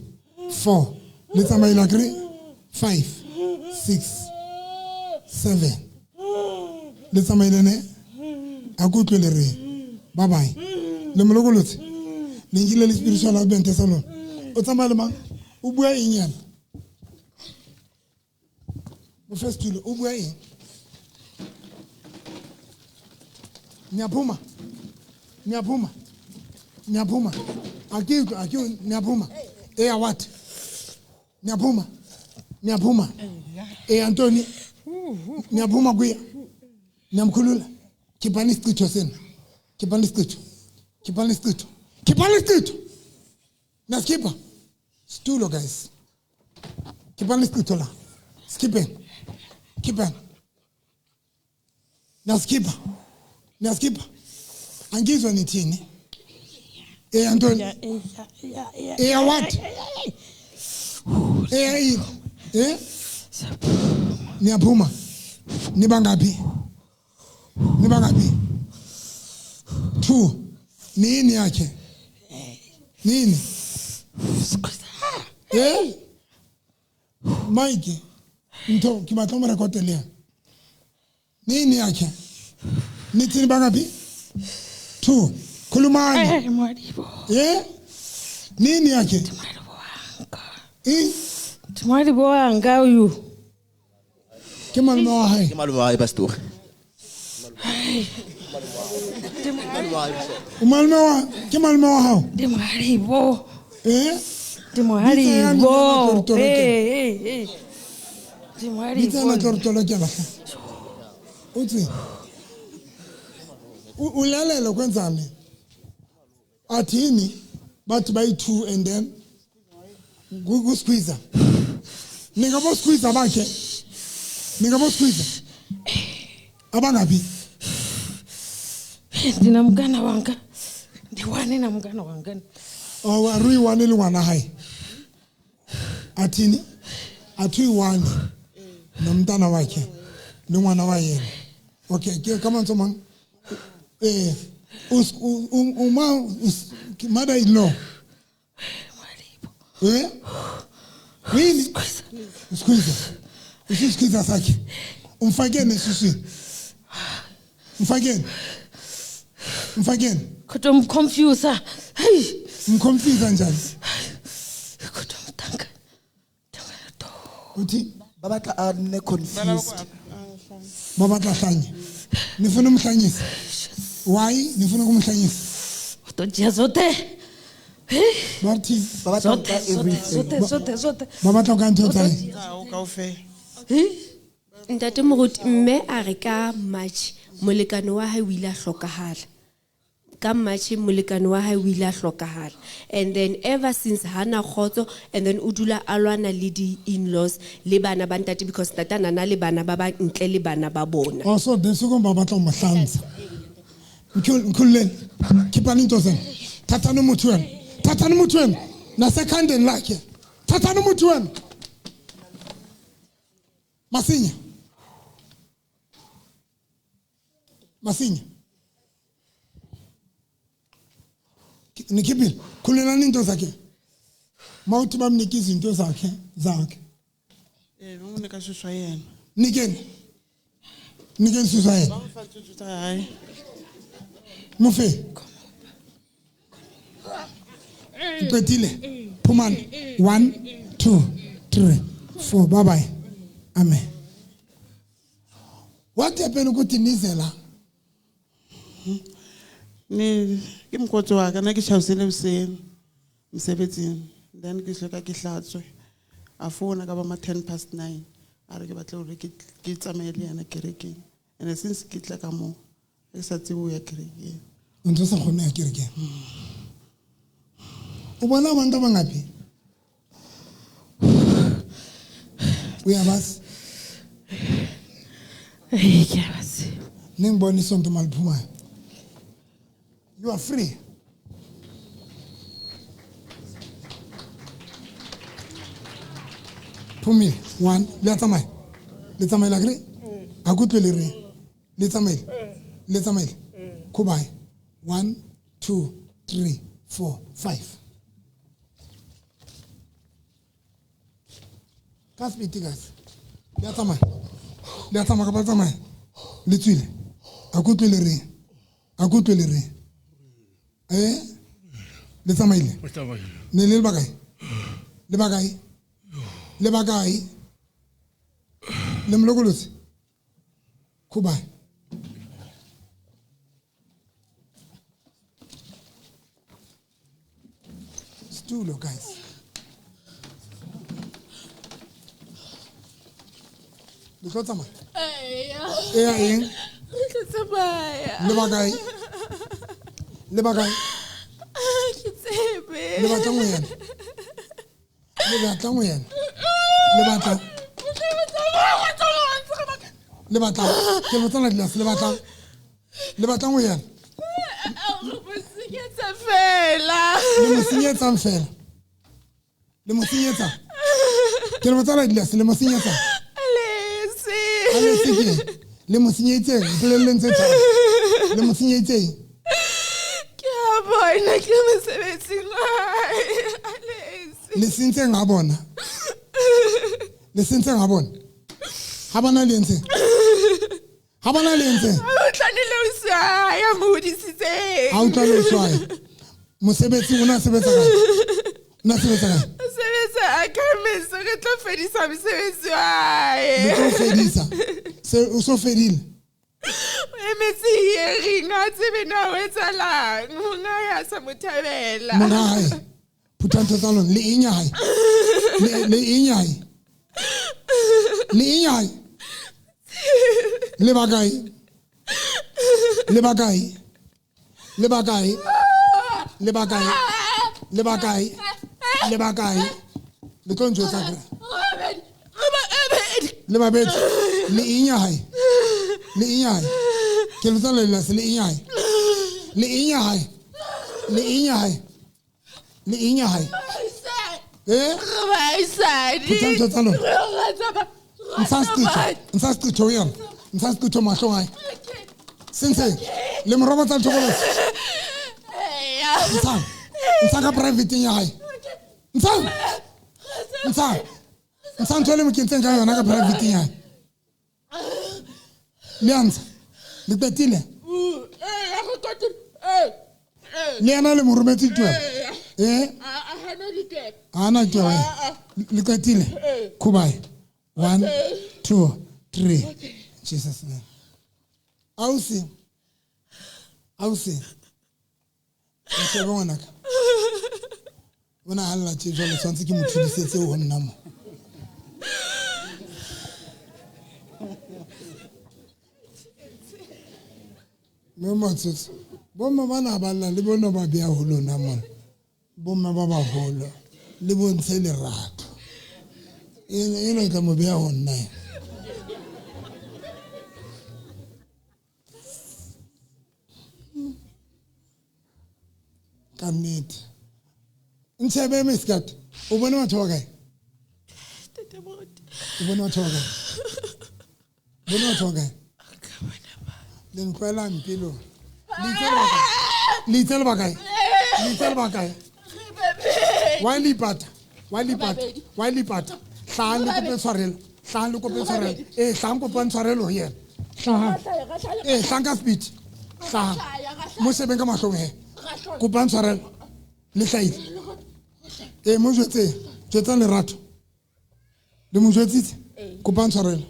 4 le tsamaila kre 5 6 7 le tsamaile ne a go utlwe le reng. Bye bye. Le mologolotse le ngile le spiritual husband sa lona. O tsamaya le mang? O bua eng yana? Mo first tulo o bua eng? Niyaphuma. Akiyo niyaphuma. What? Niyaphuma. Antoni. Niyaphuma kuya. Niyamkhulula. Khipani isichitho sena. Khipani isichitho. Naskipha. Stulo guys. Khipani isichitho la. Skipeni. Naskipha. Angizwa nithini? Antoni. What? Niyaphuma. Nibangaphi? 2. Nini yakhe? Nini? Mike. Nto kibatla mo rekotele. Nini yakhe? Nithini bangaphi? 2. Khulumani. Nini yakhe? Tumalibo wanga uyu. Ke malome wa hae. Ke malome wa hae pastor. Ke malome wa hao. Dimalibo. Dimalibo. Ditana tortola ke la. Utsi. Ulalela kwenzani? Athini bathi bayi2 and then go squeeze. Ningabo squeeze bakhe. Abangaphi? Ndinamgana wanga. Ndiwane namgana wanga. Oh, arui wane le ngwana hae. Athini? Athui wane. Nomntana wakhe. Le ngwana wa yena. Okay, come on someone. Mother-in-law. Really? Squeeze. Squeeze sakhe. Umfakene suswini. Mfakene. Kodwa umconfuser. Hey, umconfuser njani? Kodwa umtanga. Uthi babatla ane confused. Babatla hlanye. Nifuna umhlanyisa. Why? Nifuna kumhlanyisa. Utodia zote. Martin, babatla everything. Zote. Babatla ka ntho tsae. Kaofela. Ntate Moruti mme a re ka March molekano wa hae o ile a hlokahala. Ka March molekano wa hae o ile a hlokahala. And then ever since hana khotso and then o dula a lwana le di in-laws le bana ba ntate because tatana na le bana ba ba ntle le bana ba bona. Oh so besuko babatla umhlanza. Mkhululeni. Khipani into zenu. Thathani umuntu wenu. Na secondeni lakhe. Thathani umuntu wenu. Masinya. Nikhipile. Khulelani into zakhe. Mawuthi bamnika izinto zakhe. Unika suswa yena. Nikeni suswa yena. Hayi. Mufe. Ipetile. Phumani. 1 2 3 4 bye bye. Amen. What happened ukuthi nizela? Ni ke mkotso wa ka na ke tshawsele boseng msebetsing then ke hloka ke hlatswe a phone ka ba ma 9:10 a re ke batla hore ke tsamaye le yana kerekeng and since ke tla ka mo ke sa tsebo ya kerekeng ntse sa khona ya kerekeng o bona abantu bangapi uyabasi Ningboni sonto malphuma. You are free. Pumi, one, let's lagri. Agutu liri. Let's mail. Kubai. 1, 2, 3, 4, 5. Kas bitigas. Let's kapatama. Litule. Agutu liri. Let's mail. Nelil bagay. Le bagay. Le mlogulus. Kubai. Stulo, guys. Look at someone. Le bagay. Le Putanto salon le inyai. Le bagay. Le conjo sacre. Le babet. Le inyai. Quel temps le inyai. Putanto salon. Nsaskucho mashongai. Sensei, le mrobata chocolate. Nsaka private nyai. Nsan tole mkintenga yana ka private nyai. Lianza. Libetile. Liana le murumeti tu. Ana tu. Libetile. Kubai. 1, 2, 3. Jesus name. Ausi. Nsebona ka. Bona alla tshelo le tshwantse ke mothudisetse ho nna mo. Memotse. Bomma bana balla le bona ba bia ho lona mona. Bomma ba ba holo. Le bontshe le rato. Ene ka mo bia ho nna. Kanit. Ntshebe meskat. O bona batho ba kae? O bona batho ba kae? Bona batho ba kae? Le nkwela mpilo. Little bagay. Why lipata? Saan ko pe tshwarelo. Saan ko pa tshwarelo here. Saan ka speech. Saan. Mo sebeng ka mahlong he. Ko pa tshwarelo. Le hlaile. Mo jwetsa lerato. Le mo jwetsitse. Ko pa tshwarelo.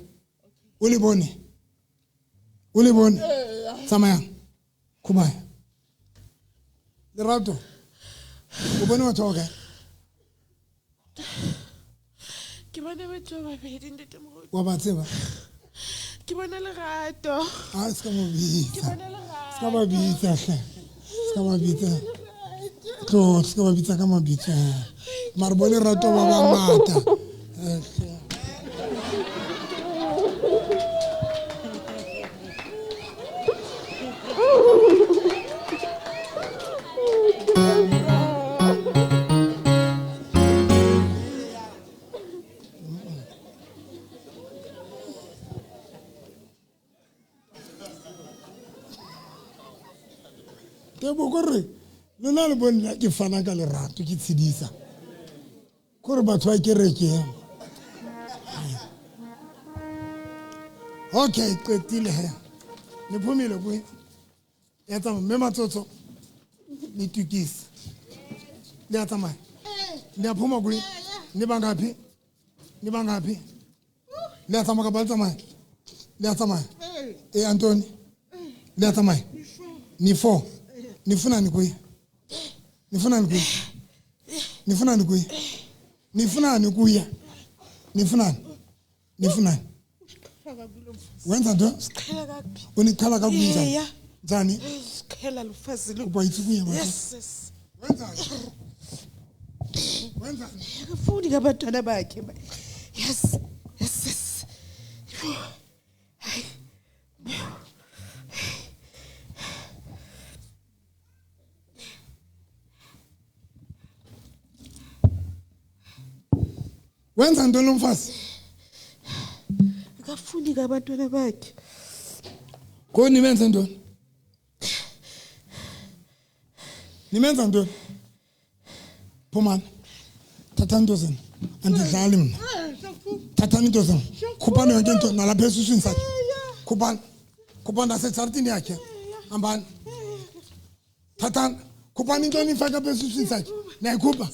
O le bone. Tsamaya. Kumaya. Lerato. O bone batho ba kae? Ke bona batho ba bedi ntate mogolo. Wa ba tseba? Ke bona Lerato. Ska mo bitsa hle. Ska ba bitsa ka mabitsa. Mara bone Lerato ba bangata. ke bo gore lona le bona ke fana ka lerato ke tshedisa gore batho ba kereke okay qetile he le phumile bo ya tsamaya mme matsotso le tukisa le ya tsamaya le ya phuma boe le bangaphi le ya tsamaya ka ba tsamaya le ya tsamaya Antoni le ya tsamaya ni 4 nifunani kuye wenza nto unikhala kakubi njani siqhela lufazi lu uba itsukuye manje yes wenza akafuni ngabantwana bakhe yes wenza ntoni lo mfazi akafuni ngabantwana bakhe ko nimenza ntoni phumana thatha into zenu andidlali mna thathani into zenu khuphani yonke into nalapha esuswini sakhe khuphani nasejaritini yakhe hambani thathani khuphani into enifaka apha esuswini sakhe nayikhupha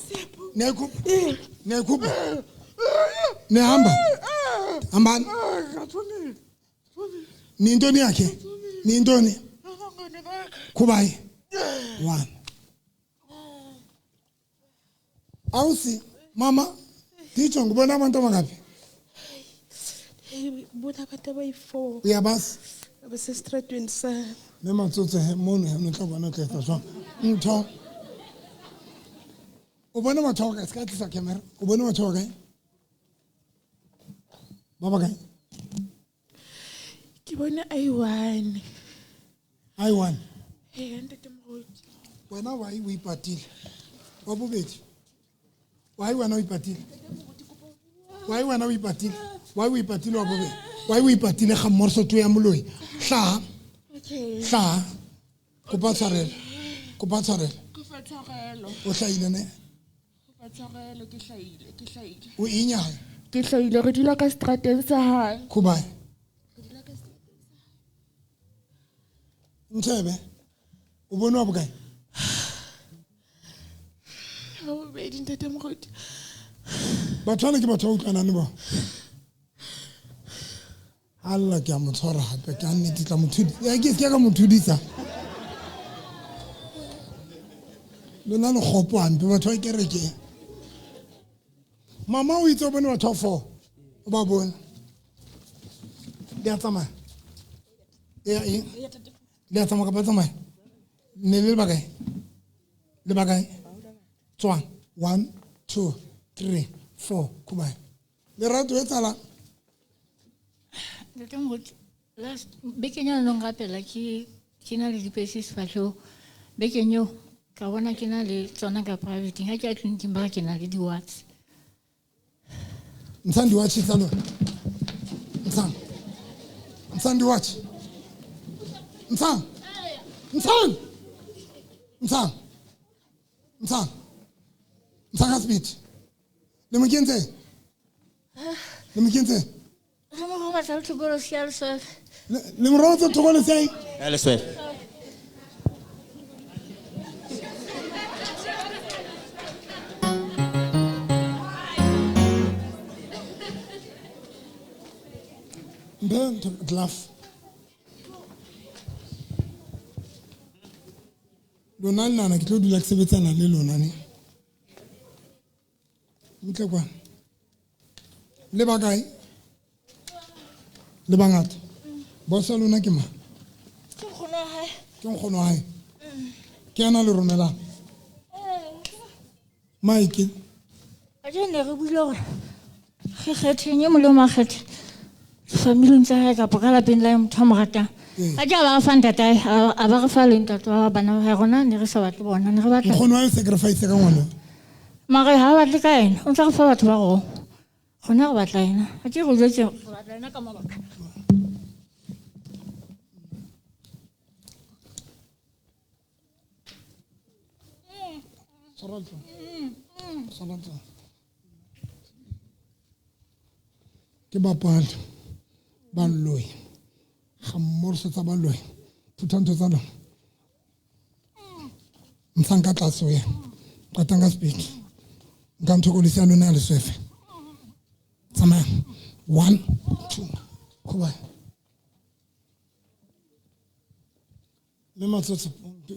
nehamba hambani niyintoni yakhe niyintoni khubayi 1 awusi mama nditsho ngibona abantu abangaphi bona abantu abayi-4 uyabazi abasestradweni sa nematsotso mono notlabana tlesa jwang ntho o bona batho ba kae se ka tlisa camera o bona batho ba kae ba kae ke bona I1 ntate moruti wena wa o ipatile wa bobedi wa wena o ipatile wa wena o ipatile wa o ipatile wa bobedi wa o ipatile ga morso to ya moloi hla kopa tshwarelo ko fa tshwarelo o hlaile ne ko fa tshwarelo ke hlaile o inya ke hlaile re dula ka strateng sa hae kubaye Ntshebe o bona bokae o be di ntate moruti batho ke batho ba utlwanang ba alla ke a mo tshwara hape ke a nnete tla mothudi ya ke ka mothudisa lona le khopo ampe batho ba kereke mama o itse o bone batho 4 o ba bona dia tsamaya ya le tsamaya ka ba tsamaya ne le bakae tswang 1 2 3 4 kubaye le rato e tsala le tengwe last bekenya no ngapela ke na le dipesi sefahlo bekenyo ka bona ke na le tsona ka private ha ke a tlinking ba ke na le di-watts Nsandi watch tsalo Nsandi watch Nsanga speed le mkenze re mo ba tla tshobolo sial so le mrozo togole sei ya le swe Ben glove lona le nana ke tlo dula ke sebetsana le lona ne mtle kwa le bakae le bangata bosa lona ke ma ke khona hae ke nkgono hae ke ana le romela Mike a jene re bule gore ge kgethenye molemo a kgethe family tsa hae ka pokala pin la motho mo ratang a ja ba fa ntata a ba re fa le ntata wa bana ba rona ne re sa batle bona ne re batla nkgono wa sacrifice ka ngwana mara ha batle ka ena o tla go fa batho ba go gona go batla ena a ke go jetse go batla ena ka mabaka ke bapala ba lloi ga mmorse tsa ba lloi tuthanto tsa lona msanka tlase o ya qatanga speed nka nthokolisa lona le sefe tsamaya 1 2 kuba le matsotso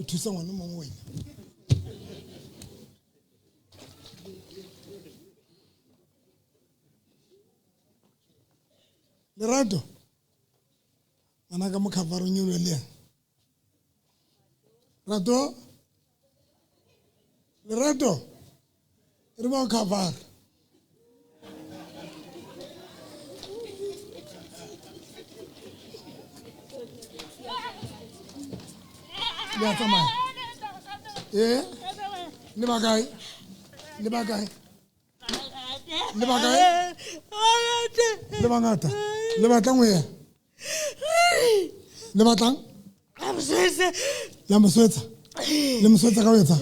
thusa ngwana mongwe wena Lerato ana ka mo cover nyulo le Rato Lerato re mo cover ya tama le bagai le bangata le batlang o ya le batlang la moswetsa ka o etsa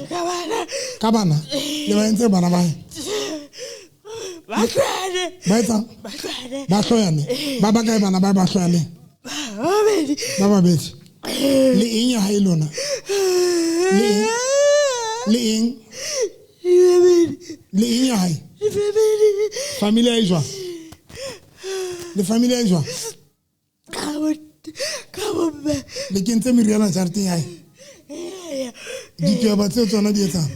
ka bana le ba entse bana ba etsang ba hloyane ba bakae bana ba hloyane ba babedi le eng ya ha ilona le eng ya hae familia e jwa le familia e jwa le kentse meriana jareteng ya hae ditaba tse tsona di etsang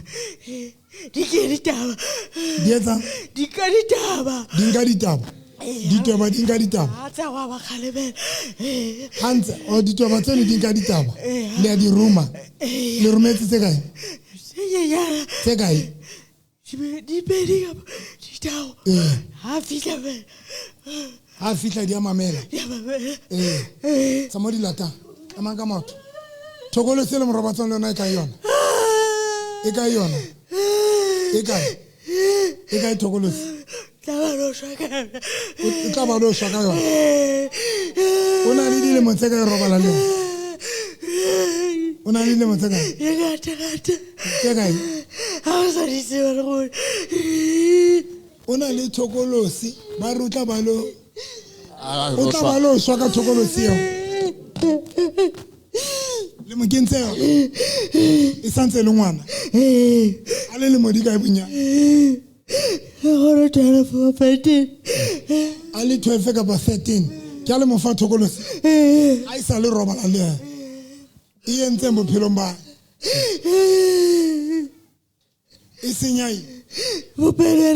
di etsang dinka ditaba hantle o ditaba tseno di nka ditaba le a di ruma le rumetse tse kae ha fihla di a mamela sa mo di lata a mang ka maoto thokolose le morobatsong le yona e ka yona thokolose o tla ba lo shwa ka yona o na le dilemo tse ka e robala le yona o na le dilemo tse kae o na le thokolosi ba re o tla ba lo shwa ka thokolosi eo le mo kentse yo e santse le ngwana a le mo di ka e bunya a le 12 ka ba 13 ke a le mo fa thokolosi a isa le robala le e entse bophelo ba e senyai bopelo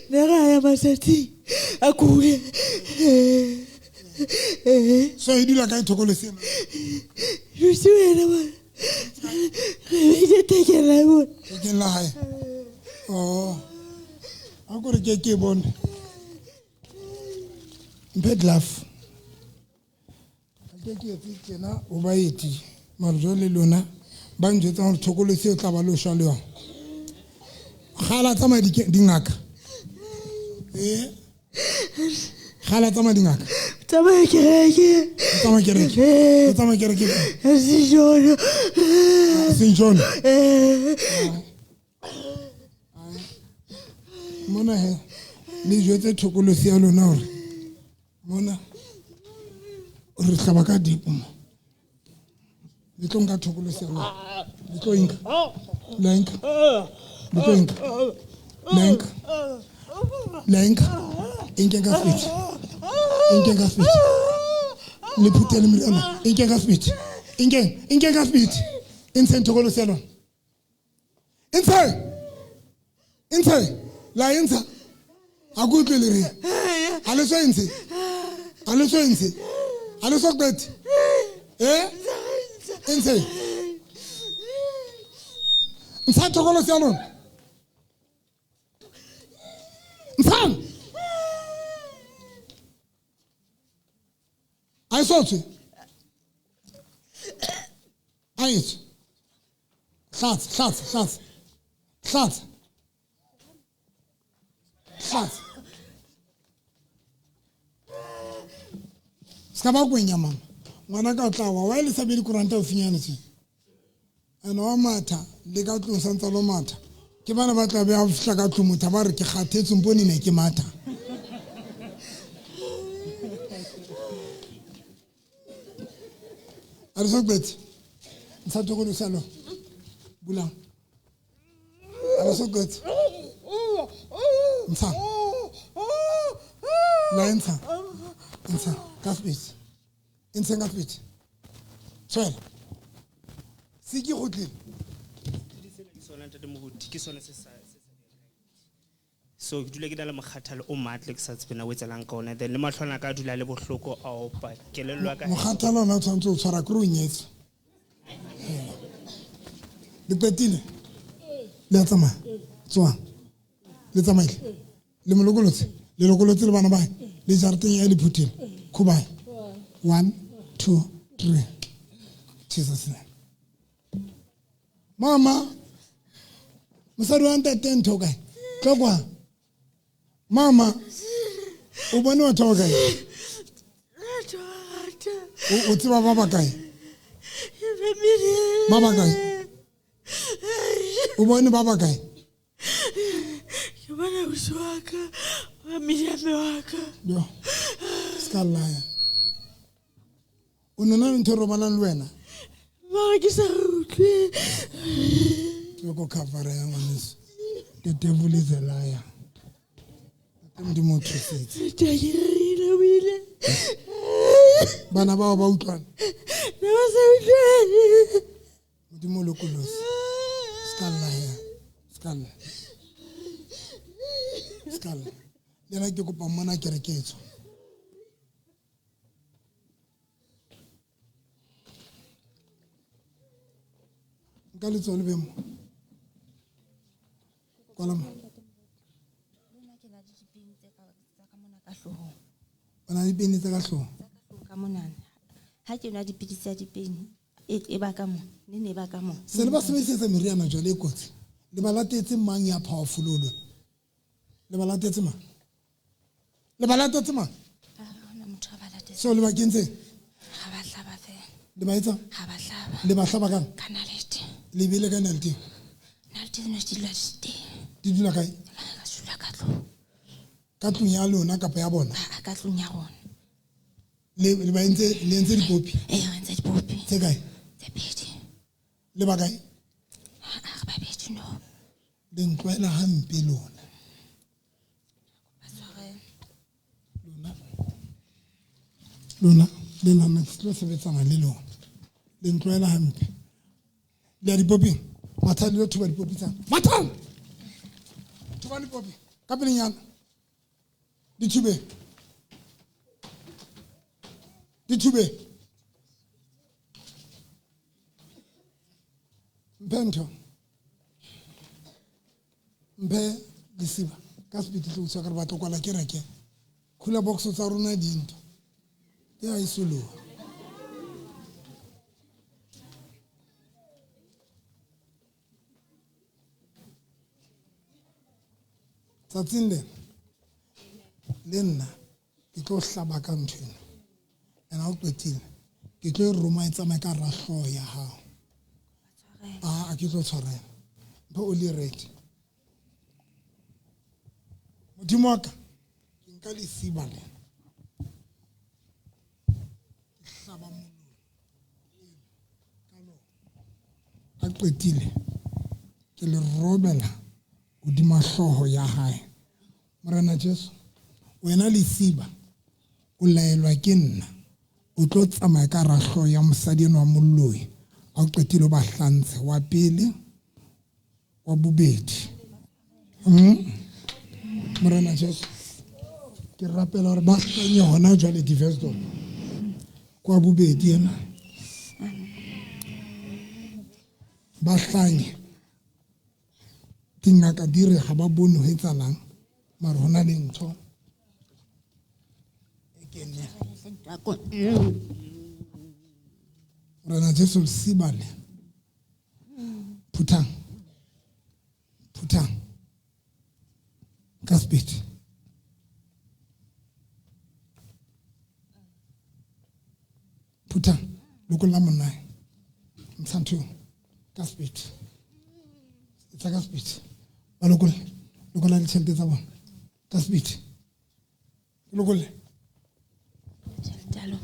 le ga ya masati a kule so e dula ka thokolosi you see where we ke la hae a gore ke bone bedlaf ke tsena o ba eti marjo le lona ba njwetsa gore thokolosi o tla ba lo shwa le yona gala tsama dingaka gala tsama dingaka tsama kereke Sinjoni mona he le jwetse thokolosi ya lona hore mona re hlaba ka dipo mo le tlo nka thokolosi ya lona le tlo inka inke ka speech le phutele meriana inke ka speech inke ka speech inse thokolosi ya lona inse la insa akutle le re ale so inse ale so kwet inse nsa thokolosi ya lona nsa ai sotswe ai Sats. Ska ba kwenya mama. Ngwana ka tla wa ile sabedi kuranta o finyane tse. ana wa matha le ka tlong sa ntse lo matha ke bana ba tla be a fihla ka tlong motho ba re ke kgathetse mpone ne ke matha a re so kwetse ntsha tokolo sa lo bulang a re so kwetse ntsha la ntsha ka spitse ntsha ka spitse tswela se ke go tlile so ke dula ke dala mokhathalo o matle ke sa tsebena o etselang ka ona then le matlhwana ka dula le bohloko a opa kelello ka mokhathalo ona tshwantse o tshwara ke ro nyetse le petile le tsamaya tswa le tsamaile le molokolotse le bana ba le jarteng ya le phutile khubai 1 2 3 Jesus name mama mosadi wa ntate ntho kae tlokwa mama o bone wa thoka kae o tseba baba kae baba kae o bone baba kae ke bona uswaka wa miriame waka yo skallaya o nona ntho ro bana le wena ba ke sa utlwe ke go cover ya ngwaneso the devil is a liar ndi motho setse tayirina wile bana ba utlwana na ba sa utlwane ndi molokolosi skallaya skalla lena ke kopa mona kereketso ka le tsole bemo kwalama ona di peni tsa ka hlooho ka monana ha ke nwa dipidisi ya dipeni e ba ka mo ne ba ka mo se le ba sebedisetsa meriana jwale e kotsi le ba latetse mang ya powerful lo le ba latetse mang so le ba kentse ha ba hlaba fe le ba etsa ha ba hlaba le ba hlaba kang kanalete le bile ka nalti nalti no stile di dula kae ka shula ka tlo ka tlung ya lona kapa ya bona ka tlung ya rona le ba ntse dipopi ntse dipopi tse kae tse pedi le ba kae ba pedi no le ntwela hampe lona lona le nna tlo sebetsana le lona le ntloela hampe le ya dipopi matha le thuba dipopi tsa matha thuba dipopi ka pelenyana ditube mpento mpe lesiba ka sepiti tlo tswa ka re batlo kwala kereke khula box tsa rona dinto ya isolo tsatsing le nna ke tlo hlaba ka nthwena ena o qetile ke tlo roma e tsamaya ka rahlo ya hao a ke tlo tshwarela mpe o le ready modimo wa ka ke nka lesiba le a qetile ke le robela hodima hloho ya hae morena Jesu wena lesiba o laelwa ke nna o tlo tsamaya ka rahlo ya mosadi wa molloi a qetile ba hlantse wa pele wa bobedi morena Jesu ke rapela hore ba hlanye hona jwale divesto kwa bobedi ena ba hlanye dingaka di re ga ba bone ho etsalang mare hona le ntho e kene rena Jesu sibale putang ka speed putang lokola monna mtsantu ka speed tla ka speed ba lokola le tšhelete tsa bona ka speed lokola Jalo.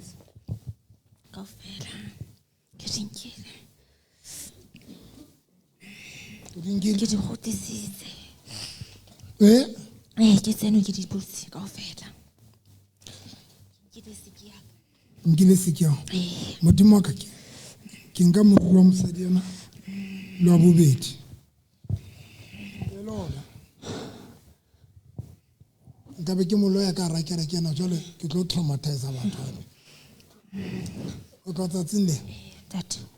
Kaofela. Ke dinkile. Ke di kgutlisitse. Ke tseno ke di pulsi kaofela. nkile sekiao modimo wa ka ke nka morwa wa mosadi yana le wa bobedi nkabe ke moloya ka rakere ke yana jwale ke tlo traumatize batho o tla tsatsing le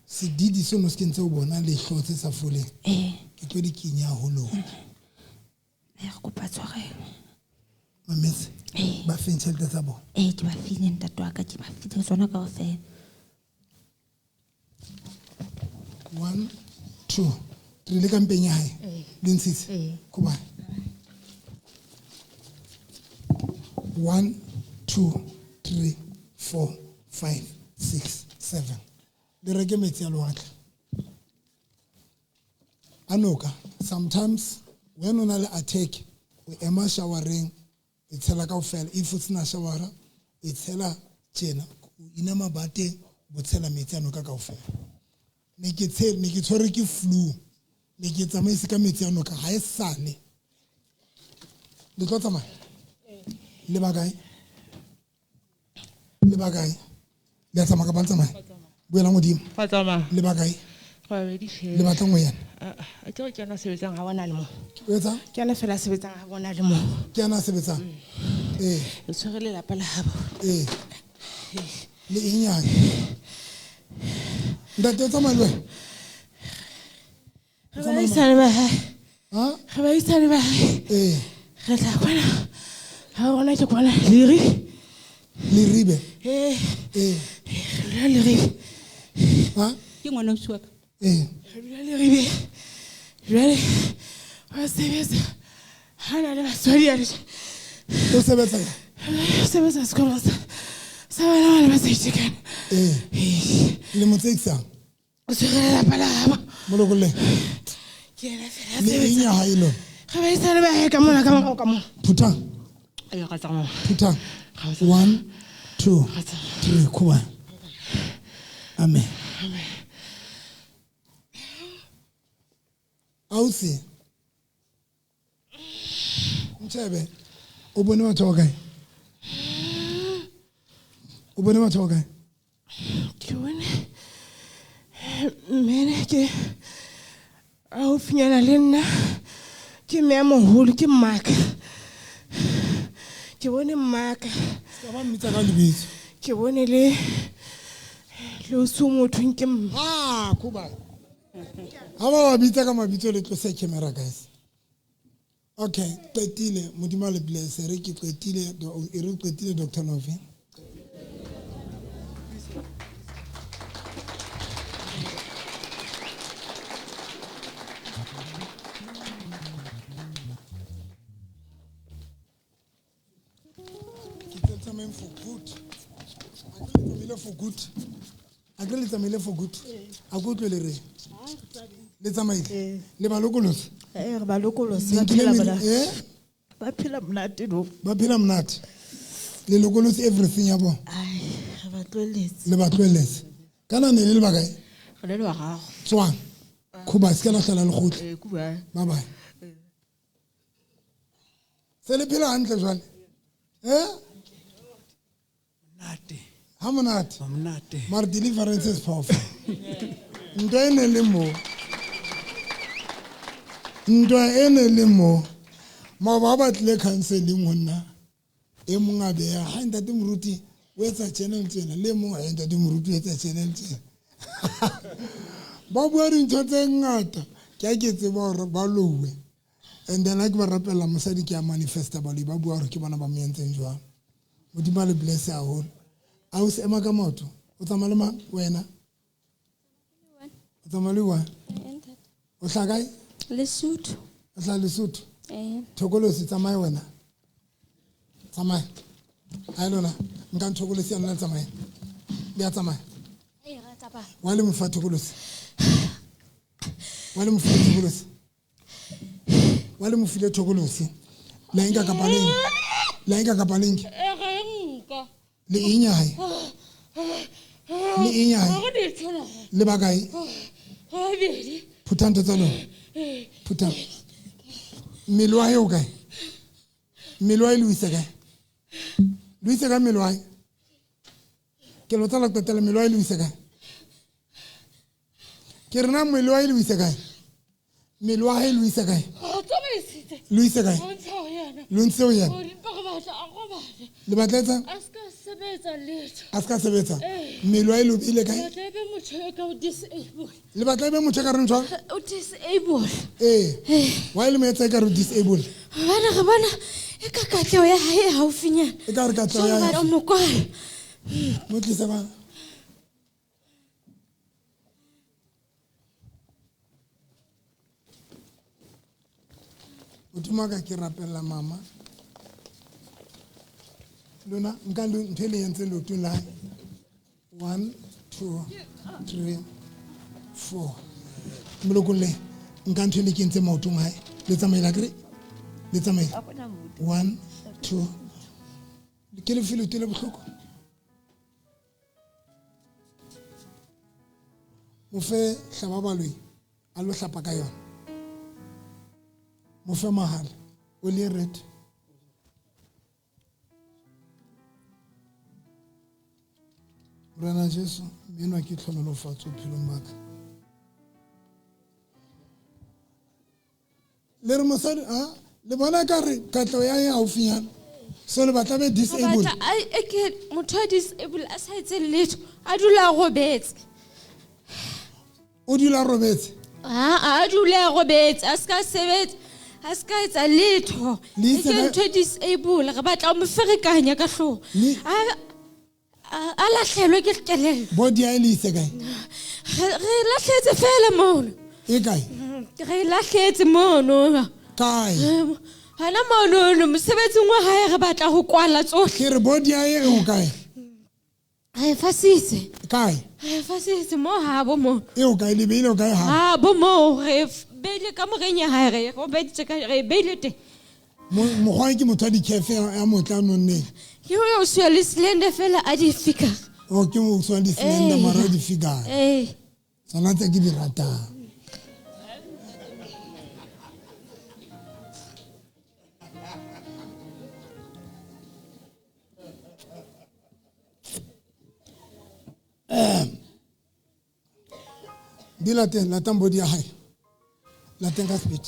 sedidi seno se ke ntse o bona letlho tse sa foleng ke tlo di kenya haholo kopa tshwarelo mametse ba feng tšhelete tsa bona ke ba file ntate wa ka ke ba file tsona kaofela 1 2 3 le kampeng ya hae le ntshitse go ba 1 2 3 4 5 6 7 le reke metsi a loatla anoka sometimes when o na le attack o ema showereng e tshela kaofela if o sena shawara e tshela tjena o ina mabate bo tshela metsi anoka kaofela ne ke tshwere ke flu ne ke tsamaise ka metsi anoka ha e sale le tlo tsamaya le bagae le a tsamaya ka ba tsamaya buela modimo le bagae le batla ngwe yana ke ana sebetsang ha bona le mo wetsa ke ana fela sebetsang ha bona le mo ke ana sebetsang e tshwere le lapa la habo le inyane ntate tsamaya le ba isane ba ha ba isane ba re tla bona ha ona ke bona leribe leribe ke ngwana o suaka leribe jwale wa sebetsa hana le batswadi ya o sebetsa sekolong sa bana ba sa itekana le motsekisang o tshwere lapa la habo molokole ke ena fela le inya ha ilo ga ba isane ba ka mona ka morao ka mona phutang ayo ka tsama phutang 1 2 3 kuba amen ausi mtshebe o bone batho ba kae o bone batho ba kae ke bone mene ke au finyana le nna ke me moholo ke mmaka ke bone mmaka ska ba mmitsa ka lebitso ke bone le o sumotho nke kuba ha ba bitsa ka mabitso le tlo se camera guys okay qetile modimo le bless re ke qetile Dr. Novi Agree tsamile for good a go tlo le re le tsamaile le ba lokolosi re ba lokolosi ba phela mnate do ba phela mnate le lokolosi everything ya bona re ba tlweletse le ba tlweletse kana ne le ba kae re le wa gago tswang khuba se kana hlala le khotla bye bye se le phela hantle jwale ha monate mar deliverance is powerful ntwa ene le mo ma ba batle counseling honna e monga be ya ha ntate moruti o etsa channel tsena le mo ha ntate moruti o etsa channel tsena ba bua dintho tse ngata ke a ke tseba hore ba lowe and then like ba rapela mosadi ke a manifesta ba le ba bua hore ke bona ba mentseng jwang modimo le bless a hole a o se ema ka motho o tsamaya le mang wena o tsamaya le wa o tla kae Lesotho o tla Lesotho thokolosi tsamaya wena tsamaya a lona nka thokolosi ya nna tsamaya le ya tsamaya wa le mofa thokolosi Wale mufile thokolosi. Wale mufile thokolosi. La inga kapaling. La inga kapaling. Le inyai. Le inyai. Le bagay. Putan talo. Putan. Milwai okay. Milwai Luisega. Luisega Milwai. Que lo tala que Milwai Luisega. Que Renam Milwai Luisega. Milwai Luisega. Luisega. Lunsoyan. Le batleta. Aska sebeta. Milwai Luisega. Le batleta mo cheka rentwa. Disable. While me take her disable. Bana e ka katleho ya hae haufinyana. E ka re katleho ya hae. So mo kwala. Mo tlisa ba. Utumaka ke rapella mama. Luna nkandu nthele yentse lotun la. 1 2 3 4. Mlokole nkandu le kentse maotong hae. Le tsamaela kre. Le tsamaela. 1 2. Ke le filo tele bohloko. Mo fe hlaba baloi a lo hlapa ka yona. Mo fe mahala o le red. Rana Jesu menwa ke tlhonolofatso philong baka. Le re mosadi le bona ka re katlo ya ya aufinyana. So le batla be disabled. I ke motho disable a sa etse letho a dula robetse. O dula robetse. A dula robetse a ska sebetsa a ska etsa letho. Ke motho disable re batla o mo ferekanya ka hloho. A lahlelwe ke kelello. Body ya ile ise kae? Re lahletse fela mono. E kae? Re lahletse mono. Kae? Hana mono mosebetsi ngwa hae re batla ho kwala tsohle. Ke re body ya e o kae? Ai fasitse. Kae? Ai fasitse mo ha bo mo. E o kae le beile o kae ha? Ha bo mo re beile ka morenya hae re go beditse ka re beile te. Mo go ke motho di cafe ya motla nonne. Ke o swa le slender fela a di fika. O ke mo swa di slender mara di fika. Sana tse ke di rata. Dilaten la tambodi ya hai. La tenga speed.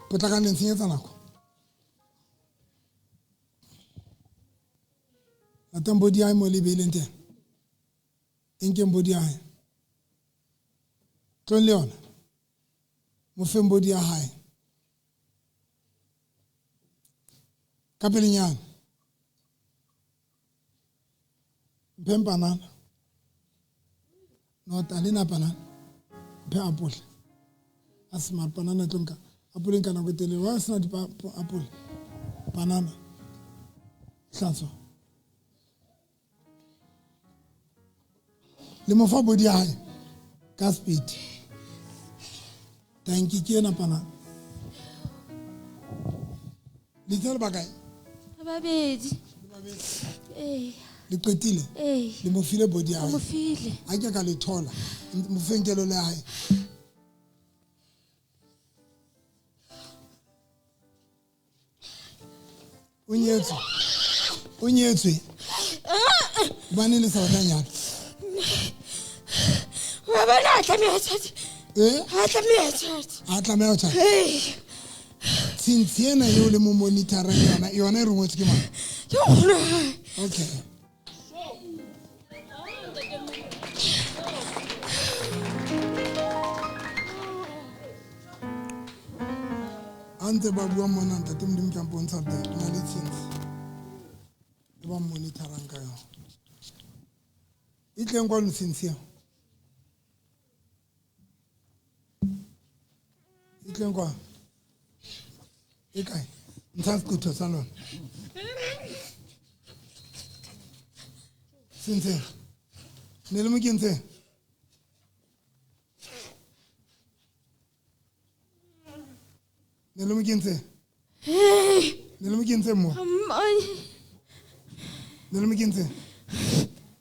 Potaka ntsinyetsa nako. La tambodi ya mo lebeleng teng. Enke mbodi ya hai. Tlon leona. Mo fe mbodi ya hai. Ka pelenyana. Mpempanana. No talina panana. Pe apple. Asma banana tonka. Apple kana go tele wa sna di apple. Banana. Hlatso. Le mo fa bodi hae. Ka speed. Thank you kena pana. Little bagay. Babedi. Le qetile. Le mo file bodi hae. Mo file. A ke ka le thola. Mo fenkelo le hae. Unyetswe. Bane le sa batanyana. Wa bana tlameha tshati. Ha tlameha tshati. Ha tlameha tshati. Sintsiena yo le mo monitora yona e re ngwetse ke mang? Ke gona. Okay. Ante ba bua mona ntate Modimo ke mpontsha teng na le tshintsi. E ba monitorang ka yona. Itleng kwa ntshintsi. Itleng kwa. E kae? Ntsa skutho sa lona. Tshintsi. Ne le mo ke ntse. Nelo mokentse. Nelo mokentse mo. Nelo mokentse.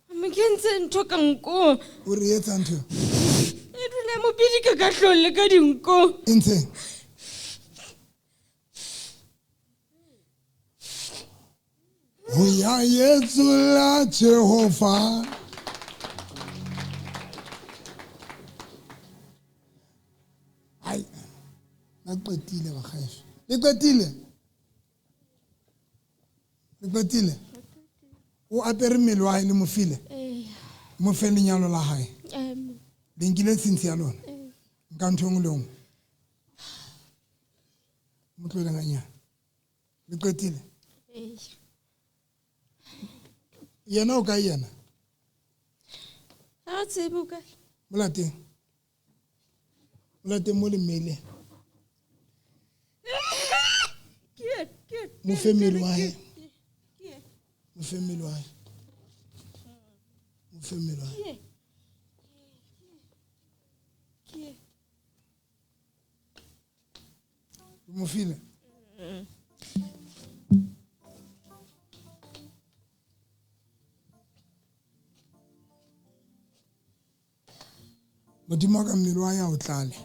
Mokentse ntho ka nko. O re etsa ntho. E dule mo pidika ka hlolle ka dinko. Ntse. Ho ya yetsula Jehova. Ai. Naqedile bakhaisho. Liqedile. Liqedile. O apere mmele wa hae le mofile. Mo fe lenyalo la hae. Le nkile tshintshi ya lona. Nka ntho engwe le engwe. Mo tlole nganya. Liqedile. Yena o ka yena. A tsebe ka. Molateng. Molateng mo le mmele. Mo fe mmele wa hae. Mo fe mmele wa hae. Mo fe mmele wa hae. Mo file. Modimo ka mmele wa ya o tlale.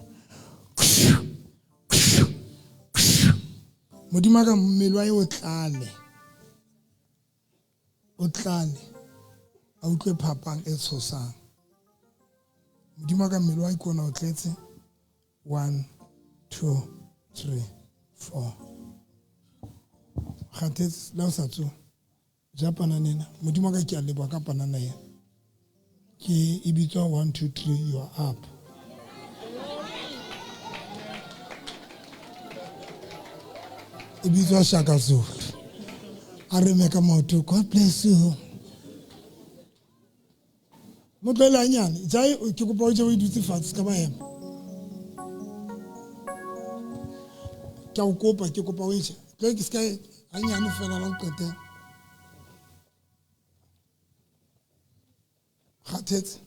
Modimo ka mmele wa ya o tlale. O tlale. A utlwe phapang e tshosang. Modimo ka mmele wa ikona o tletse. 1 2 3 4. Khathetse la o sa tso. Ja pananena. Modimo ka ke a leboha ka panana ya. Ke ibitswa 1 2 3 you are up. Ibitswa Shaka Zulu. Aremeka maoto. God bless you. Motlela nyane. Jai ke kopa o je o dutse fatshe ka ba ema. Ke o kopa o je. Ke ska anyane fela la qete. Khathetse.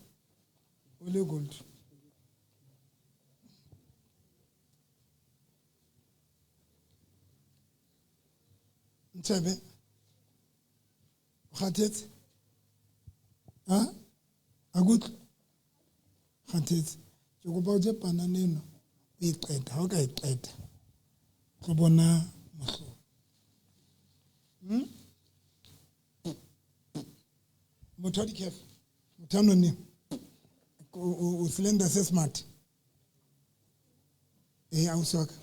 O le gold. Ntshebe. Khathetse. Ha? Agut. Khathetse. Ke kopa o je pananeno. O iqeta, ha o ka iqeta. Go bona mahlo. Motho a dikhefe. Motho a nonne. O slender se smart. A o soka.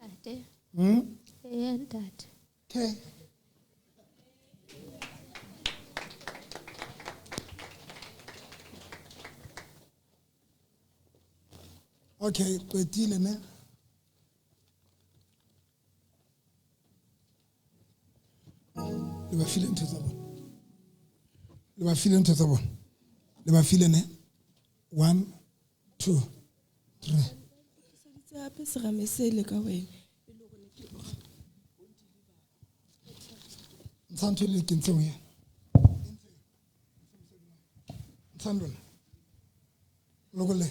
Tate. Tate. Okay. Okay, qetile ne. Le ba file ntho tsa bona. Le ba file ntho tsa bona. Le ba file ne. 1 2 3. Hape se ramesele ka wena. Ntsanto le ke ntse o ya. Ntsandola. Lokole.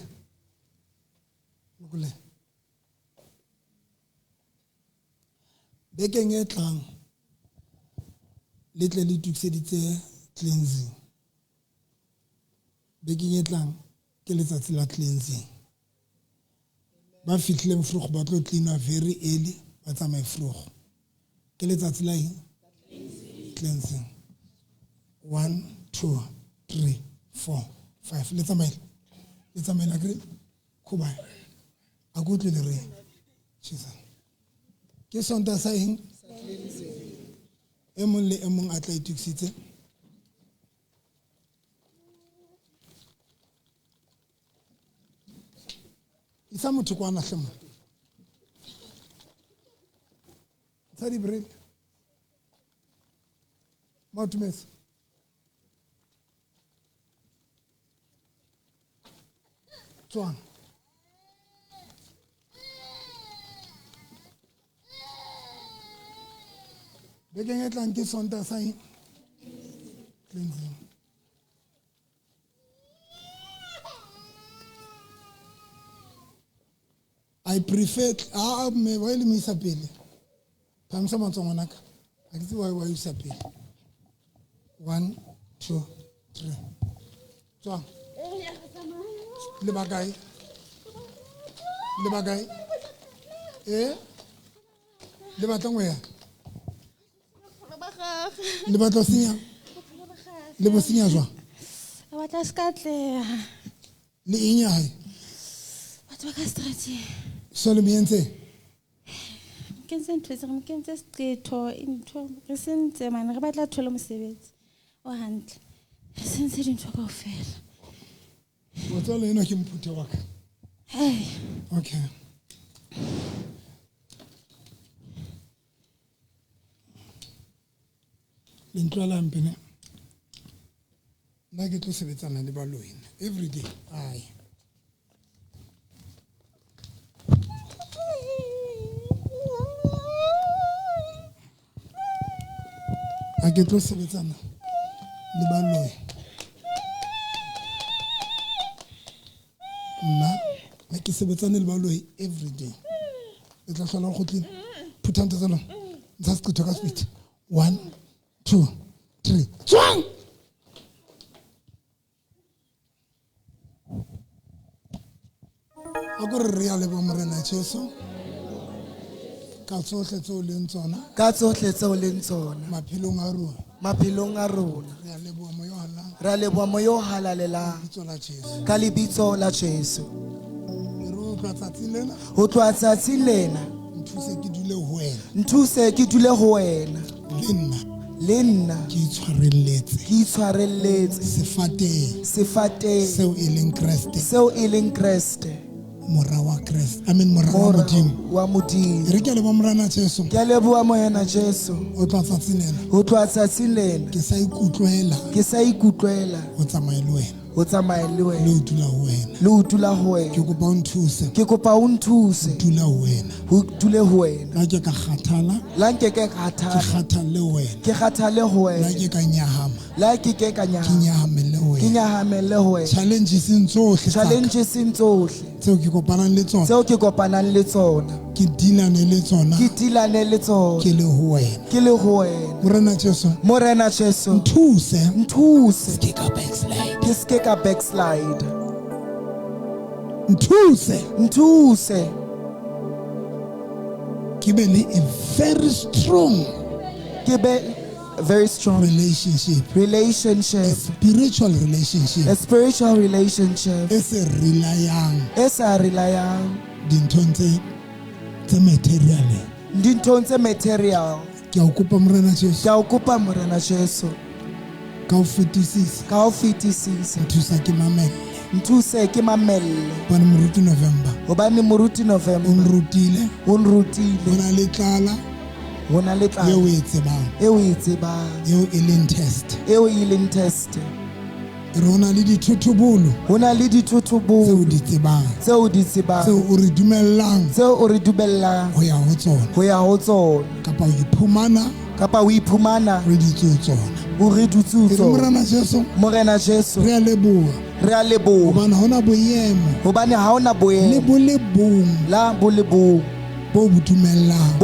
Lokole. Bekeng e tlang le tle le tukiseditse cleansing. Bekeng e tlang ke letsatsi la cleansing. Ba fitlhile mfrugo ba tlo cleana very early ba tsamaye frugo. Ke letsatsi la eng? Cleansing. 1 2 3 4 5. Let's amail agree. Kuba. A good little ring. Jesus. Ke sonta sa eng? E mong le e mong a tla itukisitse. Isa motho kwa na hlemo. Sa di bril. Mautumes. Tswang. Bekeng e tlang ke sonta sa eng? Cleansing. I prefer me wa ile misa pele phamisa matsongo naka a ke tse wa isa pele 1 2 3 tswa le bagai le batla ngwe le batla senya le bo senya jwa wa tla skatle le inyai batho ba ka strati so le mientse kense ntse re kense stretho into re sentse mana re batla thola mosebetsi o hantle re sentse dintho ka ofela o tsole ena ke mphuthe wa ka hey okay lentwa la mpene nna ke tlo sebetsana le baloine every day ai a ke tlo sebetsana le baloine nna ke sebetsane le baloine every day e tla hlola go tlile phutanta tsalo ntsha seqetho ka speed 1 2 3 tswang a go re ya le bo morena Jesu ka tsohle tseo leng tsona maphelong a rona re a leboha moyo halalelang ka lebitso la Jesu ho tloha tsatsing lena nthuse ke dule ho wena le nna ke itshwarelletse sefateng seo e leng Kriste mora wa Kriste mora wa modimo re ke le bo morana Jesu ke le bua moyena Jesu o tloha tsatsing lena ke sa ikutlwela o tsamaye le wena le o dula ho wena ke kopa o nthuse ho dule ho wena la ke khathale ho wena la ke ka nyahama le ho wena challenges tsohle tseo ke kopanang le tsona ke dilane le tsona ke le ho wena morena Jesu nthuse ke ka backslide nthuse ke be le a very strong relationship a spiritual relationship e sa relayang dinthong tse material ke a kopa morena Jesu ka o fetisisa nthuse ke mamelle hobane moruti November o nrutile ho na le tlala eo e tsebang eo e leng test ho na le dithuthubolo tseo di tsebang tseo o re dumellang ho ya ho tsona kapa o iphumana re dutse tsona morena Jesu re a leboha hobane ha ona boemo le bong bo butumellang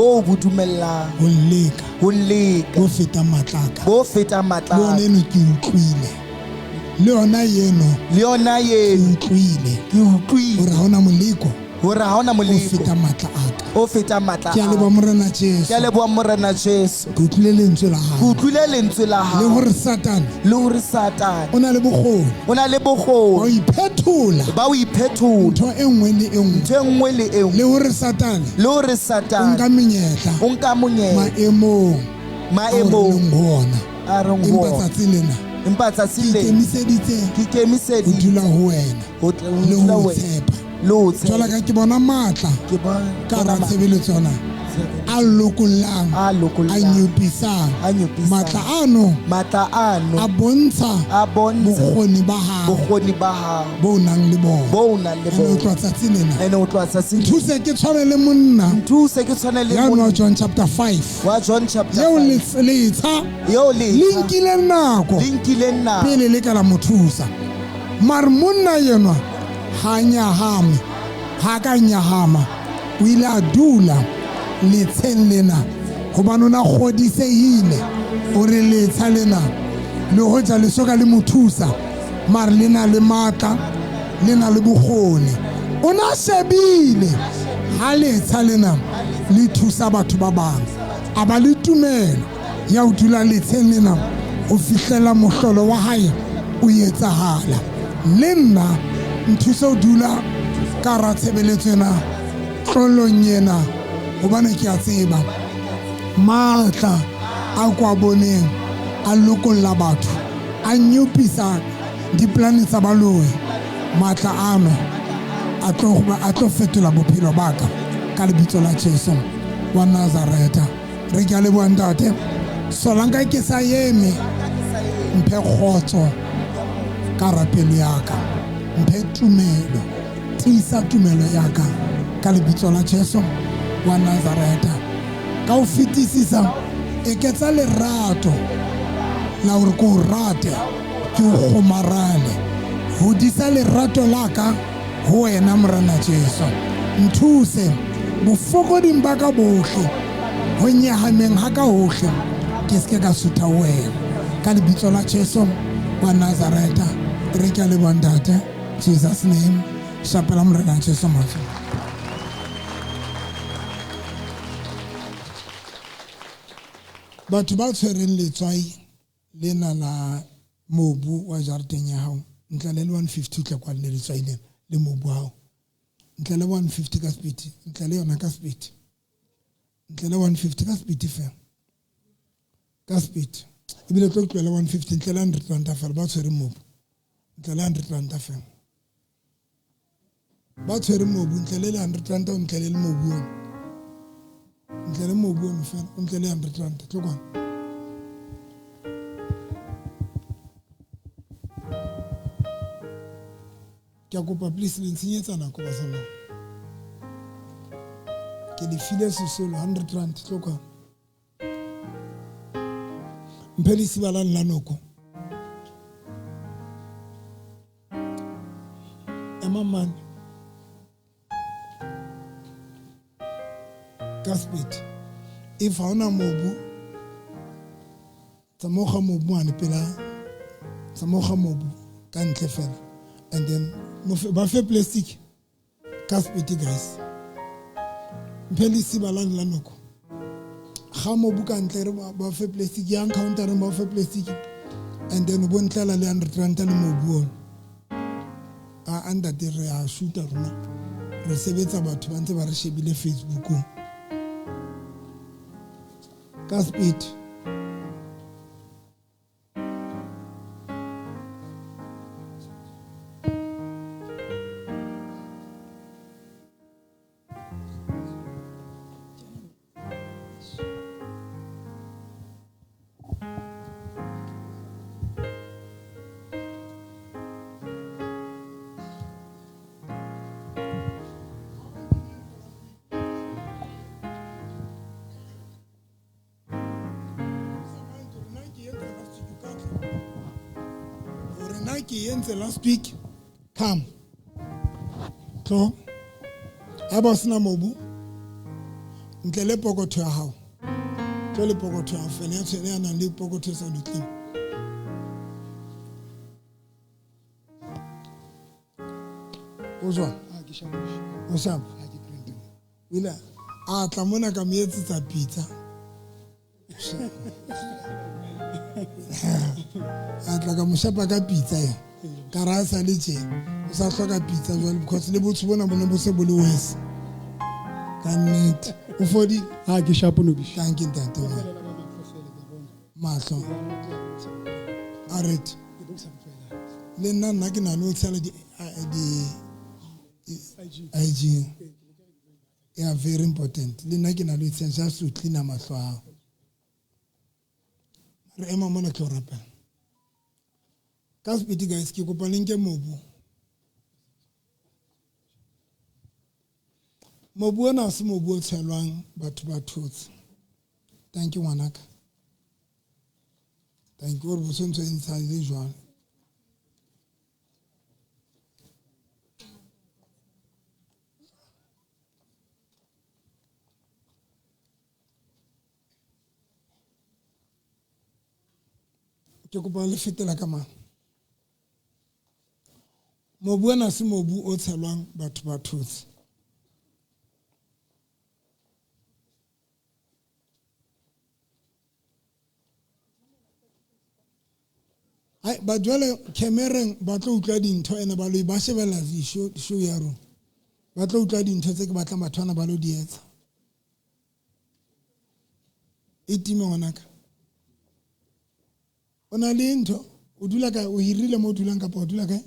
ho leka bo feta matlaka le yona yeno ke utlwile hore ha ona moleko o feta matla ke a leboha morena Jesu ke utlwile lentswe la hao le hore Satan o na le bokgoni ba o iphetola ntho e nngwe le engwe le hore Satan o nka monyetla maemong a rongona empa tsatsing lena ke ikemiseditse ho dula ho wena jwala ka ke bona matla ka hara tshebeletso yona a lokollang a nyopisang matla ano a bontsha bokgoni ba hao bo nang le bona o tloha tsatsing lena nthuse ke tshwane le monna ya nwa John chapter 5 yeo le nkile nako pele le ka la mothusa mare monna yenwa ha ka nyahama o ile a dula letsheng lena gobane o na godisegile o re letsha lena le hoja le soka le mo thusa mare le na le maatla le na le bogone o na shebile ha letsha lena le thusa batho ba bangwe a ba le tumelo ya o dula letsheng lena o fihlela mohlolo wa hae o etsahala le nna nthusa o dula ka ra tshebeletso ena tlolong ena gobane ke a tseba maatla a kwa boneng a lokolla batho a nyopisa dipolane tsa baloyi maatla ano a tlo fetola bophelo ba ka lebitso la Jesu wa Nazareta re ke a leboha ntate solanka ke sa eme mphe kgotso ka rapelo ya ka mphe tumelo tiisa tumelo ya ka lebitso la Jesu wa Nazareta ka o fetisisa eketsa lerato la hore ko rate ke o gomarale hodisa lerato la ka ho wena morena Jesu nthuse bofokoding ba ka bohle ho nyahameng ha ka hohle ke se ka sutha wena ka lebitso la Jesu wa Nazareta re ke le bontate Jesus name shapela morena Jesu mafu batho ba tshwereng letswai lena la mobu wa jareteng ya hao ntle le 150 tle kwa le letswai lena le mobu hao ntle le 150 ka speed ntle le yona ka speed ntle le 150 ka speed fela ka speed ebile tlo tloela 150 ntle le 100 rand fela ba tshwereng mobu ntle le 100 rand fela ba tshwereng mobu ntle le 100 rand ntle le mobu ntle le mobu fela ntle le 100 rand tlo kwana ke a kopa please le ntsenyetsa nako ba sana ke le file sesolo 100 rand tlo kwana mphelisi bala nla noko man Gaspet if haona mobu tsamoga mobu ane pela tsamoga mobu ka ntle fela and then ba fe plastic Gaspet guys mphelisi balane la noko ga mobu ka ntle ba fe plastic ya counter ba fe plastic and then bo ntlela le 100 rand le mobu a anda dire a shoota rona re sebetsa batho ba ntse ba re shebile Facebook ka speed last week come so abasina mobu ntlele pokotho ya hao tlo le pokotho ya fela ya tsene yana le pokotho sa lutleng ozwa o shap wila a tla mona ka meetsi tsa pizza atla ka moshapa ka pizza ya ka ra sa le tje o sa hloka pizza jwale because le botho bona bona bo se bo le wes ka nnete o fodi ha ke shapo no bish thank you ntate mahlo aret le nna ke na no tsala di IG yeah very important le nna ke na lo tsaya just to clean mahlo a re ema mona ke rapa ka speed guys ke kopa lenke mobu ona se mobu o tshelwang batho ba thotse thank you ngwanaka thank you bo sontse ntsha le jwang ke kopa le fetela ka mang mobu ana se mobu o tshelwang batho ba thutse ai ba jwale camereng ba tlo utlwa dintho ene ba lo ba shebela show ya rona ba tlo utlwa dintho tse ke batla mathwana ba lo di etsa itime ngwanaka ona le ntho o dula ka o hirile mo dulang ka pa o dula kae